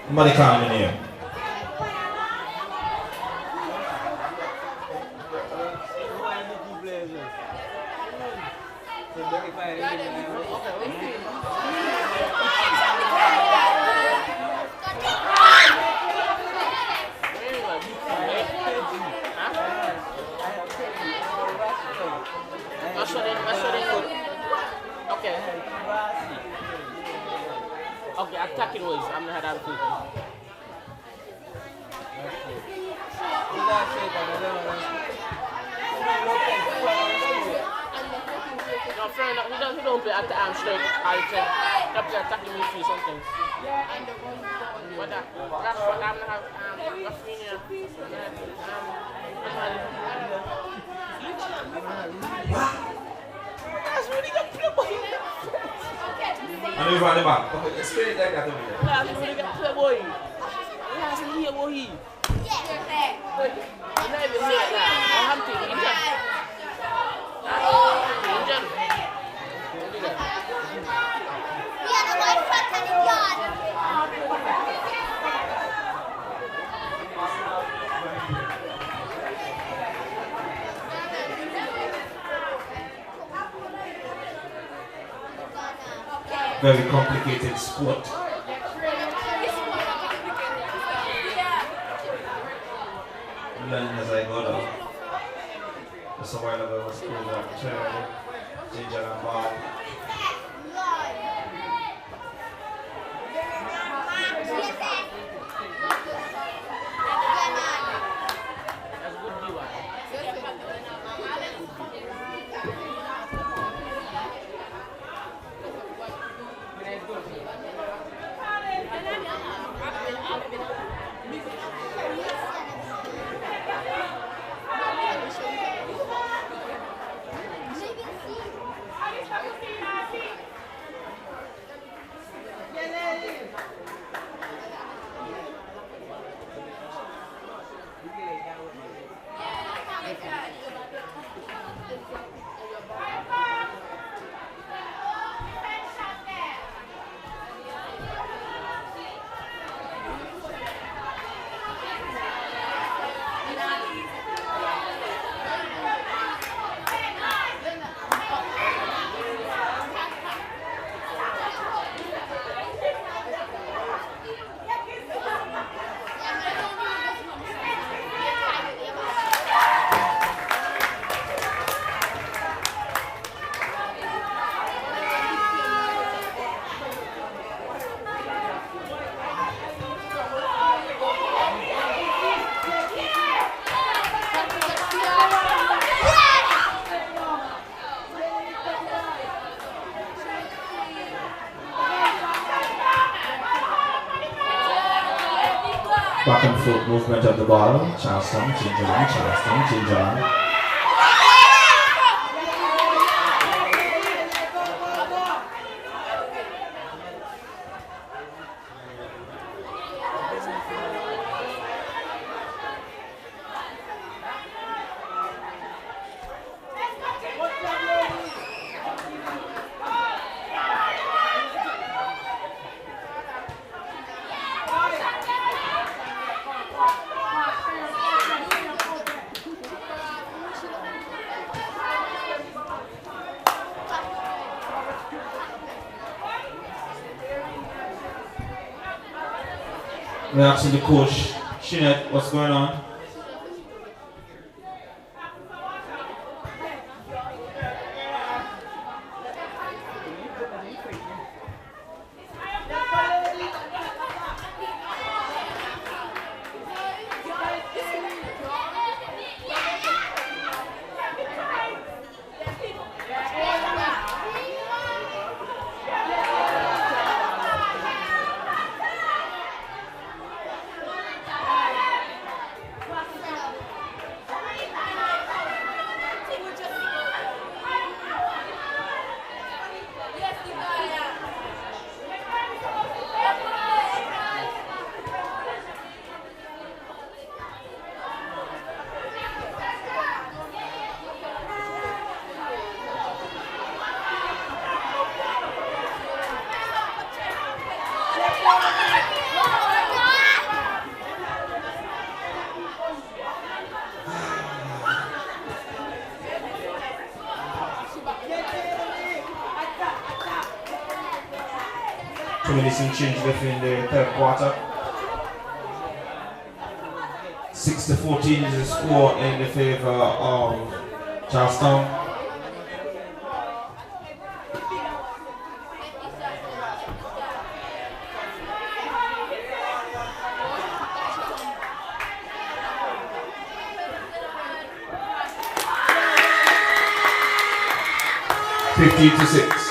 [SPEAKER 13] Somebody coming in here.
[SPEAKER 15] Okay, attacking ways. I'm gonna have that quick. No, fair enough. He don't play at the arm straight all the time. He play attacking midfield sometimes. But that's what I'm gonna have. Rafinha. That's really good play, boy.
[SPEAKER 13] And we run the back. Okay, explain it like that to me.
[SPEAKER 15] That's really good play, boy. That's really good, boy. I'm not even saying that. I have to injure.
[SPEAKER 13] Very complicated sport. Learning as I go down. Just a while ago, I was school like Cherry, Ginger and Bob. foot movement of the ball. Charleston, change on, Charleston, change on. We're asking the coach, Shinette, what's going on? Some change left in the third quarter. 6-14 is the score in the favor of Charlestown. (15-6).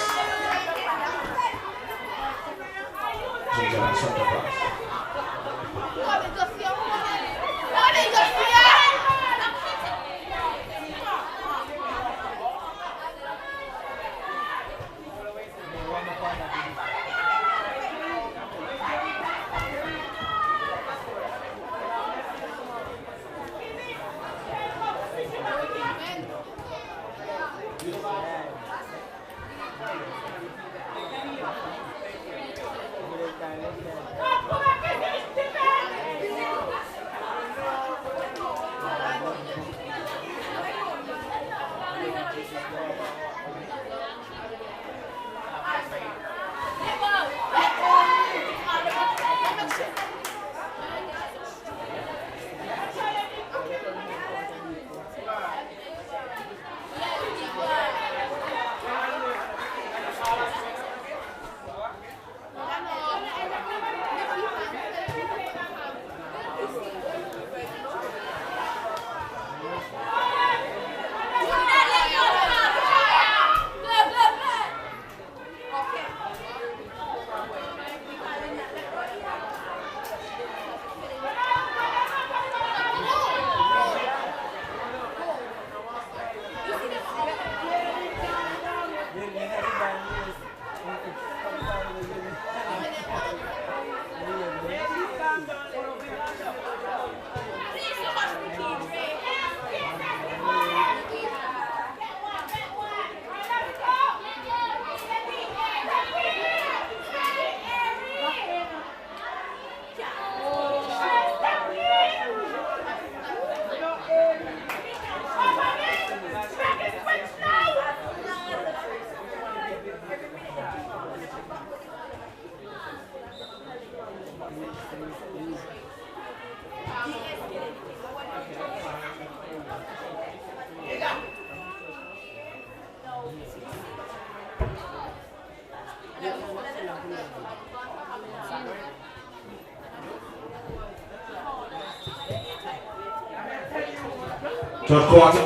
[SPEAKER 13] Third quarter.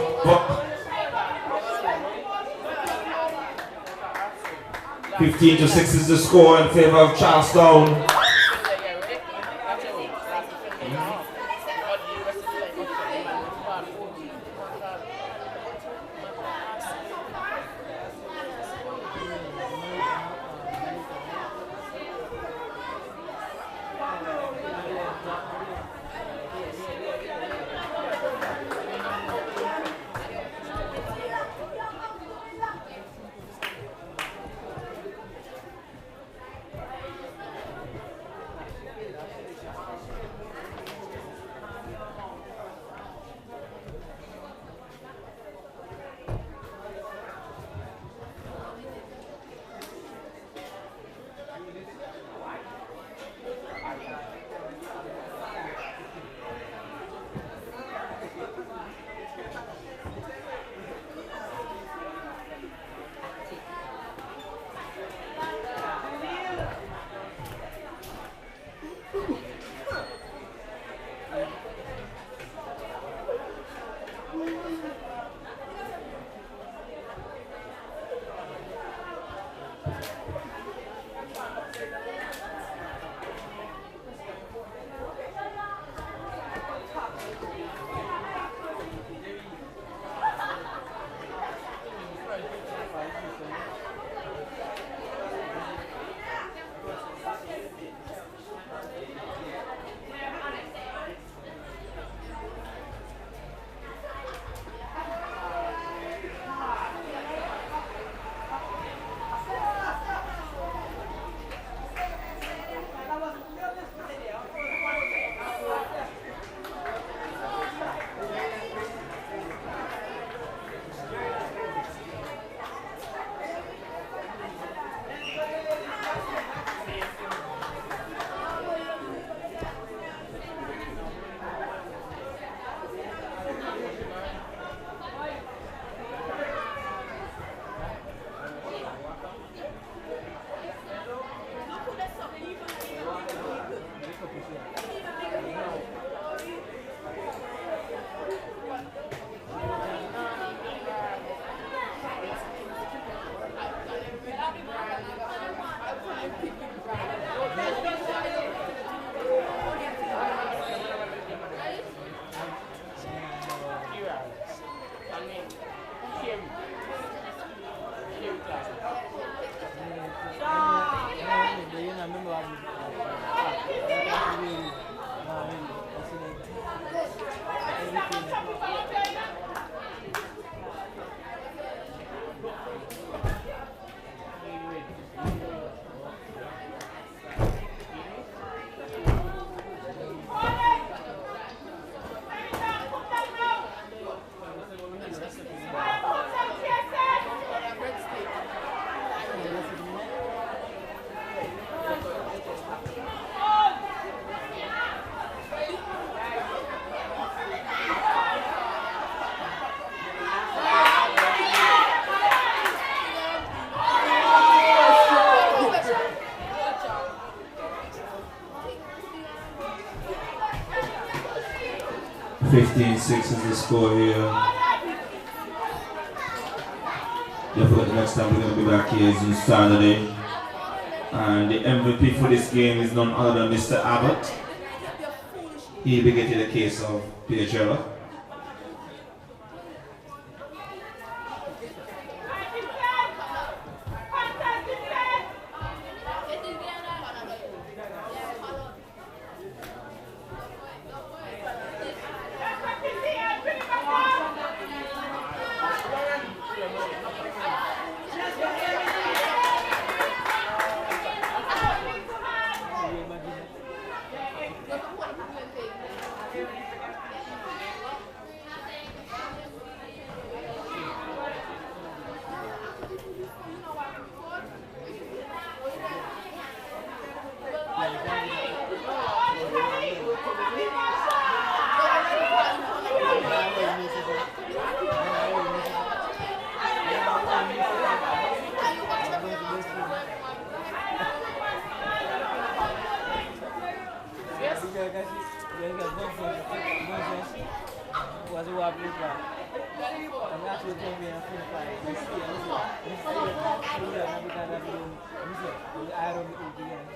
[SPEAKER 13] 15-6 is the score in favor of Charlestown. 15-6 is the score here. Don't forget the next time we're going to be back here is on Saturday. And the MVP for this game is none other than Mr. Abbott. He'll be getting a case of Peter Trevor.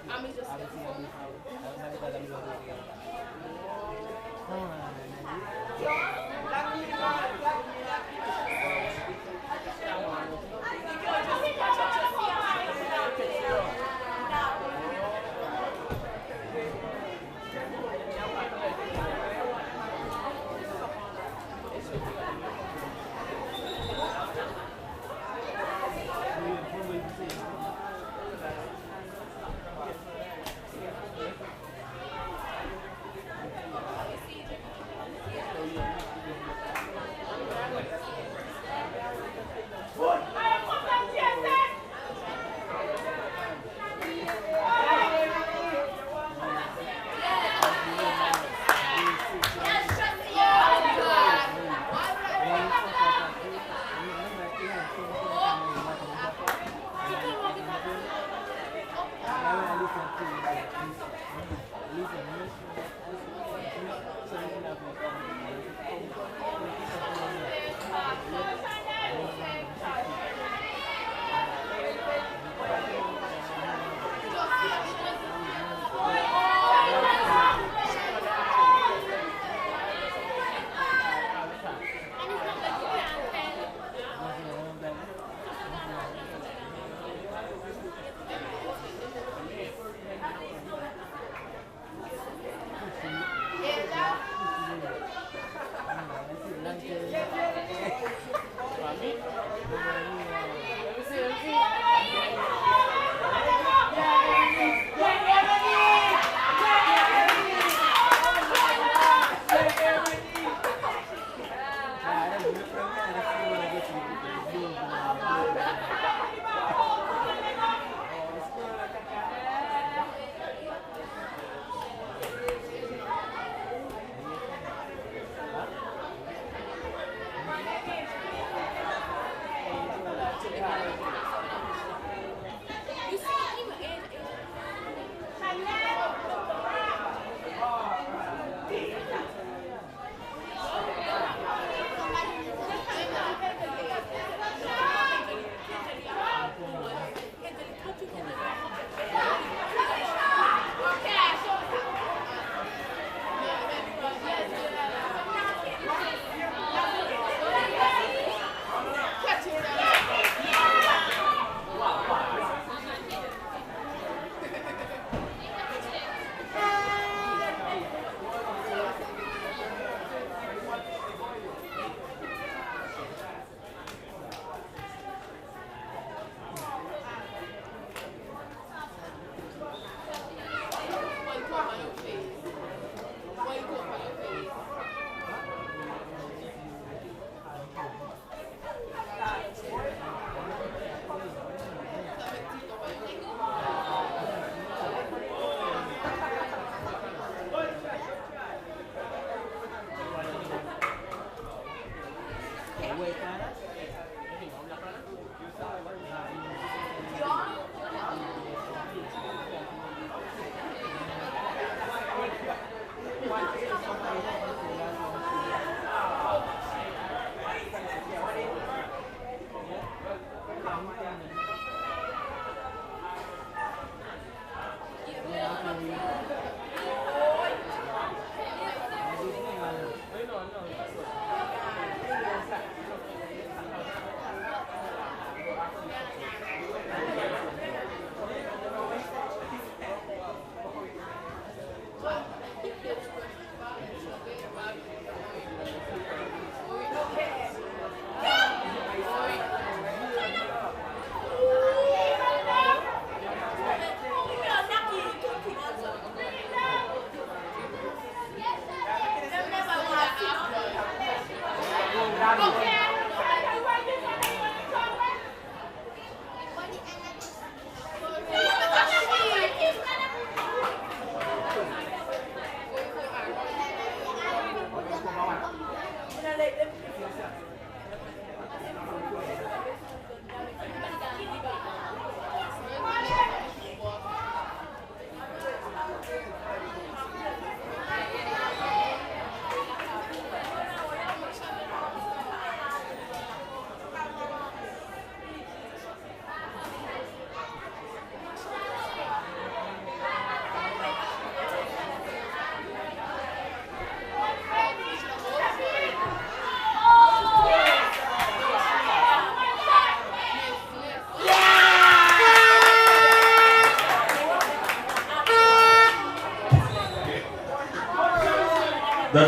[SPEAKER 11] I'm just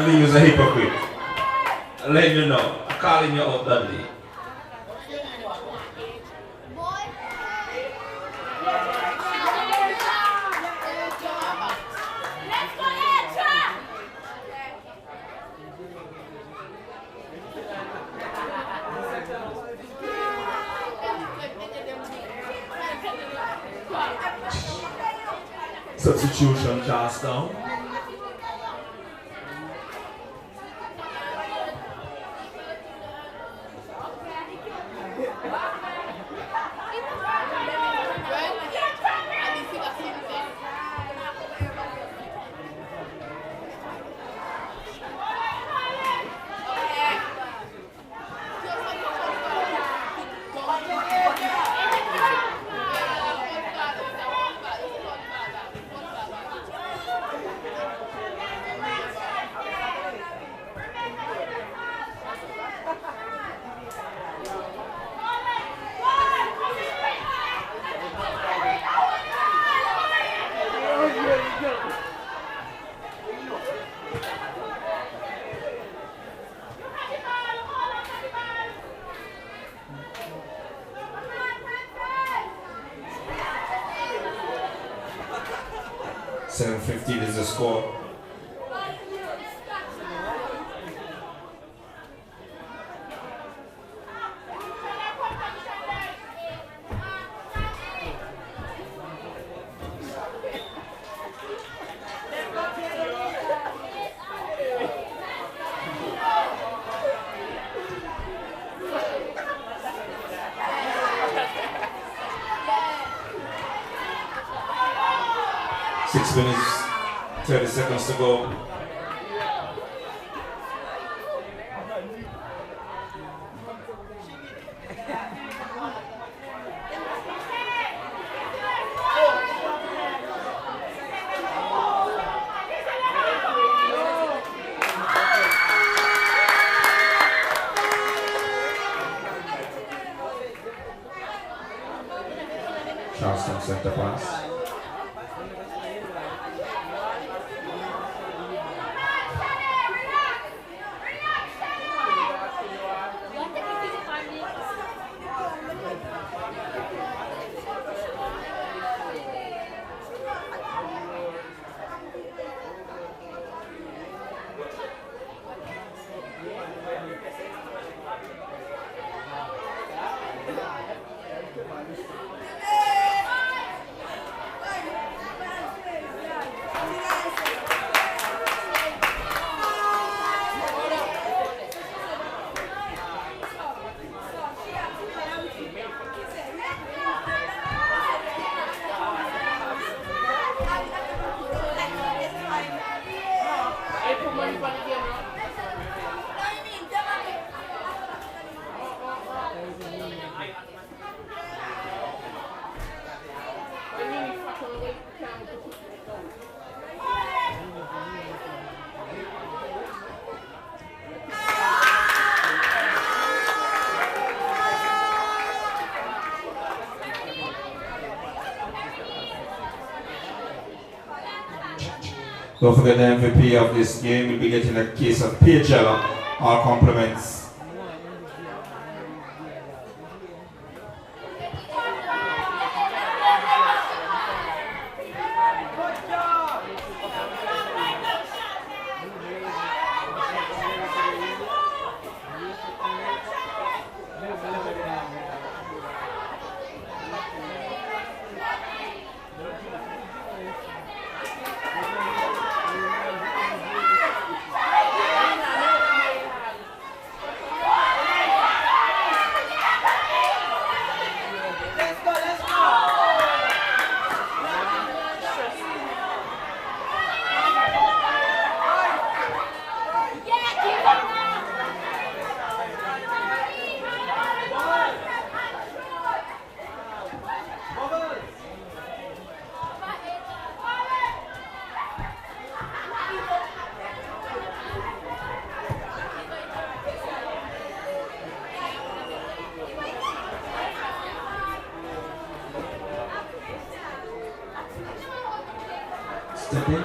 [SPEAKER 13] Dudley was a hypocrite. I'm letting you know. I'm calling you out, Dudley. Substitution, Charlestown. .750 is the score. Six minutes, 30 seconds to go. Charleston center pass. Don't forget the MVP of this game will be getting a case of PHL. All compliments. Step in.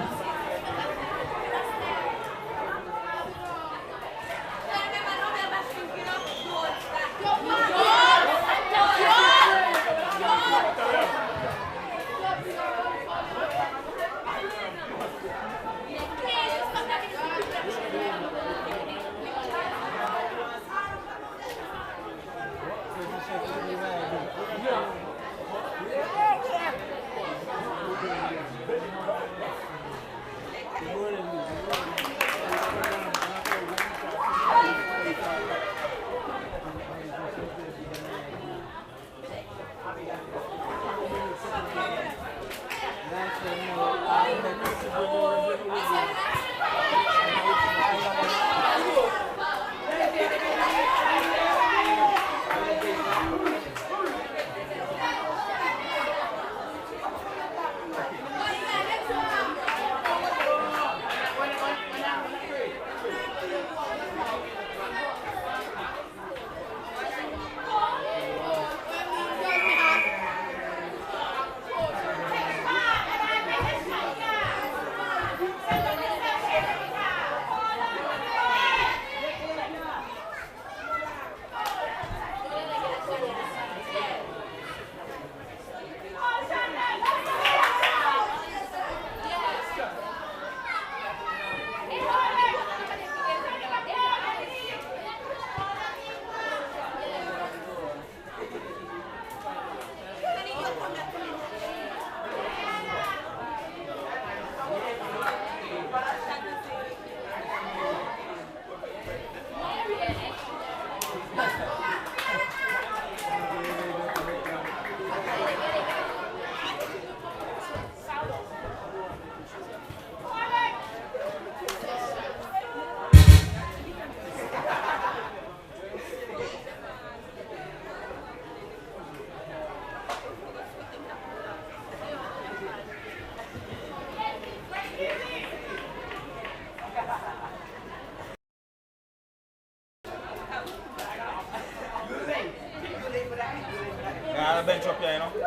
[SPEAKER 9] a bench up here, you know. You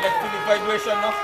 [SPEAKER 9] like feel the vibration now?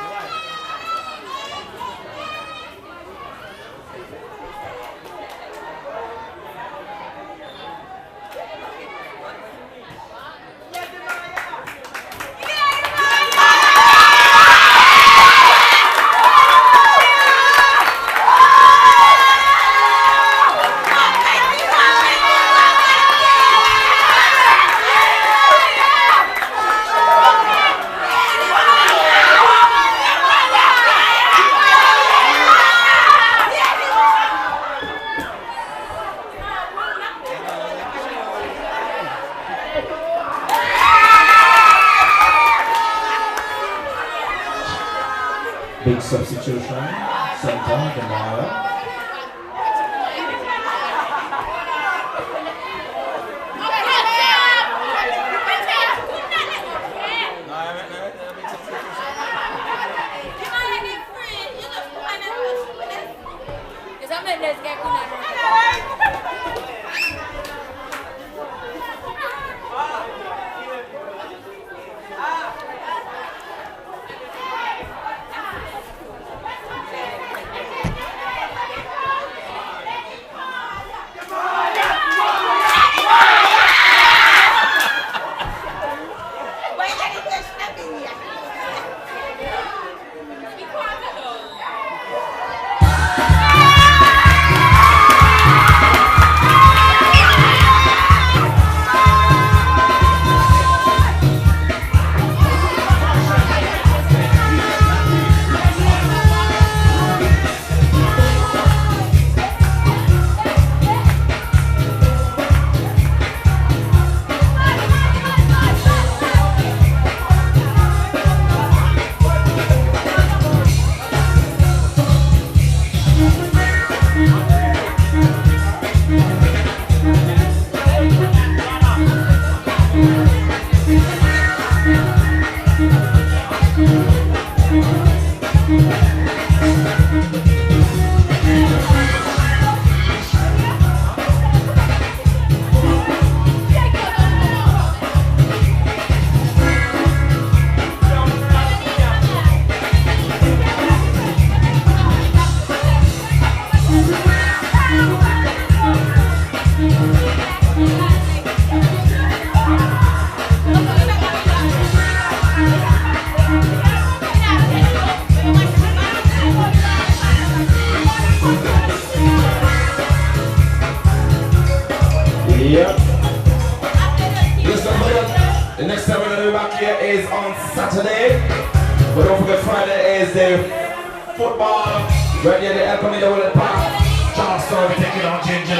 [SPEAKER 13] Big substitution, center, Demara. Yep. Listen, the next time we're going to be back here is on Saturday. But don't forget Friday is the football. Right here, the El Camino Willet Park. Charleston taking on Ginger.